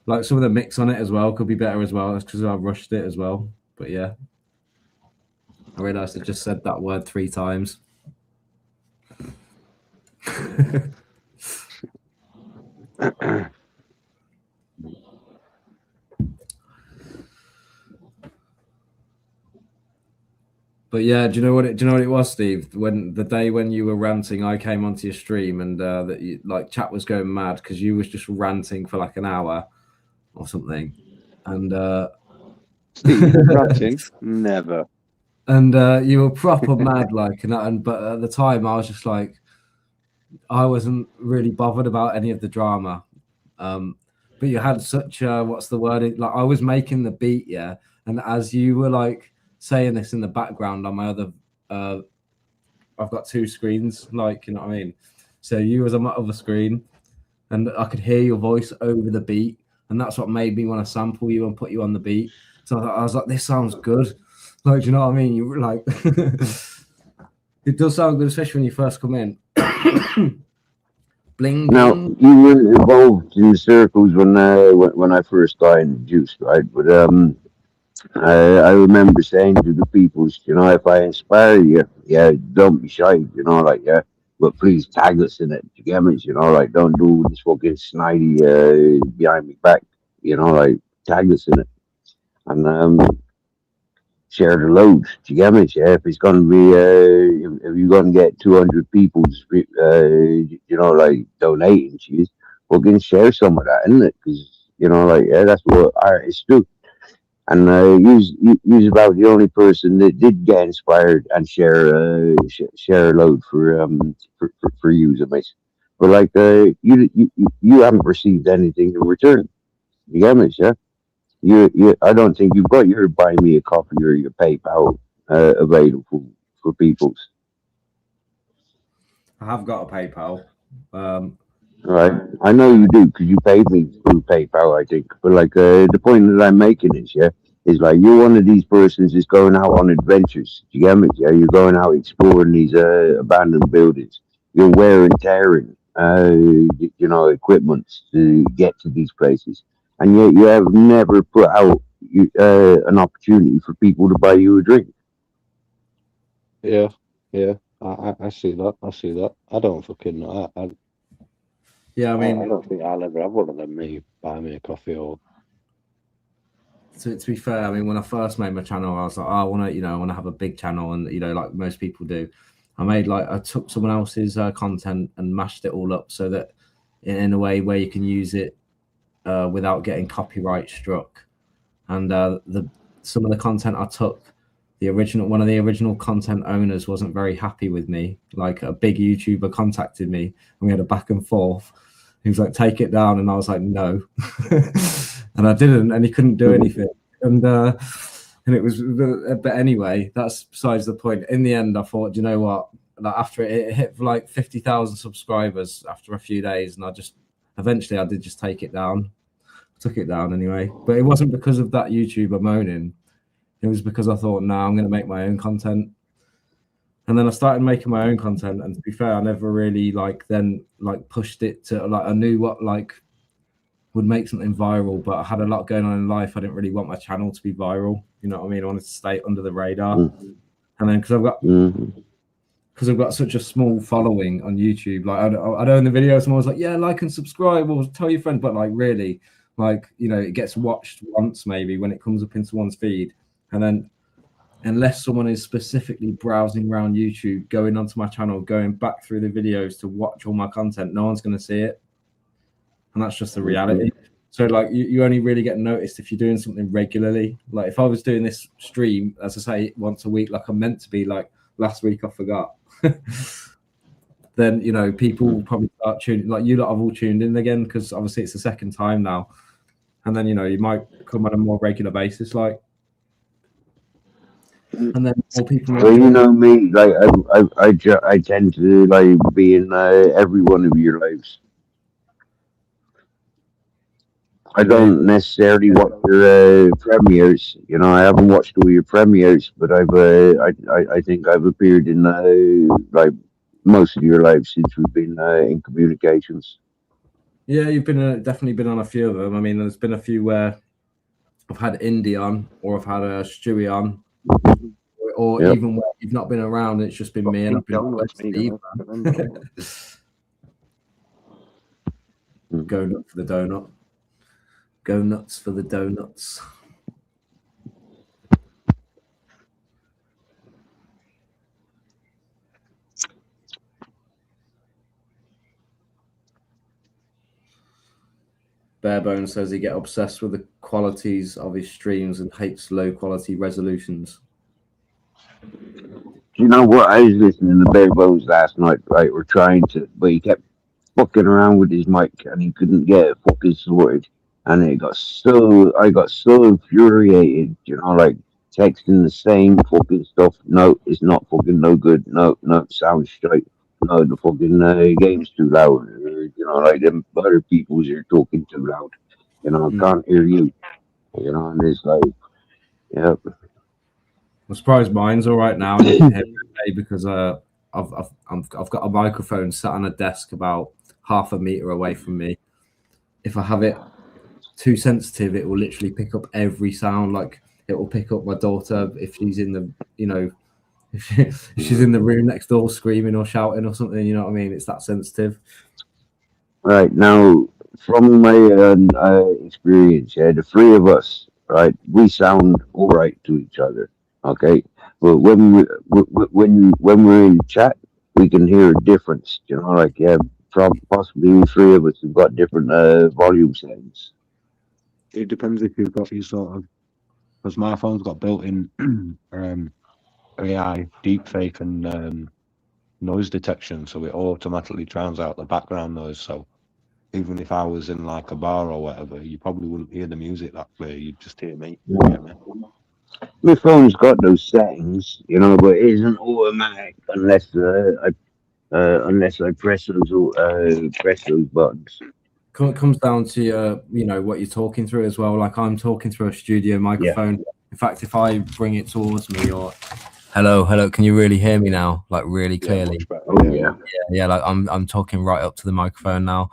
Like some of the mix on it as well could be better as well. It's because I rushed it as well. But yeah, I realized I just said that word 3 times. But yeah, do you know what it was, Steve? When the day when you were ranting, I came onto your stream and that you, like, chat was going mad because you was just ranting for like an hour or something, and Steve, ranting? Never. And you were proper mad, like, but at the time I was just like, I wasn't really bothered about any of the drama. But you had such what's the word? Like, I was making the beat, yeah, and as you were like saying this in the background on my other, I've got 2 screens, like, you know what I mean? So you was on my other screen, and I could hear your voice over the beat, and that's what made me want to sample you and put you on the beat. So I was like, this sounds good. Like, do you know what I mean? You were like, it does sound good, especially when you first come in. Bling, now, bling. you weren't involved in the circles when I first got introduced, right? But I remember saying to the people, you know, if I inspire you, yeah, don't be shy, you know, like, yeah, but please tag us in it, you get me? You know, like, don't do this fucking snidey behind me back, you know, like, tag us in it. And share the load, do you get me? Yeah, if it's gonna be, if you're gonna get 200 people, you know, like, donating to you, fucking share some of that, isn't it? Because, you know, like, yeah, that's what artists do. And use about the only person that did get inspired and share a load for user base. But like you haven't received anything in return. You get me, yeah? You I don't think you've got your buy me a coffee or your PayPal available for people's. I have got a PayPal. Right, I know you do because you paid me through PayPal, I think. But like the point that I'm making is like you're one of these persons that's going out on adventures. Do you get me? Yeah, you're going out exploring these abandoned buildings. You're wearing tearing, equipment to get to these places, and yet you have never put out an opportunity for people to buy you a drink. Yeah, yeah. I see that. I see that. I don't fucking. Yeah, I I mean, don't think I'll ever have one of them. Me buy me a coffee or. to be fair, I mean, when I first made my channel, I was like, oh, I want to have a big channel, and like most people do, I took someone else's content and mashed it all up so that in a way where you can use it without getting copyright struck. And some of the content I took, one of the original content owners wasn't very happy with me. Like a big YouTuber contacted me, and we had a back and forth. He was like, take it down, and I was like, no. And I didn't, and he couldn't do anything. And it was, but anyway, that's besides the point. In the end, I thought, you know what? Like after it hit like 50,000 subscribers after a few days, and eventually I did just take it down. Took it down anyway, but it wasn't because of that YouTuber moaning. It was because I thought, no, I'm going to make my own content. And then I started making my own content, and to be fair, I never really pushed it to I knew what would make something viral, but I had a lot going on in life. I didn't really want my channel to be viral. You know what I mean? I wanted to stay under the radar. And then because I've got such a small following on YouTube, like I'd own the videos, and I was like, yeah, like and subscribe, or tell your friend, but really, it gets watched once maybe when it comes up into one's feed, and then unless someone is specifically browsing around YouTube, going onto my channel, going back through the videos to watch all my content, no one's going to see it. And that's just the reality. So you only really get noticed if you're doing something regularly. Like if I was doing this stream, as I say, once a week, like I'm meant to be, like last week I forgot, then people will probably start tuning, like you lot have all tuned in again, because obviously it's the second time now. And then you might come on a more regular basis, and then more people. Well, you know me, like I tend to be in every one of your lives. I don't necessarily watch your premieres. I haven't watched all your premieres, but I think I've appeared in most of your lives since we've been in communications. Yeah, you've been definitely been on a few of them. I mean, there's been a few where I've had Indy on, or I've had Stewie on, or even where you've not been around. It's just been me, and I've been Steve. Go nuts for the donut. Go nuts for the donuts. Barebones says he get obsessed with the qualities of his streams and hates low quality resolutions. You know what? I was listening to Barebones last night, right? We're trying to, but he kept fucking around with his mic and he couldn't get it fucking sorted. And I got so infuriated, texting the same fucking stuff. No, it's not fucking no good. No, sounds straight. No, the fucking game's too loud. Them other people's are talking too loud. I can't hear you. And it's yeah. I'm surprised mine's all right now, because I've got a microphone sat on a desk about half a meter away from me. If I have it too sensitive, it will literally pick up every sound. Like it will pick up my daughter if she's in the, if she's in the room next door screaming or shouting or something. You know what I mean? It's that sensitive. Right now, from my experience, the three of us, right, we sound all right to each other. Okay, but when we're in chat, we can hear a difference. Possibly the three of us have got different volume settings. It depends if you've got your sort of because my phone's got built-in AI deepfake and noise detection, so it automatically drowns out the background noise. So even if I was in like a bar or whatever, you probably wouldn't hear the music that clear. You'd just hear me. Yeah. Yeah, My phone's got those settings, you know, but it isn't automatic unless I press those buttons. It comes down to you know, what you're talking through as well. Like I'm talking through a studio microphone. In fact, if I bring it towards me, or hello, can you really hear me now? Like really clearly? much better. Oh yeah. Yeah. Like I'm talking right up to the microphone now.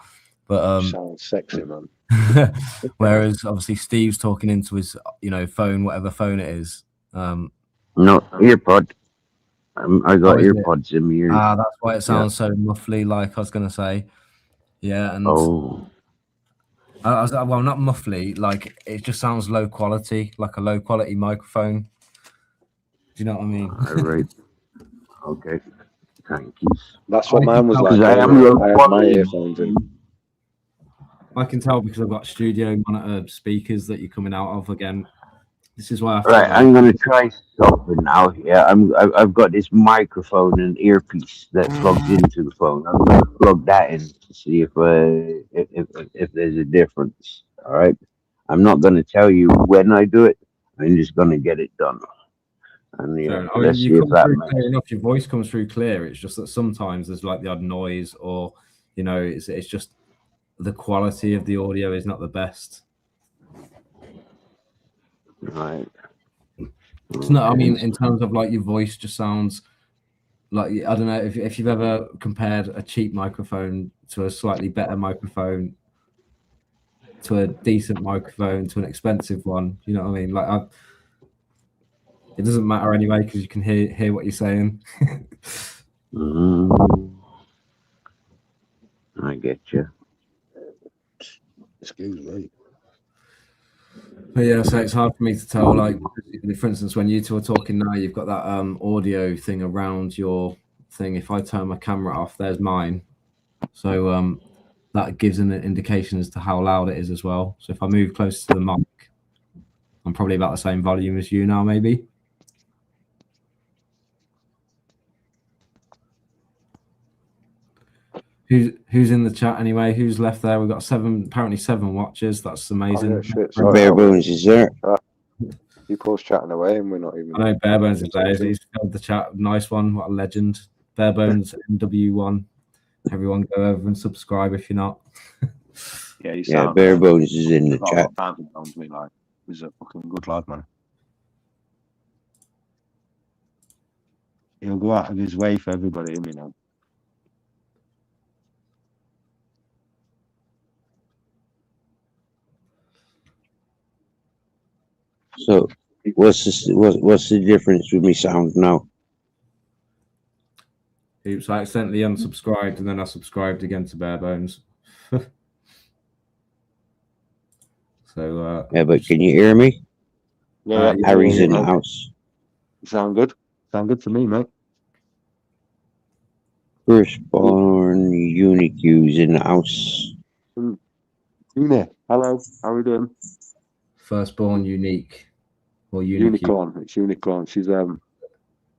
But Sounds sexy, man. whereas obviously Steve's talking into his, you know, phone, whatever phone it is. No earpod. I got is it? earpods in my ears. That's why it sounds so muffly. Like I was gonna say, yeah, and Oh, I was, well, not muffly. Like it just sounds low quality, like a low quality microphone. Do you know what I mean? all right. Okay. Thank you. That's what I mine was think like. I I am low had my quality. earphones in. I can tell because I've got studio monitor speakers that you're coming out of again. This is why I Right, I'm gonna try something now. Yeah, I've got this microphone and earpiece that plugs into the phone. I'm gonna plug that in to see if there's a difference. All right. I'm not gonna tell you when I do it. I'm just gonna get it done. And yeah, I mean, let's see you if come that through makes. clear enough. Your voice comes through clear. It's just that sometimes there's like the odd noise, or you know, it's just the quality of the audio is not the best. Right. It's not. I mean, in terms of like your voice, just sounds like, I don't know if you've ever compared a cheap microphone to a slightly better microphone, to a decent microphone, to an expensive one. You know what I mean? Like, it doesn't matter anyway because you can hear what you're saying. I get you. Excuse me. But yeah, so it's hard for me to tell. Like, for instance, when you two are talking now, you've got that audio thing around your thing. If I turn my camera off, there's mine. So that gives an indication as to how loud it is as well. So if I move closer to the mic, I'm probably about the same volume as you now, maybe. Who's in the chat anyway? Who's left there? We've got apparently seven watchers. That's amazing. Oh, yeah, shit, Bare sorry. Bones is there. People's chatting away and we're not even. I know Bare Bones is there. He's filled the chat. Nice one. What a legend. Bare Bones MW1. Everyone go over and subscribe if you're not. Yeah, you Yeah, sound. Bare Bones is in the got a chat. lot of time to me, like, he's a fucking good lad, man. He'll go out of his way for everybody, you know. So, what's the difference with me sound now? Oops, I accidentally unsubscribed and then I subscribed again to Bare Bones. So Yeah, but can you hear me? Yeah, Harry's in the house. Sound good? Sound good to me, mate. Firstborn Unique's in the house. Uni, hello, how are we doing? Firstborn Unique or Unique. Unicorn, it's Unicorn. She's a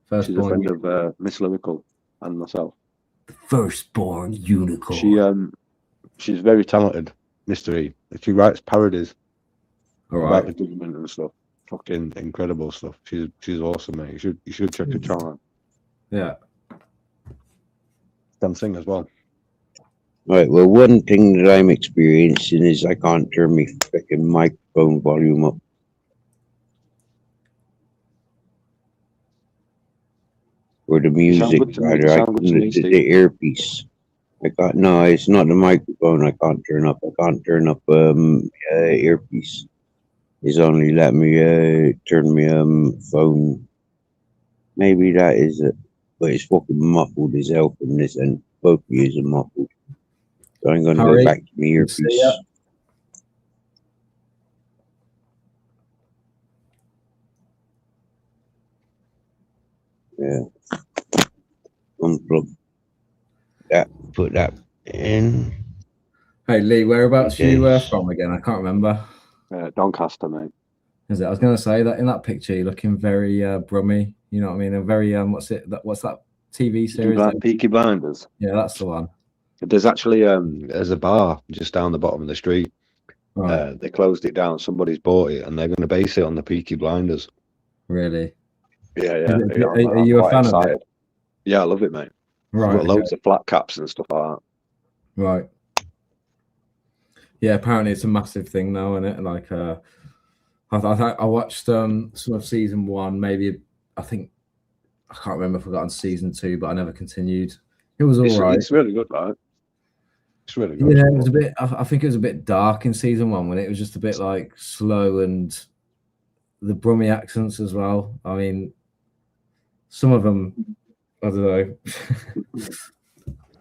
Firstborn friend of Miss Lyrical and myself. Firstborn Unicorn. She's very talented, Mr. E. She writes parodies All about right. the government and stuff. Fucking incredible stuff. She's awesome, mate. You should check her channel out. Yeah. Can sing as well. Right, well, one thing that I'm experiencing is I can't turn my freaking microphone volume up. Or the music, good to me. rather. Sound good to me, Steve. The earpiece. No, it's not the microphone I can't turn up. I can't turn up earpiece. It's only let me turn my phone. Maybe that is it. But it's fucking muffled as hell from this end. Both ears are muffled. So I'm gonna Harry, go back to my earpiece. see ya. Yeah. Unplug that. Put that in. Hey Lee, whereabouts Okay. you from again? I can't remember. Doncaster, mate. Is it? I was going to say that in that picture, you're looking very brummy. You know what I mean? A very what's that TV series? Peaky Blinders. Yeah, that's the one. There's actually there's a bar just down the bottom of the street. Right. They closed it down. Somebody's bought it, and they're going to base it on the Peaky Blinders. Really? Yeah. Are you a fan of it? Yeah, I love it, mate. Right. Got loads of flat caps and stuff like that. Right. Yeah, apparently it's a massive thing now, isn't it? Like, I watched some of season 1. Maybe I can't remember if I got on season 2, but I never continued. It was all right. It's really good, right? It's really good. Yeah, it was a bit. I think it was a bit dark in season 1 when it was just a bit like slow and the Brummie accents as well. I mean, some of them, I don't know.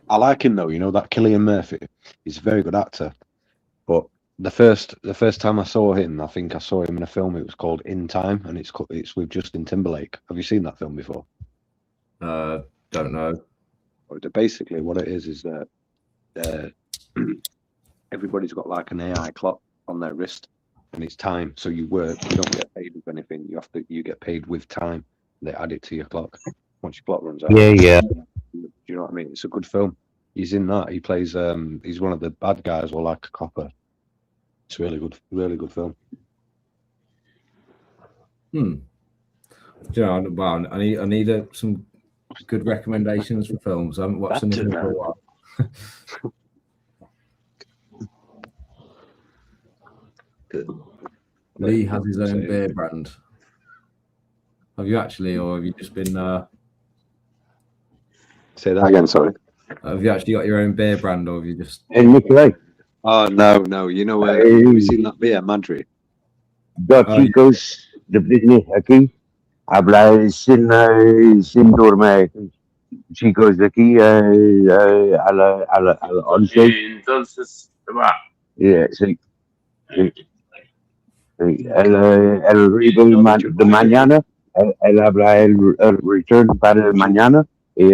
I like him though. You know that Cillian Murphy. He's a very good actor. But the first time I saw him, I think I saw him in a film. It was called In Time, and it's with Justin Timberlake. Have you seen that film before? Don't know. Basically, what it is that everybody's got like an AI clock on their wrist, and it's time. So you work, you don't get paid with anything. You get paid with time. They add it to your clock once your clock runs out. Yeah. Do you know what I mean? It's a good film. He's in that. He plays. He's one of the bad guys, or like a copper. It's really good film. Do you know? Well, I need some good recommendations for films. I haven't watched anything for a while. Lee has his own beer brand. Have you actually, or have you just been? Say that again. Sorry. Have you actually got your own beer brand, or have you just? And Nikolai, Oh no! You know, have you seen that beer, Madrid? chicos, de business aquí. Habla sin dormir. Chicos de aquí a la 11. Entonces, va. Yeah, sí. El ribo de mañana, él habla el return para mañana, y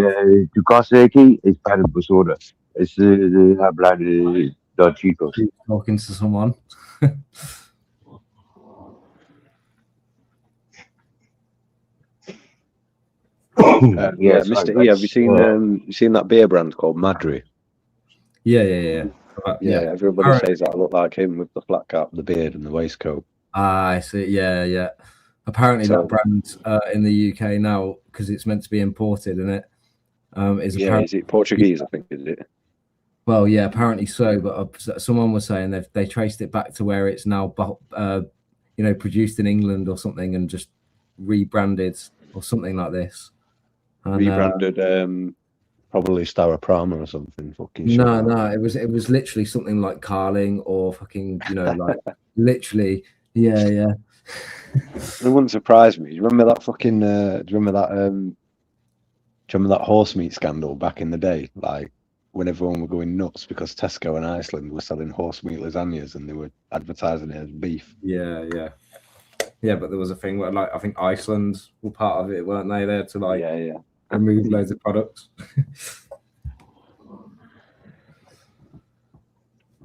tu cosa aquí es para vosotros. Es hablar de dos chicos. Talking to someone. Yeah, Mr. E, have you seen that beer brand called Madri? Yeah. Everybody says that I look like him with the flat cap, the beard, and the waistcoat. I see. Yeah. Apparently, that brand in the UK now, because it's meant to be imported, isn't it? Is it Portuguese? I think, is it? Well, yeah, apparently so. But someone was saying they traced it back to where it's now, produced in England or something, and just rebranded or something like this. And, rebranded, probably Stara Prama or something. Fucking no, it was literally something like Carling or fucking, like literally, yeah. It wouldn't surprise me. Do you remember that fucking? Do you remember that horse meat scandal back in the day? Like when everyone were going nuts because Tesco in Iceland were selling horse meat lasagnas and they were advertising it as beef. Yeah. But there was a thing where, like, I think Iceland were part of it, weren't they? There to remove loads of products.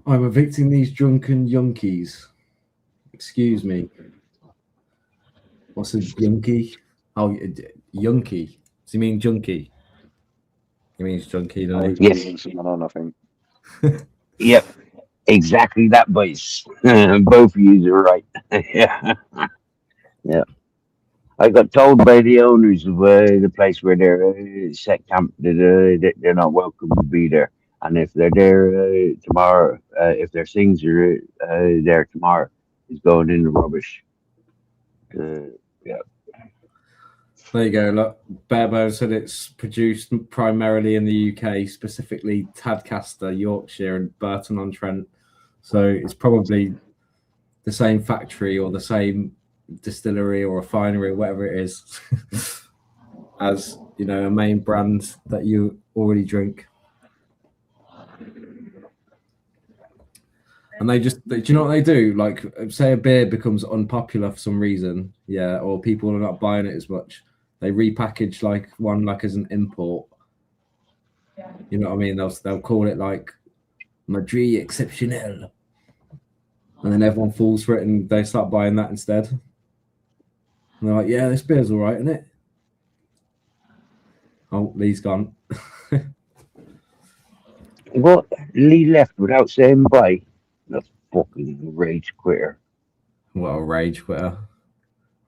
I'm evicting these drunken yunkies. Excuse me. What's a junkie? Oh, yunkie. Does he mean junkie? He means junkie, doesn't he? Yes. Someone on, I think. Yep, exactly that voice. Both of you are right. Yeah. I got told by the owners of the place where they're set camp that they're not welcome to be there. And if they're there tomorrow, if their things are there tomorrow, it's going in the rubbish. Yeah. There you go. Look, Barebones said it's produced primarily in the UK, specifically Tadcaster, Yorkshire, and Burton-on-Trent. So it's probably the same factory or the same distillery or refinery, whatever it is, as a main brand that you already drink. And they just, do you know what they do? Like, say a beer becomes unpopular for some reason, or people are not buying it as much. They repackage one as an import. You know what I mean? They'll call it like Madrid Exceptional, and then everyone falls for it and they start buying that instead. And they're like, yeah, this beer's all right, isn't it? Oh, Lee's gone. What? Lee left without saying bye. The fucking rage quitter. What a rage quitter.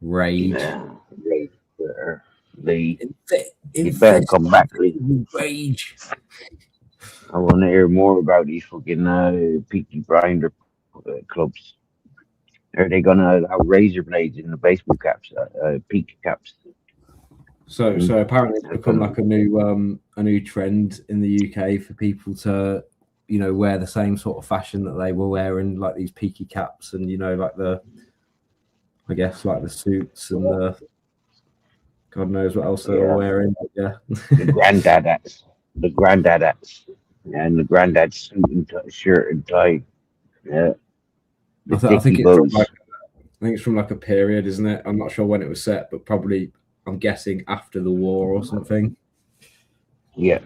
Rage. Yeah, rage quitter. Lee, you Infest better come back, Lee. rage. I want to hear more about these fucking Peaky Blinder clubs. Are they gonna have razor blades in the baseball caps, peak caps? So apparently it's become like a new trend in the UK for people to, you know, wear the same sort of fashion that they were wearing, like these peaky caps and, you know, like I guess like the suits and the God knows what else they were wearing. But yeah. The granddad hats, and the granddad suit and shirt and tie. Yeah. I think it's from like a period, isn't it? I'm not sure when it was set, but probably I'm guessing after the war or something. Yeah.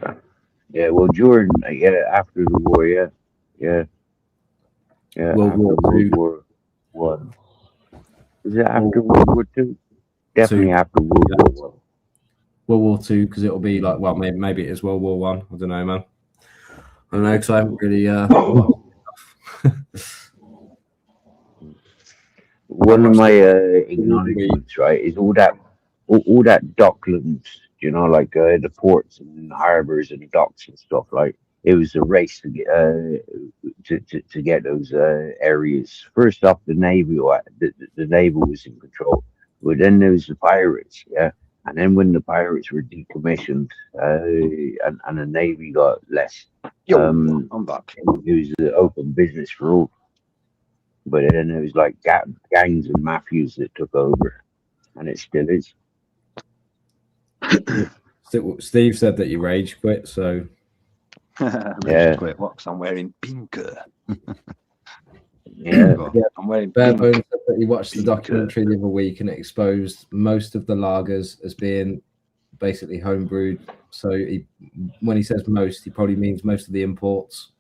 Well, during after the war, yeah. World War II. World War One. Is it after World War II? Definitely after World War One. World War II, because it'll be like, well, maybe it is World War One. I don't know, man. I don't know, because I haven't really. One of my acknowledgements, right, is all that docklands, you know, like the ports and harbors and docks and stuff. Like it was a race to get to get those areas. First off, the navy was in control, but then there was the pirates, yeah. And then when the pirates were decommissioned, and the navy got less, I'm back. it was an open business for all. But then there was like gangs and mafias that took over, and it still is. Steve said that you rage quit, so Yeah. Quit. What? 'Cause I'm wearing pink. Yeah. I'm wearing Barebones pink. said that he watched the documentary the other week and it exposed most of the lagers as being basically homebrewed. So when he says most, he probably means most of the imports.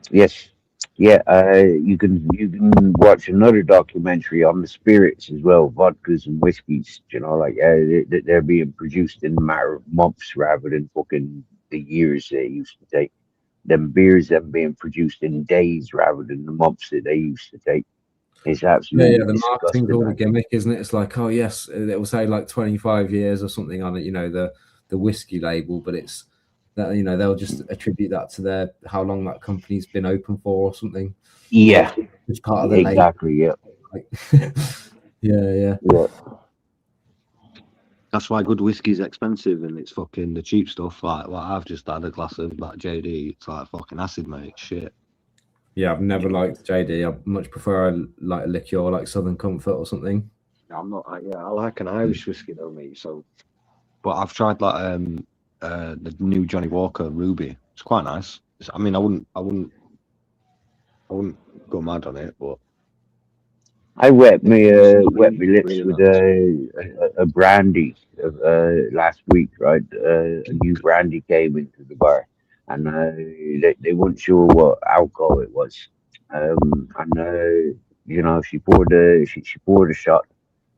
Yes. Yeah. You can watch another documentary on the spirits as well, vodkas and whiskeys. You know, like they're being produced in a matter of months rather than fucking the years they used to take. Them beers being produced in days rather than the months that they used to take. It's absolutely The marketing's all a disgusting. gimmick, isn't it? It's like, oh yes, it will say like 25 years or something on it, you know, the whiskey label, but it's that, you know, they'll just attribute that to how long that company's been open for or something. Yeah. It's part of the Exactly. Yeah. Yeah. That's why good whiskey's expensive and it's fucking the cheap stuff. Like I've just had a glass of that JD. It's like fucking acid, mate. Shit. Yeah, I've never liked JD. I much prefer like a liqueur, like Southern Comfort or something. I'm not. I like an Irish whiskey though, mate. So, but I've tried like the new Johnny Walker Ruby. It's quite nice. I mean, I wouldn't go mad on it, but I wet me lips really with nice. a brandy last week, right? A new brandy came into the bar, and they weren't sure what alcohol it was. You know, she poured a shot,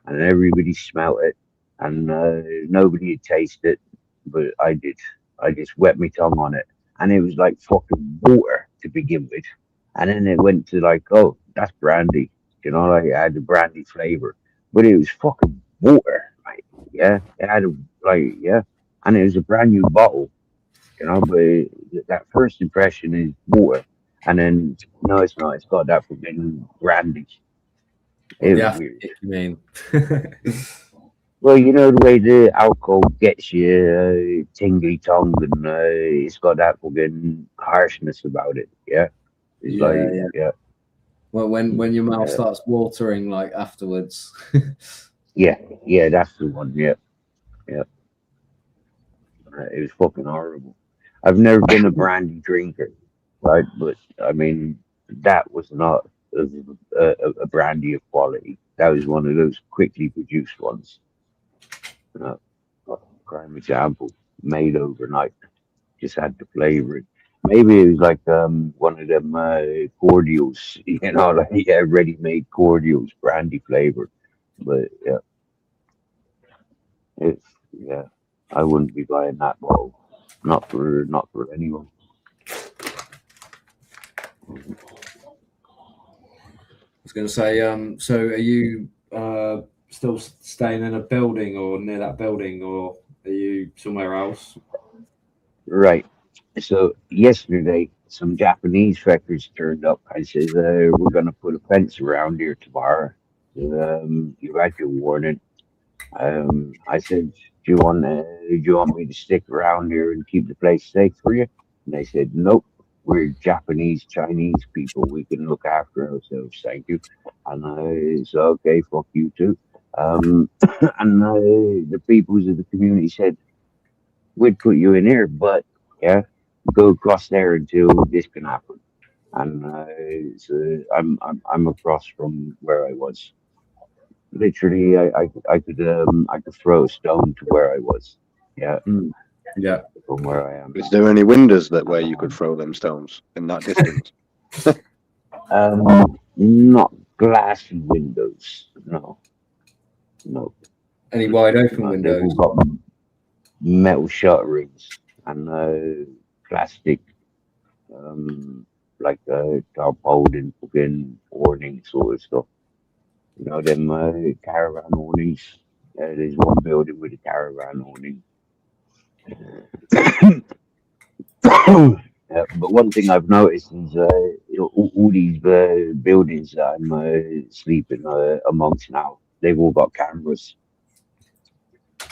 and everybody smelt it, and nobody had tasted it, but I did. I just wet my tongue on it, and it was like fucking water to begin with, and then it went to like, oh, that's brandy. You know, like it had the brandy flavor, but it was fucking water, right? Yeah, it had and it was a brand new bottle, you know. But that first impression is water, and then no, it's not. It's got that fucking brandy. It was weird. You mean? Well, you know the way the alcohol gets you tingly tongue, and it's got that fucking harshness about it. Yeah, it's yeah. Well, when your mouth starts watering, like afterwards. Yeah, that's the one. Yeah. It was fucking horrible. I've never been a brandy drinker, right? But I mean, that was not a brandy of quality. That was one of those quickly produced ones. Prime example, made overnight. Just had to flavor it. Maybe it was like one of them cordials, you know, like ready-made cordials, brandy flavored. But yeah, it's I wouldn't be buying that bottle. Not for anyone. I was going to say, so are you still staying in a building or near that building, or are you somewhere else? Right. So yesterday, some Japanese fuckers turned up. I says, "We're gonna put a fence around here tomorrow. You had your warning." I said, do you want me to stick around here and keep the place safe for you?" And they said, "Nope. We're Japanese, Chinese people. We can look after ourselves. Thank you." And I said, "Okay, fuck you too." And the peoples of the community said, "We'd put you in here, but yeah, go across there until this can happen." And I'm across from where I was. Literally, I could throw a stone to where I was. Yeah, Yeah. from where I am. Is there any windows that where you could throw them stones in that distance? Not glassy windows. No. Any wide open No, they've windows? all got metal shutterings and plastic, like tarpaulin, fucking awning sort of stuff. You know, them caravan awnings. There's one building with a caravan awning. But one thing I've noticed is all these buildings that I'm sleeping amongst now, they've all got cameras.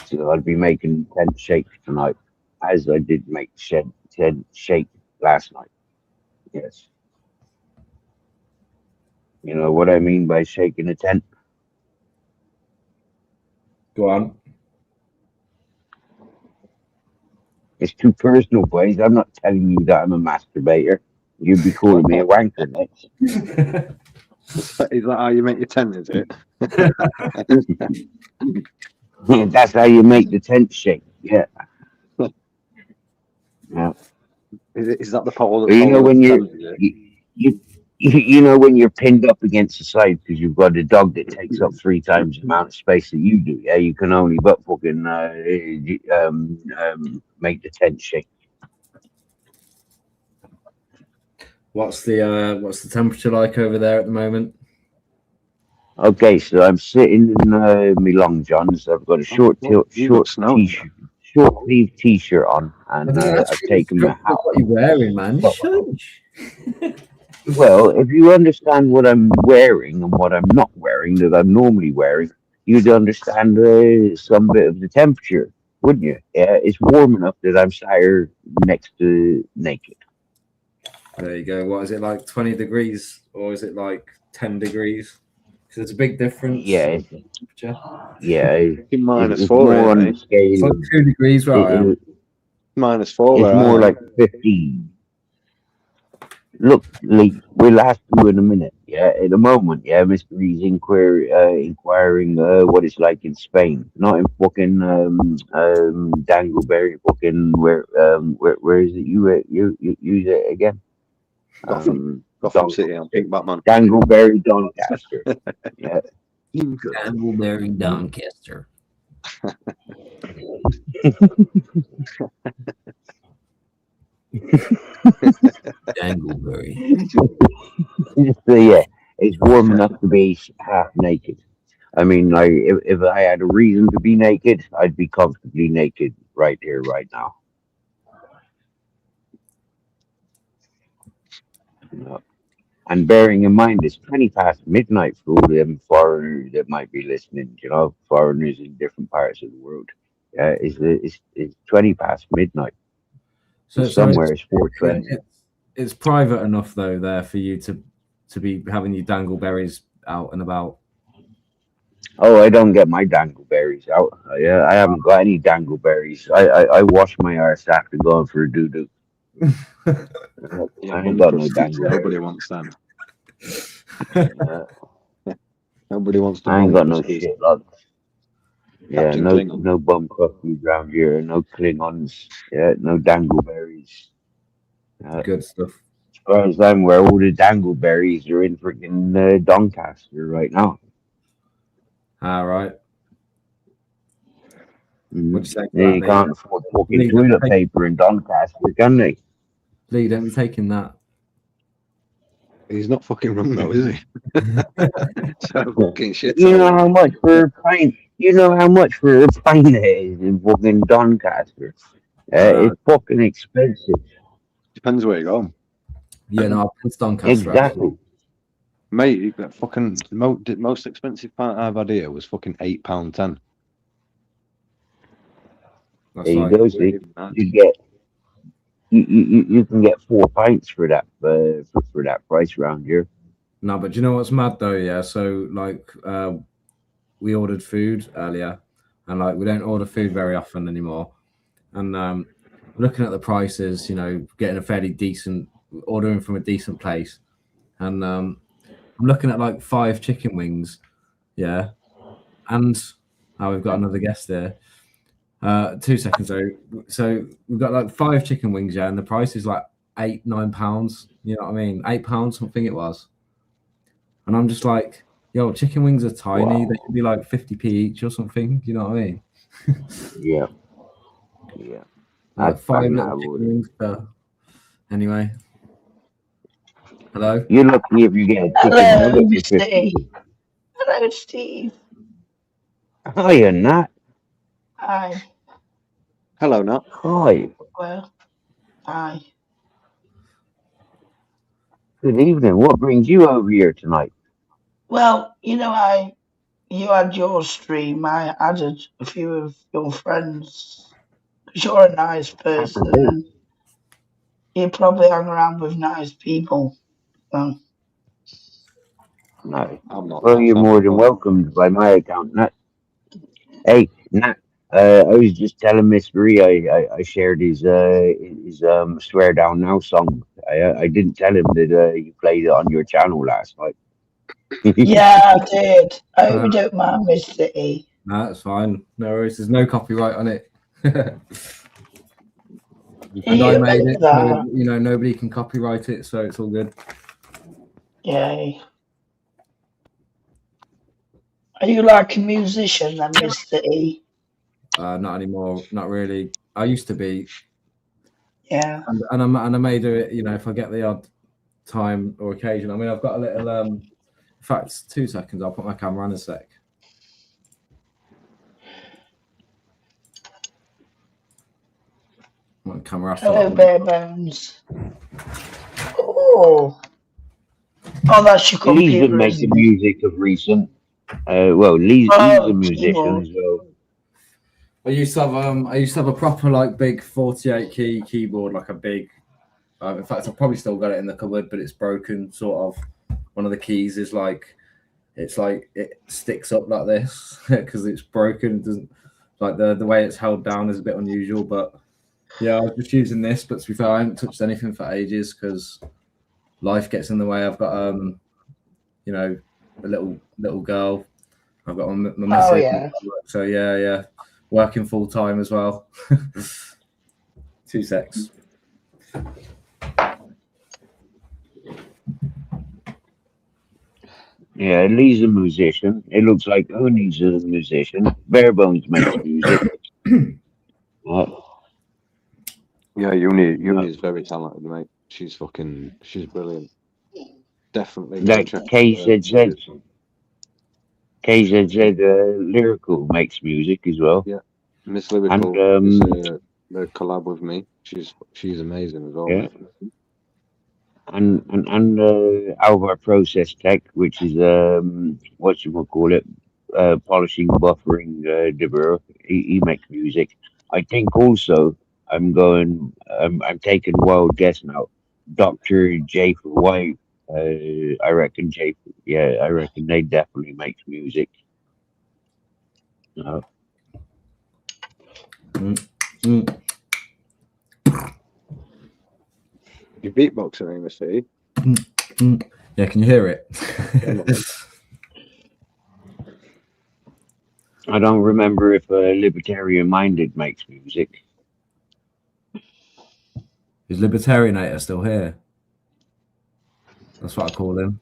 So I'll be making tent shake tonight, as I did make tent shake last night. Yes. You know what I mean by shaking a tent? Go on. It's too personal, boys. I'm not telling you that I'm a masturbator. You'd be calling me a wanker next. Is that how you make your tent? Is it? That's how you make the tent shake. Yeah. Yeah. Is that the pole? But you know when you know when you're pinned up against the side because you've got a dog that takes up 3 times the amount of space that you do. Yeah, you can only but fucking make the tent shake. What's the temperature like over there at the moment? Okay, so I'm sitting in my long johns. I've got a short sleeve t-shirt on, and I've taken my hat. What are you wearing, man? Shush. Well, if you understand what I'm wearing and what I'm not wearing that I'm normally wearing, you'd understand some bit of the temperature, wouldn't you? Yeah, it's warm enough that I'm sat here next to naked. There you go. What is it like? 20 degrees, or is it like 10 degrees? Because there's a big difference. Yeah, yeah. It's minus 4, more on the It's scale. like 2 degrees where I am. Minus 4. It's more like 15. Look, Lee, we'll have to in a minute. Yeah, at the moment, yeah, Mr. Reed's inquiring what it's like in Spain, not in fucking Dangleberry, fucking where is it? You use it again? Gotham City on Pink Batman. Dangleberry, Doncaster. Yeah, Dangleberry, Doncaster. Dangleberry. So yeah, it's warm enough to be half naked. I mean, like if I had a reason to be naked, I'd be comfortably naked right here, right now. And bearing in mind, it's 20 past midnight for all them foreigners that might be listening. You know, foreigners in different parts of the world. Yeah, it's 20 past midnight. So somewhere it's 4:20. It's private enough though there for you to be having your dangleberries out and about. Oh, I don't get my dangleberries out. Yeah, I haven't got any dangleberries. I wash my arse after going for a doo-doo. I ain't got no dangleberries. Nobody wants them. Nobody wants to. I ain't got no shit, lad. Yeah, Captain no Klingon. no bum crusties around here, no Klingons. Yeah, no dangleberries. Good stuff. As far as I'm aware, all the dangleberries are in freaking Doncaster right now. All right. Mhm. What do you say? They can't afford fucking Lee, toilet take- paper in Doncaster, can they? Lee, don't be taking that. He's not fucking wrong though, is he? So fucking shit. You know how much for a pint? You know how much for a pint it is in fucking Doncaster? It's fucking expensive. Depends where you go, Yeah, no, I've been to Doncaster. Exactly. mate. You got fucking most expensive pint I've had here was fucking £8.10. That's There you like, go. See, you get you can get 4 pints for that for that price around here. no, but do you know what's mad though? Yeah, so like we ordered food earlier, and like we don't order food very often anymore. And looking at the prices, you know, getting a fairly decent ordering from a decent place, and I'm looking at like 5 chicken wings, yeah, and we've got another guest there. 2 seconds though. So we've got like 5 chicken wings, yeah, and the price is like £8-9. You know what I mean? £8 something it was. And I'm just like, yo, chicken wings are tiny. Wow. They should be like 50p each or something. You know what I mean? Yeah, yeah. Like That's 5 bang little that chicken would. wings per. Anyway. Hello? You're lucky if you get a chicken Hello, nugget for Mr. 50. E. Hello, Steve. Hiya, Nat. Hi. Hello, Nat. Hi. Well, hi. Good evening. What brings you over here tonight? Well, you had your stream. I added a few of your friends. 'Cause you're a nice person and you probably hang around with nice people. So, No. I'm not. Well, Nat, you're so more than welcomed by my account, Nat. Hey, Nat. I was just telling Miss Marie I shared his Swear Down Now song. I didn't tell him that you played it on your channel last night. yeah, I did. I hope Uh, you don't mind, Mr. E. No, that's fine. No worries. There's no copyright on it. And I You made like it, so that? you know nobody can copyright it, so it's all good. Yay. Are you like a musician then, Mr. E? Not anymore. Not really. I used to be, Yeah. and I may do it. You know, if I get the odd time or occasion. I mean, I've got a little. In fact, 2 seconds. I'll put my camera on a sec. My camera has to Hello, like, Bare Bones. Oh, that's your Lee's been computer, making isn't it? music of recent. Lee's a musician keyboard. as well. I used to have a proper like big 48 key keyboard, like a big. In fact, I've probably still got it in the cupboard, but it's broken. Sort of. One of the keys is like, it's like it sticks up like this because it's broken. It doesn't like the way it's held down is a bit unusual, but yeah, I was just using this. But to be fair, I haven't touched anything for ages because life gets in the way. I've got you know, a little girl. I've got my Oh, missus. yeah. So yeah, working full time as well. 2 secs. Yeah, Lee's a musician. It looks like Oni's a musician. Barebones makes music. yeah, Uni is very talented, mate. She's brilliant. Definitely. Like check KZZ Lyrical makes music as well. Yeah. Miss Lyrical And is the collab with me. She's amazing as well. yeah. Mate. And Alvar Process Tech, which is what you would call it, polishing, buffering, Deburr. He makes music. I think also I'm taking a wild guess now. Dr. J for White. I reckon I reckon they definitely makes music. You beatboxing, Amos, see? Yeah, can you hear it? I don't remember if Libertarian Minded makes music. Is Libertarianator still here? That's what I call him.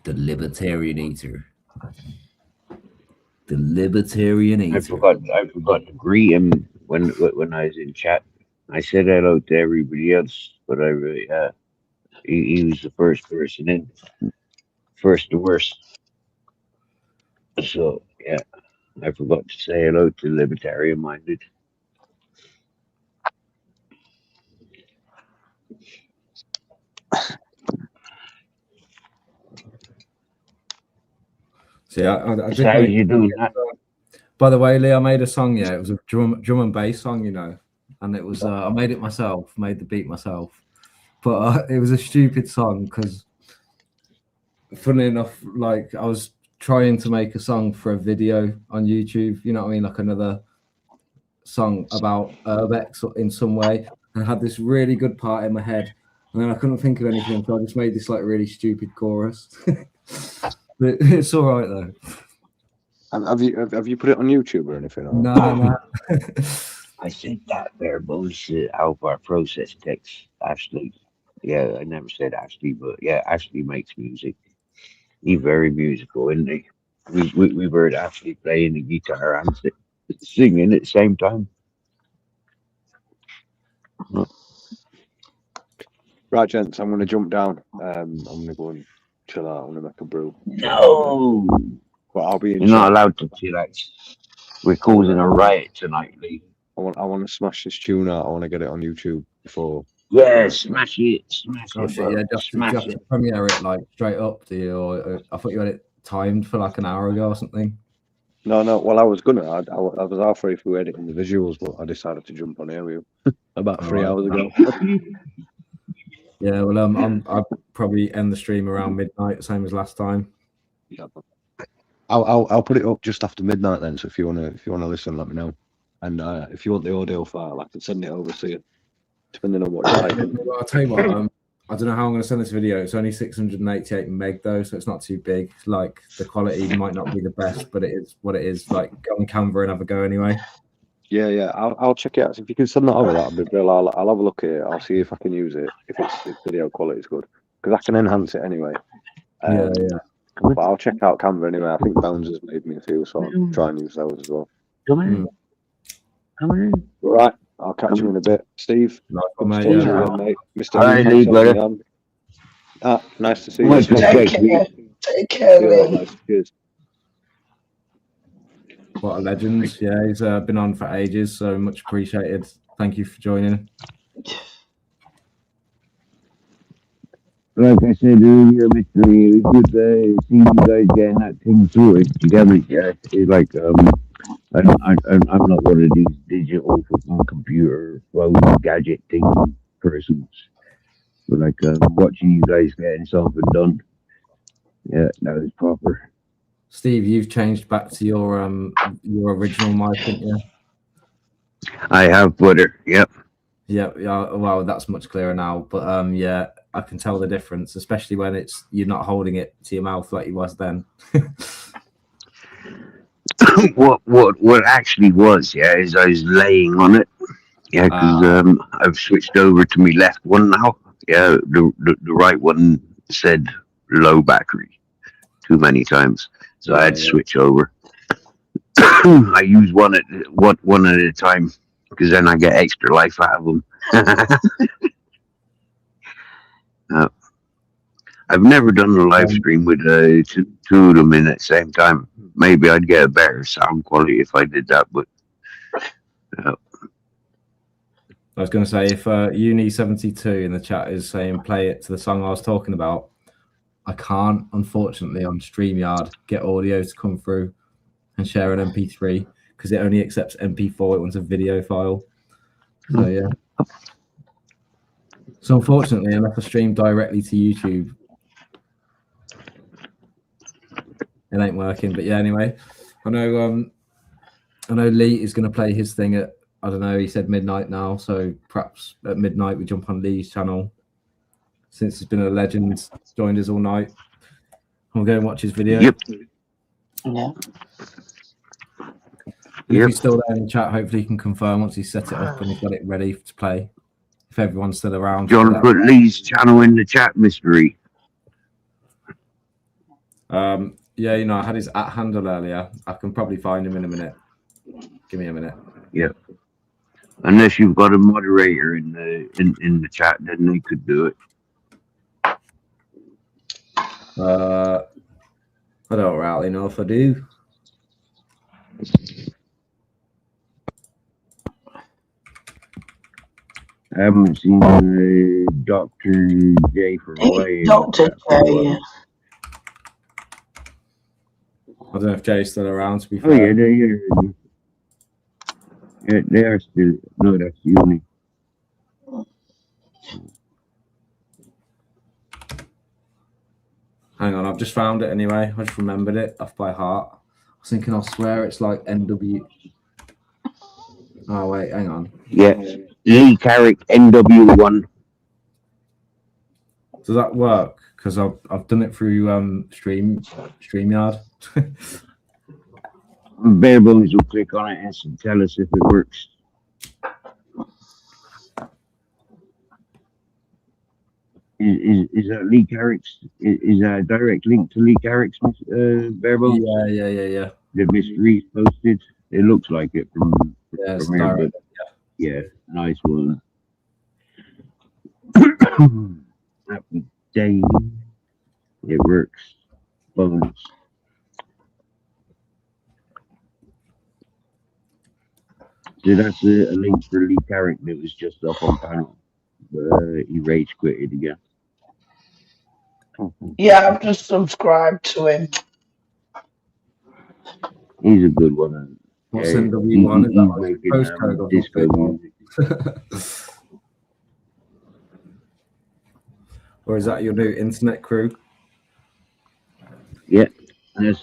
The Libertarian Eater. The Libertarian I Eater. forgot to greet him when I was in chat. I said hello to everybody else, but he was the first person in, first to worst. So yeah, I forgot to say hello to Libertarian Minded. See, I So did how make, you doing that? by the way, Lee, I made a song. Yeah, it was a drum and bass song, you know, and it was I made it myself, made the beat myself, but it was a stupid song because, funny enough, like I was trying to make a song for a video on YouTube. You know what I mean, like another song about Urbex in some way. And I had this really good part in my head, and then I couldn't think of anything, so I just made this like really stupid chorus. But it's all right though. Have you put it on YouTube or anything? Or? No. I said that bare bullshit. How our process text. Ashley. Yeah, I never said Ashley, but yeah, Ashley makes music. He's very musical, isn't he? We've heard Ashley playing the guitar and singing at the same time. Right, gents, I'm going to jump down. I'm going to go and chill out. I'm going to make a brew. No, But I'll be in you're not chat. allowed to chillax. We're causing a riot tonight, Lee. I want to smash this tune out. I want to get it on YouTube before. Yeah, smash it, Oh it, shit, bro. yeah, just Smash it. premiere it like straight up, do you? Or I thought you had it timed for like an hour ago or something. No. Well, I was gonna. I was halfway through editing the visuals, but I decided to jump on here with you about 3 hours ago. Yeah, well, I'll probably end the stream around midnight, same as last time. Yeah. I'll put it up just after midnight then. So if you wanna listen, let me know. And if you want the audio file, I can send it over to you, depending on what you like. Well, I'll tell you what. I don't know how I'm going to send this video. It's only 688 meg though, so it's not too big. Like the quality might not be the best, but it is what it is. Like go on Canva and have a go anyway. Yeah. I'll check it out. If you can send that over, that'd be brilliant. I'll have a look at it. I'll see if I can use it. If video quality is good, because I can enhance it anyway. Yeah. But I'll check out Canva anyway. I think Bounds has made me a few, so I'll try and use those as well. Come in. Come in. All right. I'll catch you in a bit, Steve. Nice one, mate. Talk to you Yeah. then, mate. Mr. All right, Lee, Lee, thanks for brother. having me on. Nice to see Much you. respect. Take care, Yeah, Lee. nice. Cheers. What a legend. Yeah, he's been on for ages, so much appreciated. Thank you for joining. Like I said earlier, Mr. Lee, it was good seeing you guys getting that thing through it together. Yeah, it's like I'm not one of these digital fucking computer phone gadget thing persons. But like watching you guys getting something done. Yeah, that was proper. Steve, you've changed back to your original mic, haven't you? I have Twitter. Yep. Yeah. Well, that's much clearer now. But yeah, I can tell the difference, especially when you're not holding it to your mouth like you was then. what actually was, yeah, is I was laying on it. Yeah, because I've switched over to my left one now. Yeah, the right one said low battery too many times, so I had to switch over. I use one at a time because then I get extra life out of them. I've never done a live stream with two of them in at the same time. Maybe I'd get a better sound quality if I did that, but I was going to say, if Uni72 in the chat is saying play it to the song I was talking about, I can't, unfortunately, on StreamYard get audio to come through and share an MP3 because it only accepts MP4. It wants a video file. So, yeah. So, unfortunately, unless I stream directly to YouTube, it ain't working. But yeah, anyway, I know Lee is going to play his thing at, I don't know, he said midnight now, so perhaps at midnight we jump on Lee's channel. Since he's been a legend, joined us all night. We'll go and watch his video. Yep. Yeah. If he's still there in the chat, hopefully he can confirm once he's set it up and he's got it ready to play. If everyone's still around. John, put Lee's channel in the chat, mystery. Yeah, Yeah, you know, I had his @ handle earlier. I can probably find him in a minute. Give me a minute. Yeah. Unless you've got a moderator in the chat, then they could do it. I don't really know if I do. I haven't seen Dr. J for a while. Dr. J. I don't know if Jay's still around, to be Oh fair. yeah, they are still. No, that's Uni. Hang on, I've just found it anyway. I just remembered it off by heart. I was thinking, I swear it's like NW. Oh, wait, hang on. Yeah, Lee Carrick, NW1. Does that work? Because I've done it through StreamYard. Barebones will click on it and tell us if it works. Is that Lee Carrick's? Is that a direct link to Lee Carrick's Barebones? Yeah. The mysteries posted. It looks like it from It's here, but direct. yeah, nice one. Happy day. It works. Bonus. So that's a link for Lee Carrick that was just up on panel. He rage quitted again. Yeah, I've just subscribed to him. He's a good one. What's NW1? Is that He's like making postcode or disco something? music. Or is that your new internet crew? Yeah, that's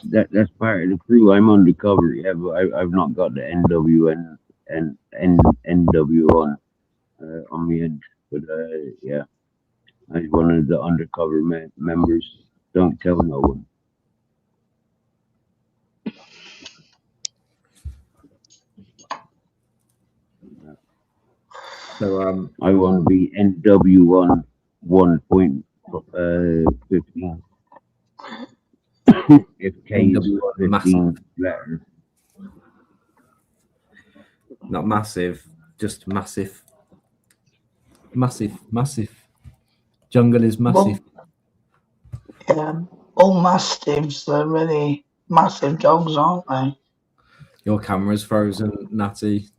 part of the crew. I'm undercover. Yeah, but I've not got the NWN and NW on the end. But yeah, I'm one of the undercover members. Don't tell no one. So I want to be NW1 1.15. If K is NW1 15 letter. not massive, just massive. Massive. Jungle is massive. Yeah, all mastiffs, they're really massive dogs, aren't they? Your camera's frozen, Natty.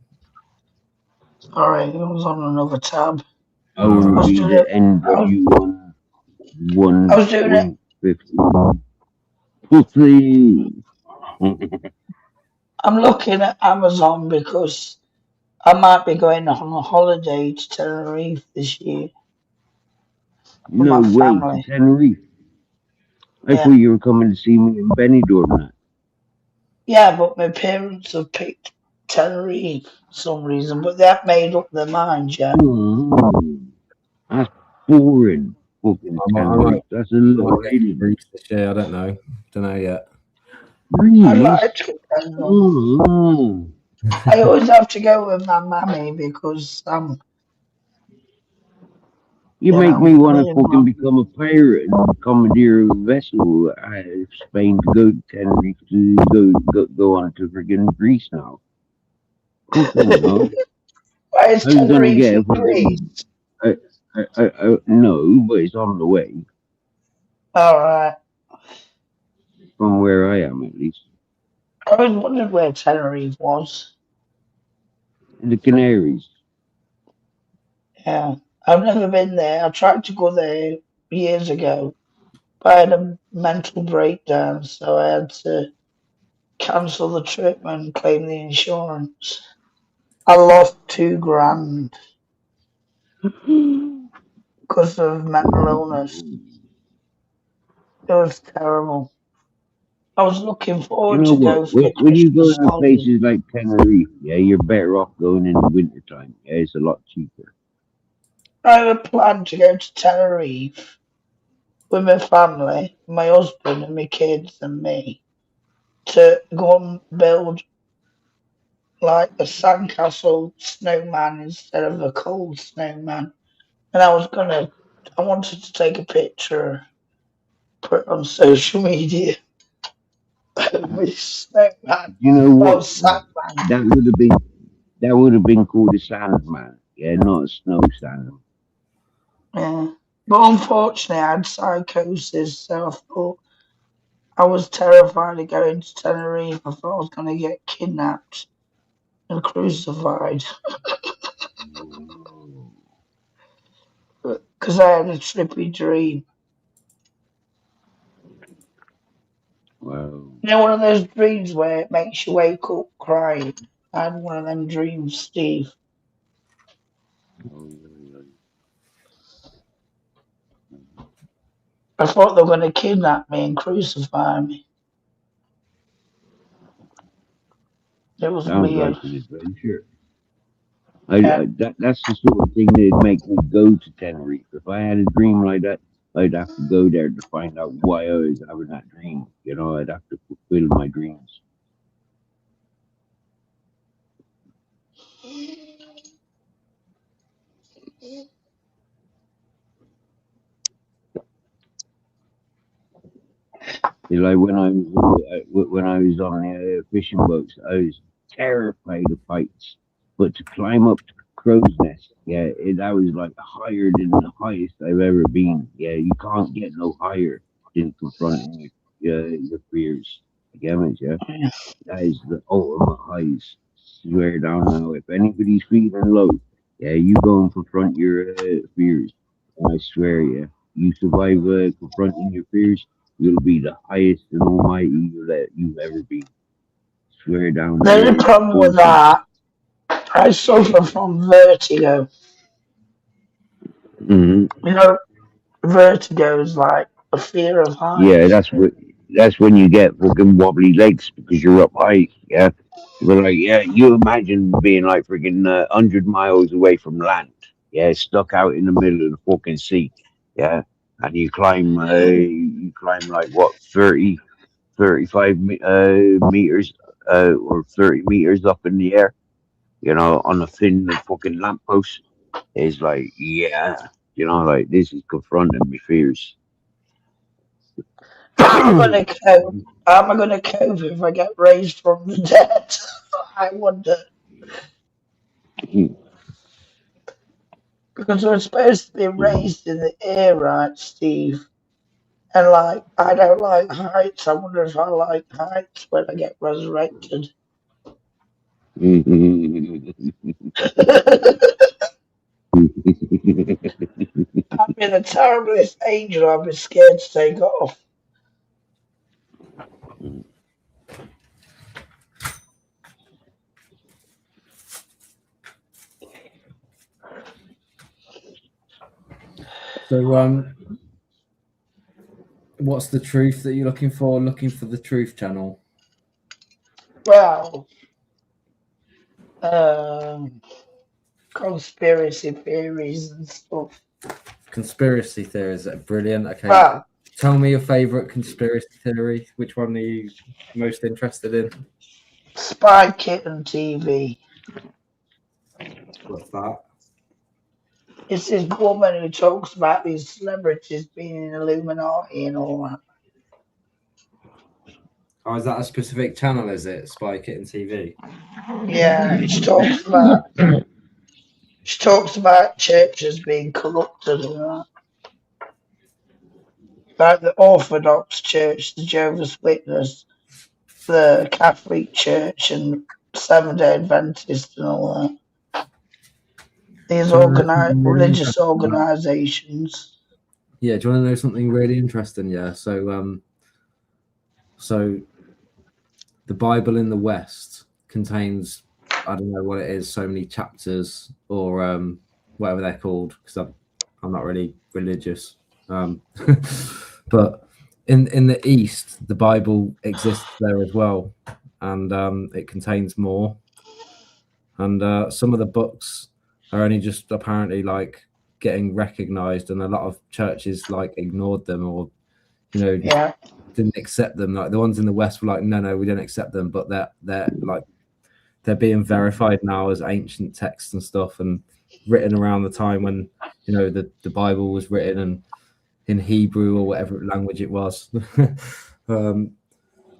Sorry, it was on another tab. I will be the NW1 I was doing it. 1.15. I'm looking at Amazon because I might be going on a holiday to Tenerife this year. No my way, family. Tenerife. I Yeah. thought you were coming to see me in Benidorm. Yeah, but my parents have picked Tenerife for some reason, but they haven't made up their minds yet. That's boring. Fucking Tenerife. That's a little alien. Greece this year, I don't know yet. Greece? I'd like to go. I always have to go with my mammy because You Yeah, make me want to really fucking not. become a pirate and commandeer a vessel out of Spain to go to Tenerife to go on to friggin' Greece now. Fucking hell. Why is I was gonna Tenerife get in a fucking- Greece? No, but it's on the way All right. from where I am, at least. I always wondered where Tenerife was. The Canaries. Yeah, I've never been there. I tried to go there years ago, but I had a mental breakdown, so I had to cancel the trip and claim the insurance. I lost $2,000 because of mental illness. It was terrible. I was looking You forward know to go what? for the When you go Christmas to holiday. places like Tenerife, yeah, you're better off going in the wintertime. Yeah, it's a lot cheaper. I had planned to go to Tenerife with my family, my husband and my kids and me, to go and build like a sandcastle snowman instead of a cold snowman. And I wanted to take a picture, put it on social media. With Snowman. You know Oh, what? Sandman. That would have been called a Sandman. Yeah, not a snow Sandman. Yeah. But unfortunately, I had psychosis, so I thought I was terrified of going to Tenerife. I thought I was going to get kidnapped and crucified because I had a trippy dream. Wow. You know, one of those dreams where it makes you wake up crying. I had one of them dreams, Steve. I thought they were going to kidnap me and crucify me. It was Sounds weird. like an adventure. Yeah. That's the sort of thing that'd make me go to Tenerife. If I had a dream like that, I'd have to go there to find out why I was having that dream. You know, I'd have to fulfill my dreams. It's like when I was on the fishing boats, I was terrified of heights. But to climb up to Crow's Nest, yeah, that was like higher than the highest I've ever been. Yeah, you can't get no higher than confronting your fears. You get it, yeah? That is the ultimate highs. Swear down now. If anybody's feeling low, yeah, you go and confront your fears. And I swear, yeah, you survive confronting your fears, you'll be the highest and almighty you've ever been. Swear down. The only problem with that, I suffer from vertigo. Hmm. You know, vertigo is like a fear of heights. Yeah, that's when you get fucking wobbly legs because you're up high. Yeah, but like, yeah, you imagine being like freaking 100 miles away from land. Yeah, stuck out in the middle of the fucking sea. Yeah, and you climb like what 30, 35 meters or 30 meters up in the air. You know, on a thin fucking lamppost. It's like, yeah, you know, like this is confronting my fears. How am I going to cope? How am I going to cope if I get raised from the dead? I wonder. Because we're supposed to be raised in the air, right, Steve? And like, I don't like heights. I wonder if I like heights when I get resurrected. I'd be the terriblest angel. I'd be scared to take off. So, what's the truth that you're looking for? Looking for the Truth Channel. Well, conspiracy theories and stuff. Conspiracy theories are brilliant. Okay, Well, tell me your favorite conspiracy theory. Which one are you most interested in? Spy Kitten TV. What's that? It's this woman who talks about these celebrities being in Illuminati and all that. Oh, is that a specific channel? Is it Spy Kitten TV? Yeah, she talks about churches being corrupted and that. Like the Orthodox Church, the Jehovah's Witness, the Catholic Church, and Seventh-day Adventist and all that. These religious organizations. Yeah, do you want to know something really interesting? Yeah, so the Bible in the West contains, I don't know what it is, so many chapters or whatever they're called, because I'm not really religious. But in the East, the Bible exists there as well, and it contains more. And some of the books are only just apparently like getting recognized, and a lot of churches like ignored them or, you know, Yeah. didn't accept them. Like the ones in the West were like, no, we don't accept them, but they're being verified now as ancient texts and stuff, and written around the time when, you know, the Bible was written and in Hebrew or whatever language it was.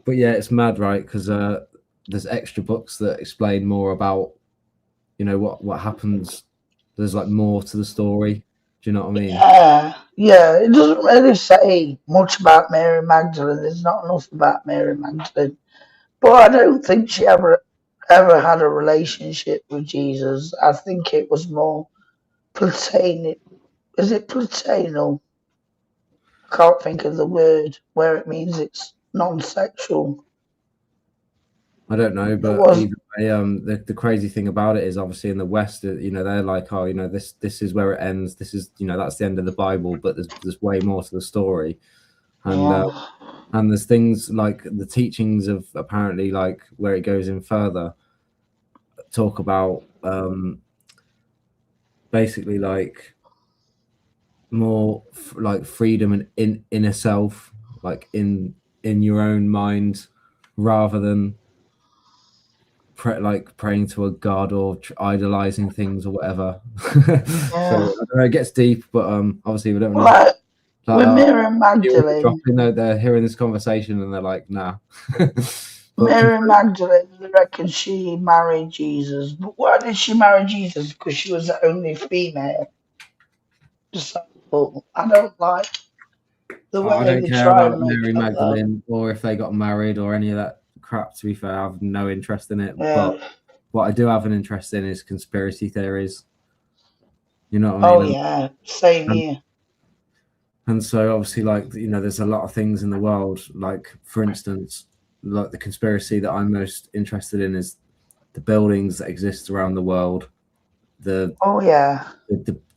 But yeah, it's mad, right? Because there's extra books that explain more about, you know, what happens. There's like more to the story. Do you know what I mean? Yeah, it doesn't really say much about Mary Magdalene. There's not enough about Mary Magdalene. But I don't think she ever had a relationship with Jesus. I think it was more platonic. Is it platonal? I can't think of the word where it means it's non-sexual. I don't know, but was- either way, the crazy thing about it is obviously in the West, you know, they're like, oh, you know, this is where it ends. This is, you know, that's the end of the Bible, but there's way more to the story, and there's things like the teachings of apparently like where it goes in further, talk about basically like more like freedom and in inner self, like in your own mind, rather than like praying to a god or idolizing things or whatever. So I don't know, it gets deep, but obviously we don't want to. With Mary Magdalene, they're hearing this conversation and they're like, nah. Mary Magdalene, they reckon she married Jesus. But why did she marry Jesus? Because she was the only female disciple. I don't like the way I don't they care try about and make Mary it Magdalene or if they got married or any of that crap. To be fair, I have no interest in it. Yeah. But what I do have an interest in is conspiracy theories. You know what I mean? Oh yeah, same here. And so obviously, like, you know, there's a lot of things in the world. Like, for instance, like the conspiracy that I'm most interested in is the buildings that exist around the world. The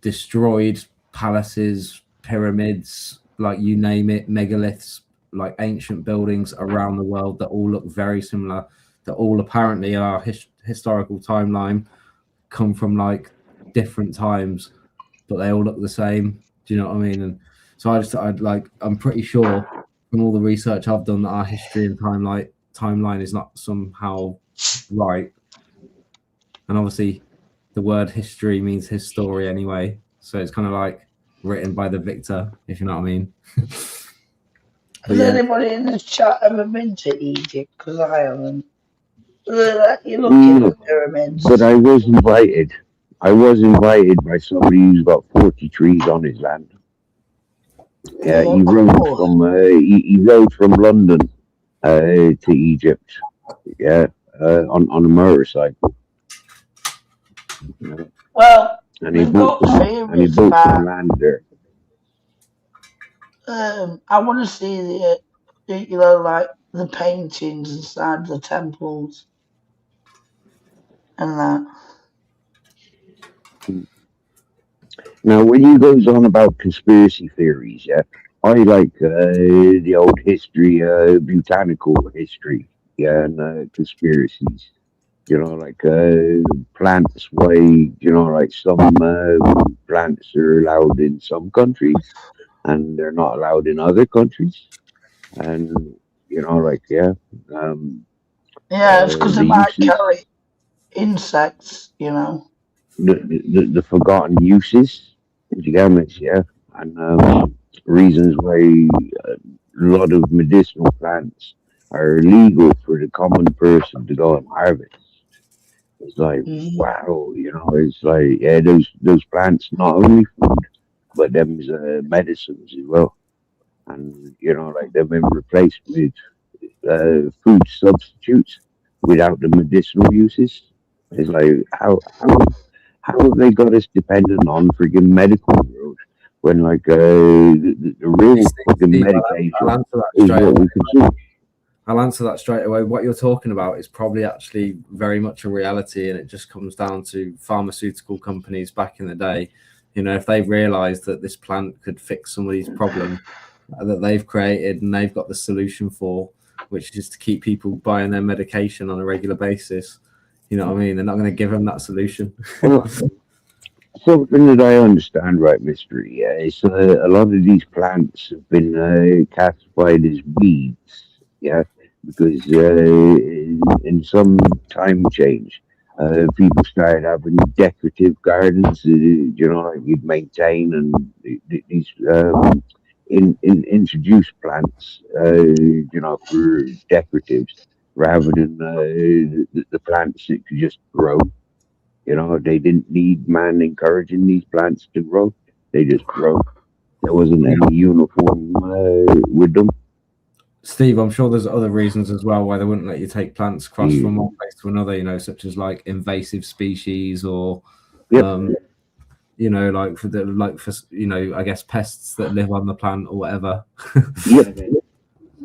destroyed palaces, pyramids, like you name it, megaliths, like ancient buildings around the world that all look very similar, that all apparently are historical timeline, come from like different times, but they all look the same. Do you know what I mean? And so I'm pretty sure from all the research I've done that our history and timeline is not somehow right. And obviously the word history means his story anyway. So it's kind of like written by the victor, if you know what I mean. Has anybody in the chat ever been to Egypt? Because I haven't. You're looking at the pyramids. But I was invited. I was invited by somebody who's got 40 trees on his land. Yeah, he rode from London to Egypt. Yeah, on a motorcycle. Yeah. Well, and he bought some land there. I want to see the, you know, like the paintings inside the temples and that. Now, when he goes on about conspiracy theories, yeah, I like the old history, botanical history, yeah, and conspiracies. You know, like plants, why, you know, like some plants are allowed in some countries and they're not allowed in other countries. And, you know, like, yeah, it's because they might carry insects, you know. The forgotten uses, yeah, and reasons why a lot of medicinal plants are illegal for the common person to go and harvest. It's like, wow, you know, it's like, yeah, those plants not only food, but them's medicines as well. And, you know, like they've been replaced with food substitutes without the medicinal uses. It's like, how have they got us dependent on friggin' medical world when, like, the real fucking medication is what we consume? I'll answer that straight away. What you're talking about is probably actually very much a reality, and it just comes down to pharmaceutical companies back in the day. You know, if they realized that this plant could fix somebody's problem that they've created and they've got the solution for, which is to keep people buying their medication on a regular basis, you know what I mean? They're not going to give them that solution. Well, something that I understand, right, Mystery, yeah, is a lot of these plants have been classified as weeds, yeah, because in some time change, people started having decorative gardens, you know, like you'd maintain, and these introduce plants, for decoratives rather than the plants that could just grow. They didn't need man encouraging these plants to grow. They just grow. There wasn't any uniform with them. Steve, I'm sure there's other reasons as well why they wouldn't let you take plants across Yeah. from one place to another, such as like invasive species or Yep. like for I guess pests that live on the plant or whatever.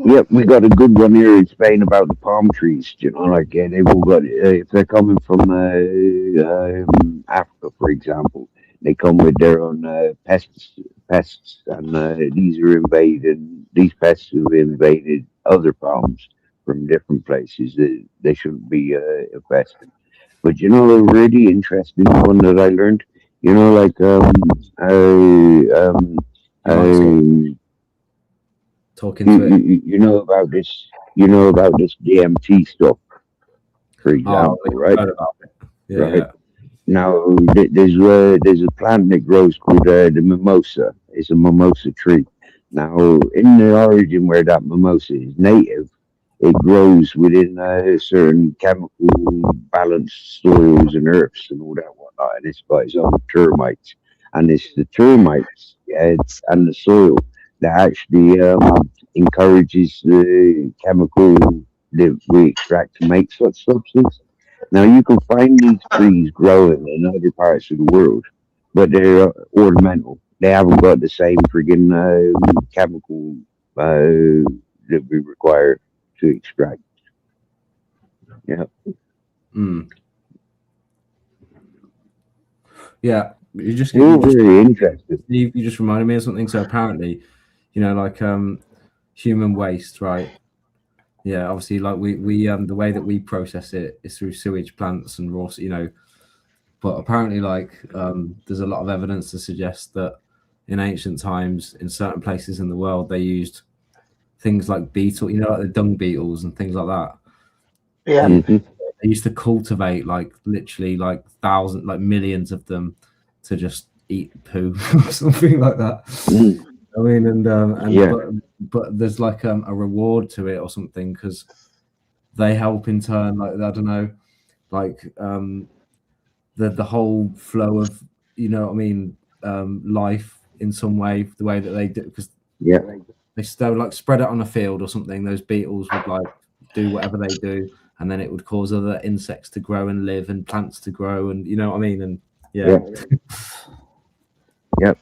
Yep, we got a good one here in Spain about the palm trees. They've all got, if they're coming from Africa, for example, they come with their own pests, and these pests have invaded other palms from different places that they shouldn't be infested. But a really interesting one that I learned, Talking to it. you know about this DMT stuff, for example, right? Heard about it. Yeah, Right. yeah. Now there's a plant that grows called the mimosa. It's a mimosa tree. Now, in the origin where that mimosa is native, it grows within certain chemical balanced soils and earths and all that whatnot, and it's got its own termites, and it's the termites, and the soil that actually encourages the chemical that we extract to make such substance. Now you can find these trees growing in other parts of the world, but they're ornamental. They haven't got the same friggin' chemical that we require to extract. Yeah. Mm. Yeah, you just Very interesting. you just reminded me of something. So apparently, human waste, right? Yeah, obviously, like we the way that we process it is through sewage plants and raw, But apparently, there's a lot of evidence to suggest that in ancient times, in certain places in the world, they used things like beetle, like the dung beetles and things like that. Yeah. Mhm. They used to cultivate literally thousands, millions of them to just eat poo or something like that. Mm. I mean, and Yeah. but there's a reward to it or something because they help in turn, I don't know, the whole flow of life in some way, the way that they do, because Yeah. they still spread it on a field or something. Those beetles would do whatever they do, and then it would cause other insects to grow and live and plants to grow, and and yeah. Yep.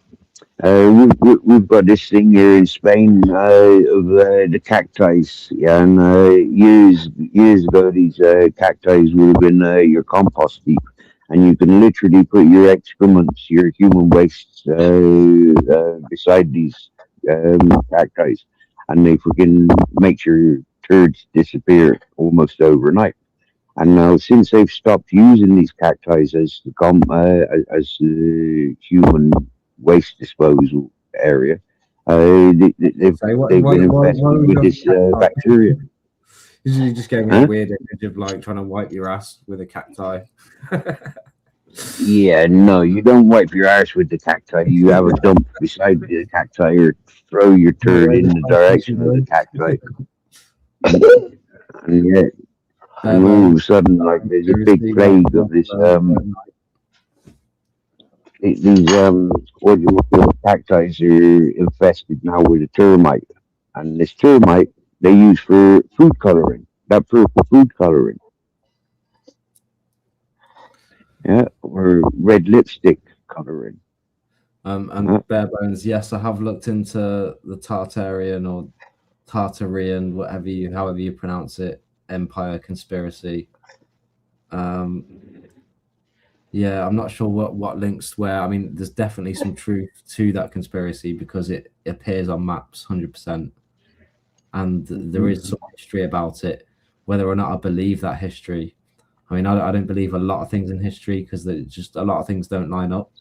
We've got this thing here in Spain of the cacti, and years ago these cacti would have been your compost heap, and you can literally put your excrements, your human waste, beside these cacti, and they freaking make your turds disappear almost overnight. And now, since they've stopped using these cacti as the human waste disposal area, they've been infested with this bacteria. You just gave me a weird image of trying to wipe your ass with a cacti. Yeah, no, you don't wipe your arse with the cacti. You have a dump beside the cacti, or throw your turd in the direction of the cacti. And yeah, and all of a sudden, there's a big plague of this these what you call cacti are infested now with a termite, and this termite they use for food coloring, that purple food coloring, or red lipstick coloring. And bare bones, yes, I have looked into the Tartarian or Tartarian, however you pronounce it, Empire conspiracy. Yeah, I'm not sure what links where. I mean, there's definitely some truth to that conspiracy because it appears on maps 100%, and there is some history about it. Whether or not I believe that history, I mean, I don't believe a lot of things in history because just a lot of things don't line up.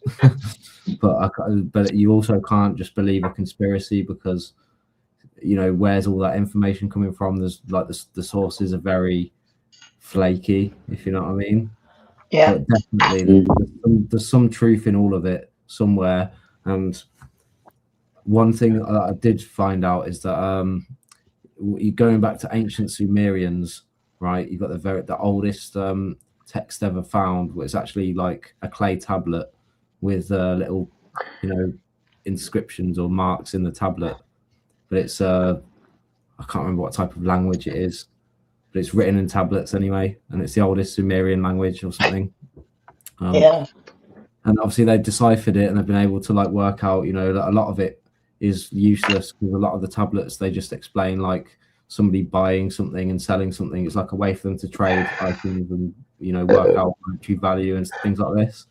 but you also can't just believe a conspiracy because where's all that information coming from? There's the sources are very flaky, if you know what I mean. Yeah. But definitely there's some truth in all of it somewhere, and one thing that I did find out is that going back to ancient Sumerians, right? You've got the oldest text ever found, where it's actually like a clay tablet with little, inscriptions or marks in the tablet. But it's I can't remember what type of language it is, but it's written in tablets anyway, and it's the oldest Sumerian language or something. Yeah. And obviously they've deciphered it and they've been able to like work out, that a lot of it is useless because a lot of the tablets they just explain like somebody buying something and selling something. It's like a way for them to trade items and work out monetary value and things like this.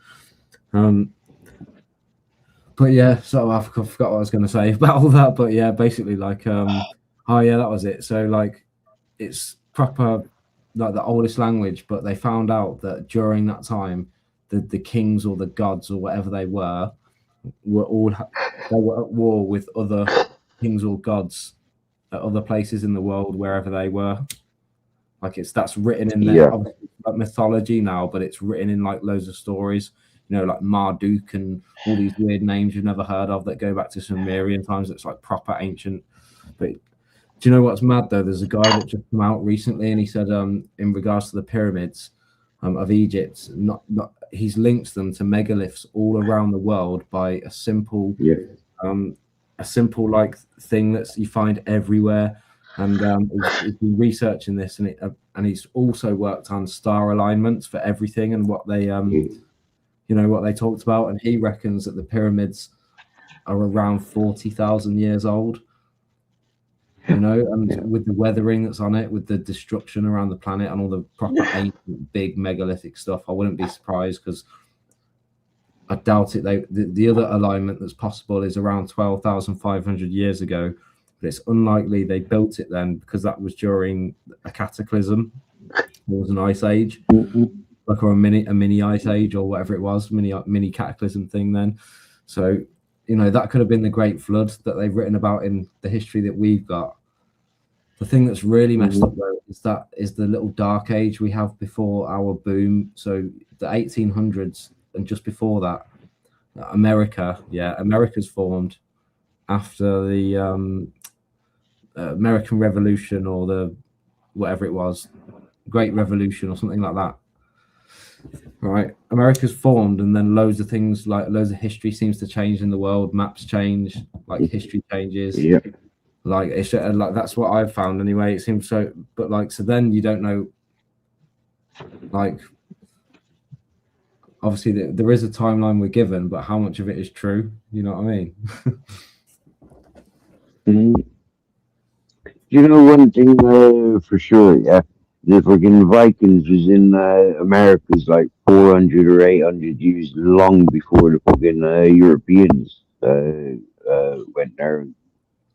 But yeah, so I forgot what I was going to say about all that. But yeah, basically like that was it. So like it's proper like the oldest language, but they found out that during that time the kings or the gods or whatever they were all they were at war with other kings or gods at other places in the world, wherever they were. Like that's written in there. Obviously, like mythology now, but it's written in like loads of stories, like Marduk and all these weird names you've never heard of that go back to Sumerian times. It's like proper ancient. But do you know what's mad though? There's a guy that just came out recently and he said in regards to the pyramids of Egypt, he's linked them to megaliths all around the world by a simple like thing that you find everywhere. And he's been researching this, and he's also worked on star alignments for everything and what they what they talked about. And he reckons that the pyramids are around 40,000 years old. And with the weathering that's on it, with the destruction around the planet and all the proper ancient, big megalithic stuff, I wouldn't be surprised because I doubt it. The other alignment that's possible is around 12,500 years ago, but it's unlikely they built it then because that was during a cataclysm. There was an ice age, like or a mini ice age or whatever it was, mini cataclysm thing then. So that could have been the Great Flood that they've written about in the history that we've got. The thing that's really messed up though is the little dark age we have before our boom. So the 1800s and just before that, America's formed after the American Revolution or the whatever it was, Great Revolution or something like that. Right, America's formed, and then loads of things, like loads of history seems to change in the world. Maps change, like history changes. Yeah. Like it's like that's what I've found anyway. It seems so, but like so then you don't know. Like, obviously there is a timeline we're given, but how much of it is true? You know what I mean? One thing for sure, yeah. The freaking Vikings was in America's like 400 or 800 years long before the fucking Europeans went there and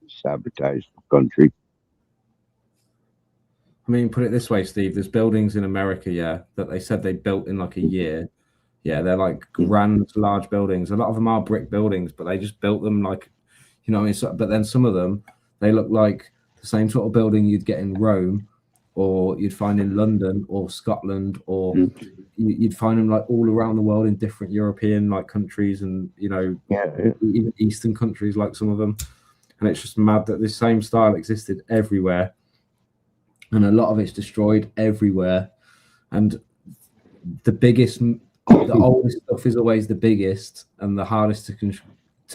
sabotaged the country. I mean, put it this way, Steve. There's buildings in America, that they said they built in like a year. Yeah, they're like grand, large buildings. A lot of them are brick buildings, but they just built them like, what I mean. So, but then some of them, they look like the same sort of building you'd get in Rome, or you'd find in London or Scotland, or you'd find them like all around the world in different European like countries, and even Eastern countries, like some of them. And it's just mad that this same style existed everywhere, and a lot of it's destroyed everywhere. And the oldest stuff is always the biggest and the hardest to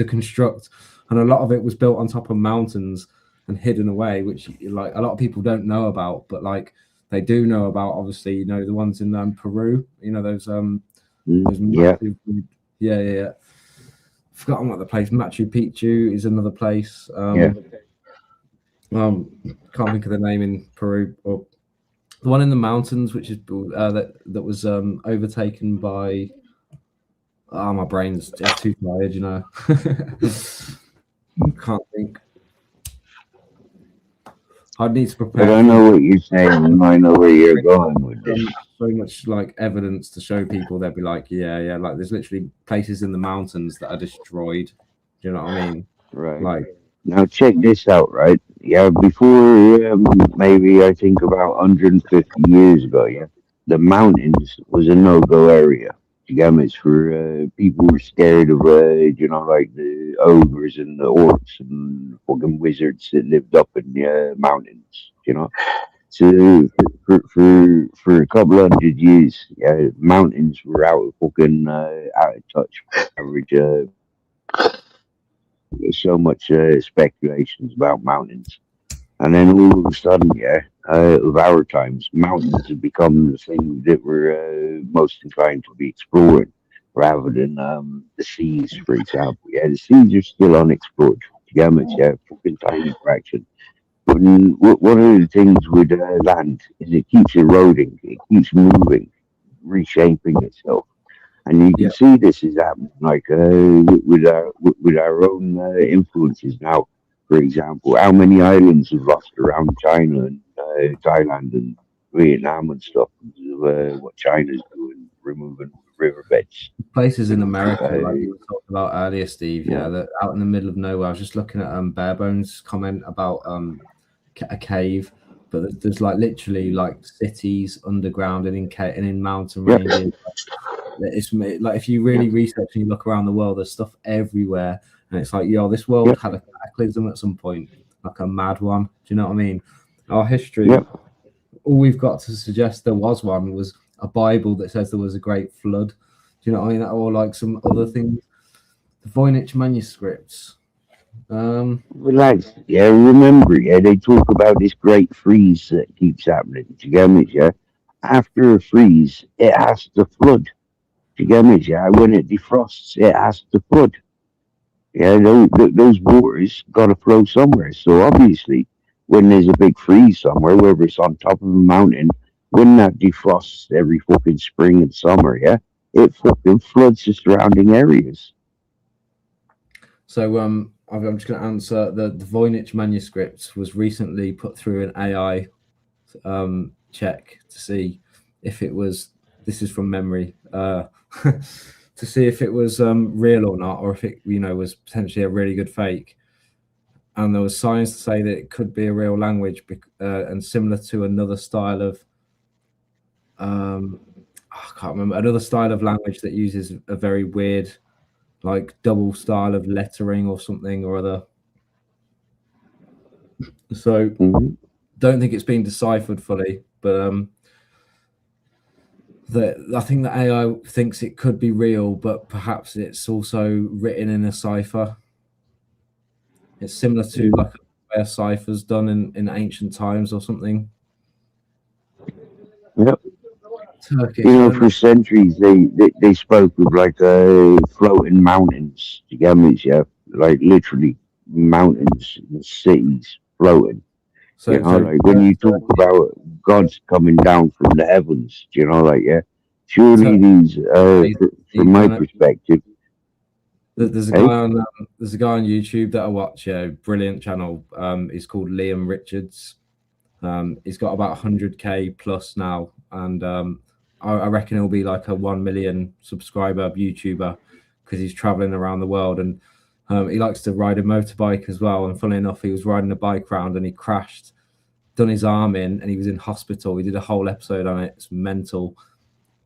construct. And a lot of it was built on top of mountains and hidden away, which like a lot of people don't know about, but like they do know about, obviously, the ones in Peru, those massive, forgotten what the place. Machu Picchu is another place. Can't think of the name in Peru, or the one in the mountains, which is that was overtaken by. Oh, my brain's too tired, Can't think. I'd need to prepare. I don't know what you're saying, and I know where you're going with this. So much like evidence to show people. They'll be like, yeah, like there's literally places in the mountains that are destroyed. Do you know what I mean? Right. Like, now check this out, right? Yeah, before maybe I think about 150 years ago, the mountains was a no-go area. You get me? It's for people who are scared of, like the ogres and the orcs and fucking wizards that lived up in the mountains. So for a couple hundred years, yeah, mountains were out of touch. Average, there's so much speculations about mountains, and then all of a sudden, yeah, of our times, mountains have become the thing that we're most inclined to be exploring, rather than the seas, for example. Yeah, the seas are still unexplored. Yeah, fucking tiny fraction. But one of the things with land is it keeps eroding, it keeps moving, reshaping itself, and you can Yeah. see this is happening, like with our own influences now. For example, how many islands have lost around China and Thailand and Vietnam and stuff because of what China's doing, removing riverbeds. Places in America, Uh, like you were talking about earlier, Steve. Yeah, that out in the middle of nowhere. I was just looking at Barebones' comment about a cave, but there's like literally like cities underground and in mountain Yeah. ranges. It's like if you really research and you look around the world, there's stuff everywhere, and it's like, yo, this world Yeah. had a cataclysm at some point, like a mad one. Do you know what I mean? Our history, Yeah. all we've got to suggest there was one was a Bible that says there was a great flood. Do you know what I mean? Or like some other things. The Voynich manuscripts. Relax. Yeah, remember, yeah, they talk about this great freeze that keeps happening. Do you get me? Yeah. After a freeze, it has to flood. Do you get me? Yeah. When it defrosts, it has to flood. Yeah, those waters got to flow somewhere. So obviously, when there's a big freeze somewhere, whether it's on top of a mountain, when that defrosts every fucking spring and summer, yeah, it fucking floods the surrounding areas. So I'm just going to answer the Voynich manuscripts was recently put through an AI check to see if it was. This is from memory. To see if it was real or not, or if it was potentially a really good fake. And there was signs to say that it could be a real language and similar to another style of I can't remember, another style of language that uses a very weird like double style of lettering or something or other. So don't think it's been deciphered fully, but I think the AI thinks it could be real, but perhaps it's also written in a cipher. It's similar to like a cipher's done in ancient times or something. Yep. Turkish. For centuries they spoke of like floating mountains. Do you get me? Yeah, like literally mountains, cities floating. So, like when you talk about God's coming down from the heavens, yeah. Surely these, from my perspective, there's a guy on YouTube that I watch. Brilliant channel. He's called Liam Richards. He's got about 100k plus now, and I reckon he'll be like a 1 million subscriber YouTuber because he's traveling around the world, and he likes to ride a motorbike as well. And funnily enough, he was riding a bike round and he crashed, done his arm in, and he was in hospital. We did a whole episode on it. It's mental.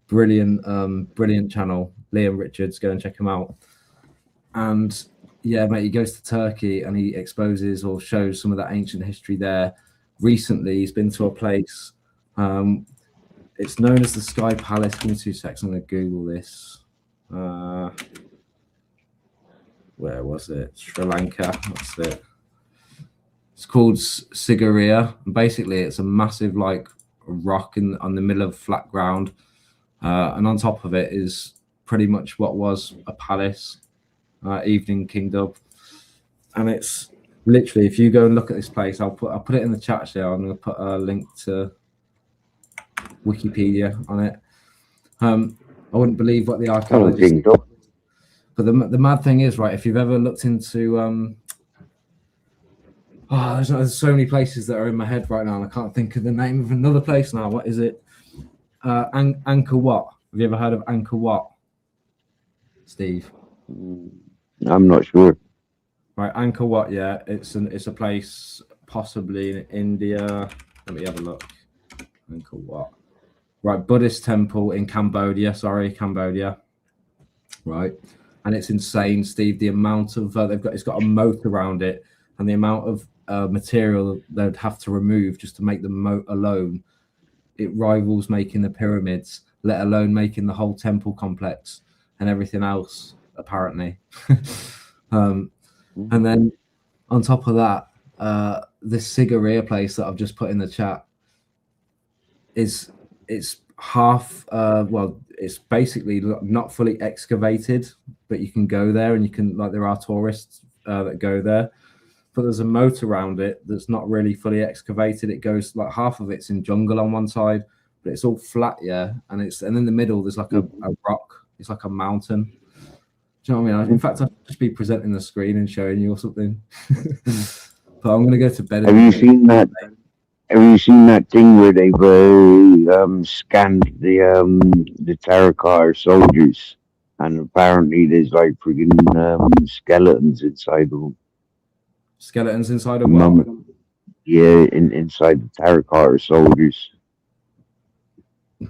Brilliant channel. Liam Richards, go and check him out. And yeah, mate, he goes to Turkey and he exposes or shows some of that ancient history there. Recently, he's been to a place. It's known as the Sky Palace. Give me 2 seconds. I'm going to Google this. Where was it? Sri Lanka. That's it. It's called Sigiriya. Basically, it's a massive like rock on the middle of flat ground, and on top of it is pretty much what was a palace, Evening Kingdom, and it's literally, if you go and look at this place, I'll put it in the chat here. I'm going to put a link to Wikipedia on it. I wouldn't believe what the archaeologists. But the mad thing is, right, if you've ever looked into there's so many places that are in my head right now, and I can't think of the name of another place now. What is it? Angkor Wat. Have you ever heard of Angkor Wat, Steve? I'm not sure. Right, Angkor Wat. Yeah, it's a place possibly in India. Let me have a look. Angkor Wat. Right, Buddhist temple in Cambodia. Sorry, Cambodia. right? And it's insane, Steve. The amount of it's got a moat around it, and the amount of material they'd have to remove just to make the moat alone, it rivals making the pyramids, let alone making the whole temple complex and everything else, apparently. And then on top of that, this Sigiriya place that I've just put in the chat it's half it's basically not fully excavated, but you can go there and you can, like, there are tourists that go there, but there's a moat around it that's not really fully excavated. It goes, like, half of it's in jungle on one side, but it's all flat, yeah, and in the middle there's like a rock. It's like a mountain. Do you know what I mean? In fact, I'll just be presenting the screen and showing you or something. But I'm gonna go to bed. Have you seen that? Have you seen that thing where they've scanned the Tarakar soldiers, and apparently there's like freaking skeletons inside of them? Skeletons inside of what? Yeah, inside the Tarakar soldiers. I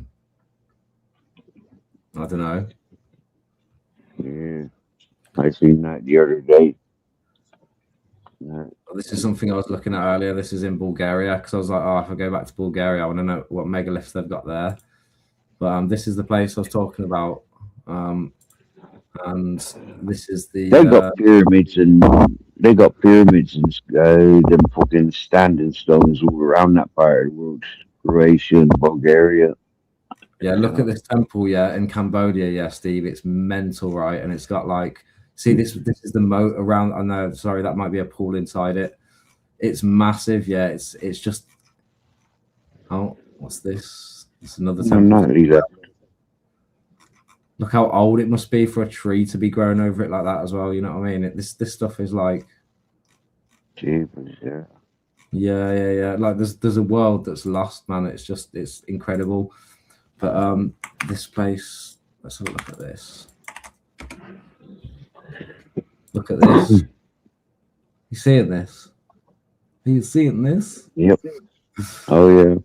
don't know. Yeah, I seen that the other day. This is something I was looking at earlier. This is in Bulgaria, because I was like, oh, if I go back to Bulgaria, I want to know what megaliths they've got there. But this is the place I was talking about, and this is the. They got pyramids and them fucking standing stones all around that part of the world, Croatia and Bulgaria. Yeah, look at this temple, yeah, in Cambodia, yeah, Steve. It's mental, right? And it's got, like, see, this is the moat around. I know, sorry, that might be a pool inside it. It's massive, yeah. It's just. Oh, what's this? It's another temple. Look how old it must be for a tree to be growing over it like that as well. You know what I mean? This stuff is like. Jeepers, yeah. Yeah. Like there's a world that's lost, man. It's incredible. But this place. Let's have a look at this. Look at this. You seeing this? Are you seeing this? Yep. Oh yeah.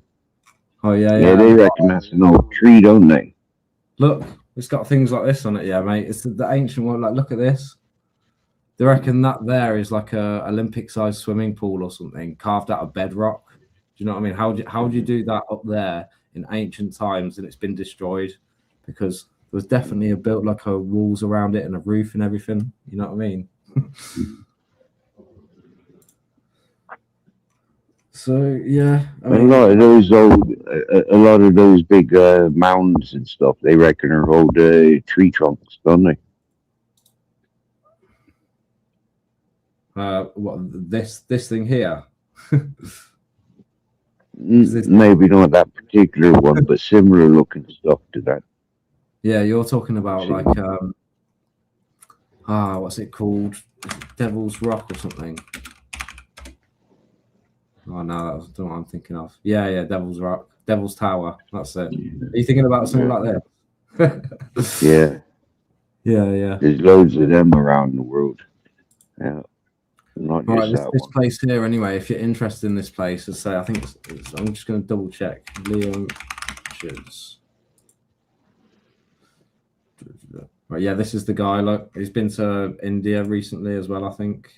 Oh yeah. Yeah, they reckon that's an old tree, don't they? Look, it's got things like this on it, yeah, mate. It's the ancient one. Like, look at this. They reckon that there is like a Olympic-sized swimming pool or something carved out of bedrock. Do you know what I mean? How would you do that up there in ancient times and it's been destroyed? Because there was definitely built like a walls around it and a roof and everything. You know what I mean? So yeah, I mean, a lot of those big mounds and stuff, they reckon are old tree trunks, don't they? what this thing here? Maybe not that particular one, but similar looking stuff to that. Yeah, you're talking about like what's it called? Devil's Rock or something. Oh no, that's not what I'm thinking of. Yeah, Devil's Rock, Devil's Tower. That's it. Are you thinking about something like that? Yeah. Yeah. There's loads of them around the world. Yeah. Not All right, just this place here. Anyway, if you're interested in this place, let's say I think I'm just going to double check. Liam Shiz. Right, yeah, this is the guy. Look, he's been to India recently as well, I think.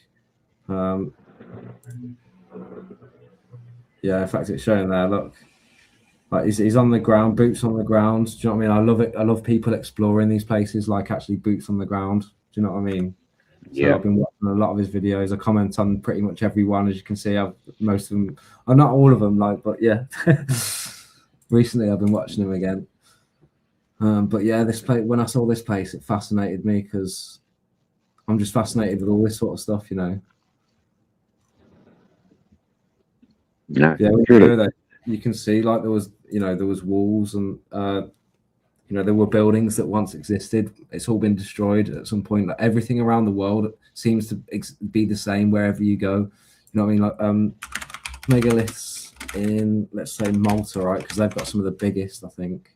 Yeah, in fact, it's showing there. Look, like he's on the ground, boots on the ground. Do you know what I mean? I love it. I love people exploring these places, like actually boots on the ground. Do you know what I mean? So yeah, I've been watching a lot of his videos. I comment on pretty much every one, as you can see. Most of them, not all of them, like, but yeah. Recently, I've been watching him again. But yeah, this place. When I saw this place, it fascinated me because I'm just fascinated with all this sort of stuff, you know. Yeah, you can see like there was walls and there were buildings that once existed. It's all been destroyed at some point. Like everything around the world seems to be the same wherever you go. You know what I mean? Like megaliths in, let's say, Malta, right? Because they've got some of the biggest, I think.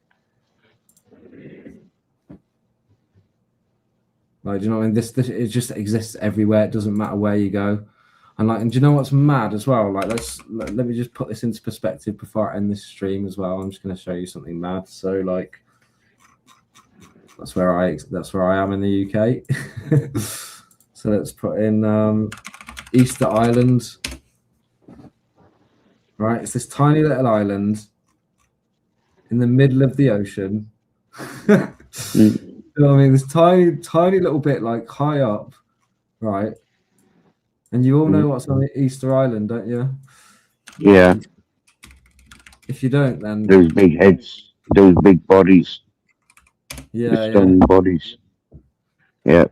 Like, do you know what I mean? This it just exists everywhere. It doesn't matter where you go. And do you know what's mad as well? Like, let me just put this into perspective before I end this stream as well. I'm just going to show you something mad. So, like That's where I am in the UK. So let's put in Easter Island. Right, it's this tiny little island in the middle of the ocean. You know what I mean? This tiny little bit like high up, right? And you all know what's on Easter Island, don't you? Yeah, If you don't, then those big heads, those big bodies, yeah, the yeah. stone bodies. Yeah,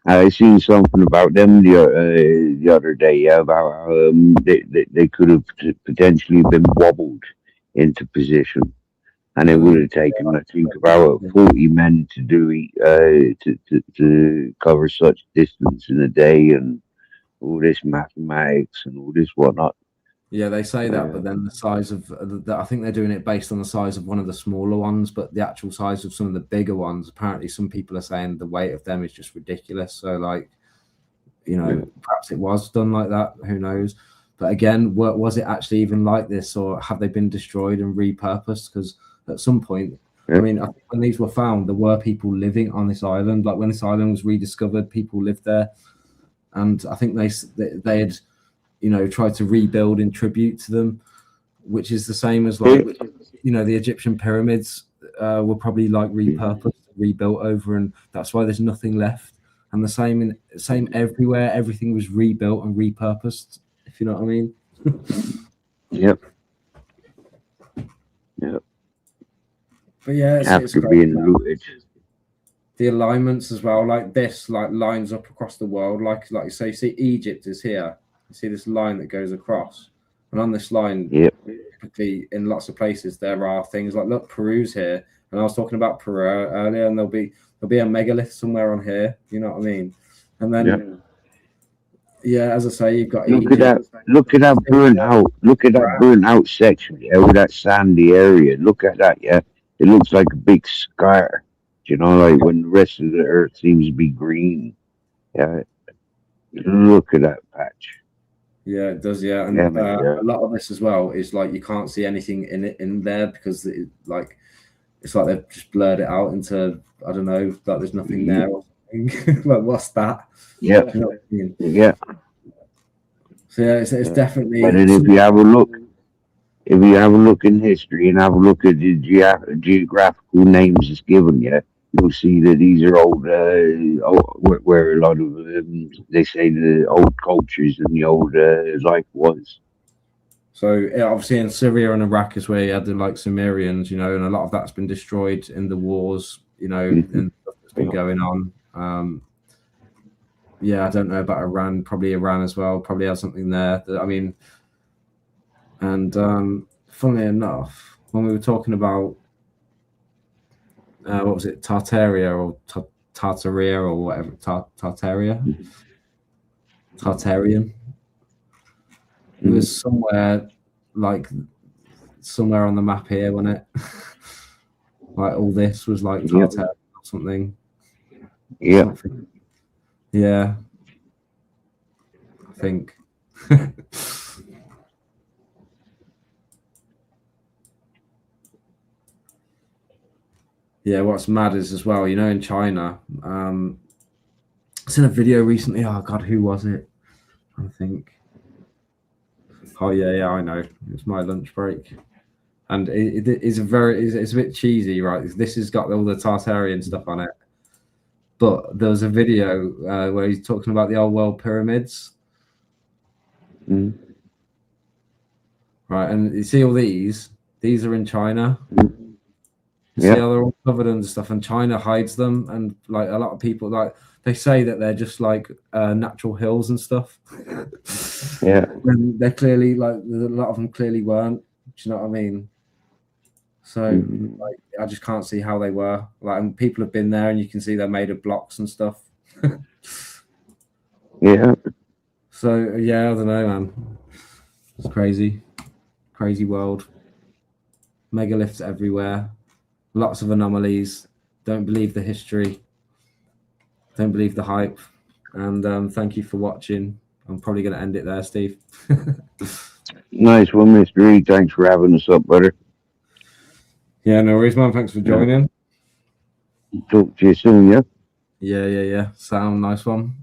I seen something about them the other day. Yeah, about how they could have potentially been wobbled into position, and it would have taken, I think, about 40 men to do to cover such distance in a day, and all this mathematics and all this whatnot. Yeah, they say that, but then the size of I think they're doing it based on the size of one of the smaller ones, but the actual size of some of the bigger ones, apparently some people are saying the weight of them is just ridiculous. So like, you know, perhaps it was done like that, who knows? But again, was it actually even like this, or have they been destroyed and repurposed? Because at some point, I mean, I think when these were found, there were people living on this island. Like when this island was rediscovered, people lived there, and I think they had, you know, tried to rebuild in tribute to them, which is the same as like, you know, the Egyptian pyramids were probably like repurposed, rebuilt over, and that's why there's nothing left. And the same everywhere, everything was rebuilt and repurposed, if you know what I mean. Yep. Yep. But yeah, it's After great. being looted. The alignments as well, like this, like lines up across the world, like you say, you see Egypt is here. You see this line that goes across, and on this line, typically in lots of places there are things like, look, Peru's here, and I was talking about Peru earlier, and there'll be a megalith somewhere on here. You know what I mean? And then, yeah, as I say, you've got look Egypt. at that burnt out. Look at that burnt out section. Yeah, with that sandy area. Look at that. Yeah, it looks like a big scar. You know, like when the rest of the earth seems to be green. Yeah, look at that patch. Yeah, it does. Yeah, and a lot of this as well is like you can't see anything in there because it's like they've just blurred it out into, I don't know, like there's nothing there or something. Like what's that? Yeah, you know what I mean? Yeah. So yeah, it's definitely. But then if you have a look in history and have a look at the geographical names it's given you, you'll see that these are old, where a lot of they say the old cultures and the old life was. So obviously in Syria and Iraq is where you had the like Sumerians, you know, and a lot of that's been destroyed in the wars, you know, and stuff that's been going on. Yeah, I don't know about Iran. Probably Iran as well. Probably has something there. I mean, and funnily enough, when we were talking about what was it, Tartaria or Tartaria or whatever, Tartaria, Tartarian. It was somewhere on the map here, wasn't it? Like all this was like Tartaria or something. Yeah. Yeah. I think. Yeah, what's mad is as well, you know, in China, I seen a video recently. Oh God, who was it? I think. Oh yeah, I know. It's my lunch break, and it's a bit cheesy, right? This has got all the Tartarian stuff on it, but there was a video where he's talking about the old world pyramids, right? And you see all these are in China. You see how they're all covered under stuff, and China hides them, and like a lot of people, like they say that they're just like natural hills and stuff. Yeah, and they're clearly like a lot of them clearly weren't. Do you know what I mean? So like, I just can't see how they were. Like, and people have been there, and you can see they're made of blocks and stuff. Yeah. So yeah, I don't know, man. It's crazy world. Megaliths everywhere. Lots of anomalies. Don't believe the history. Don't believe the hype. And thank you for watching. I'm probably going to end it there, Steve. Nice one, Mr. E. Thanks for having us up, brother. Yeah, no worries, man. Thanks for joining. Talk to you soon, yeah? Yeah. Sound nice one.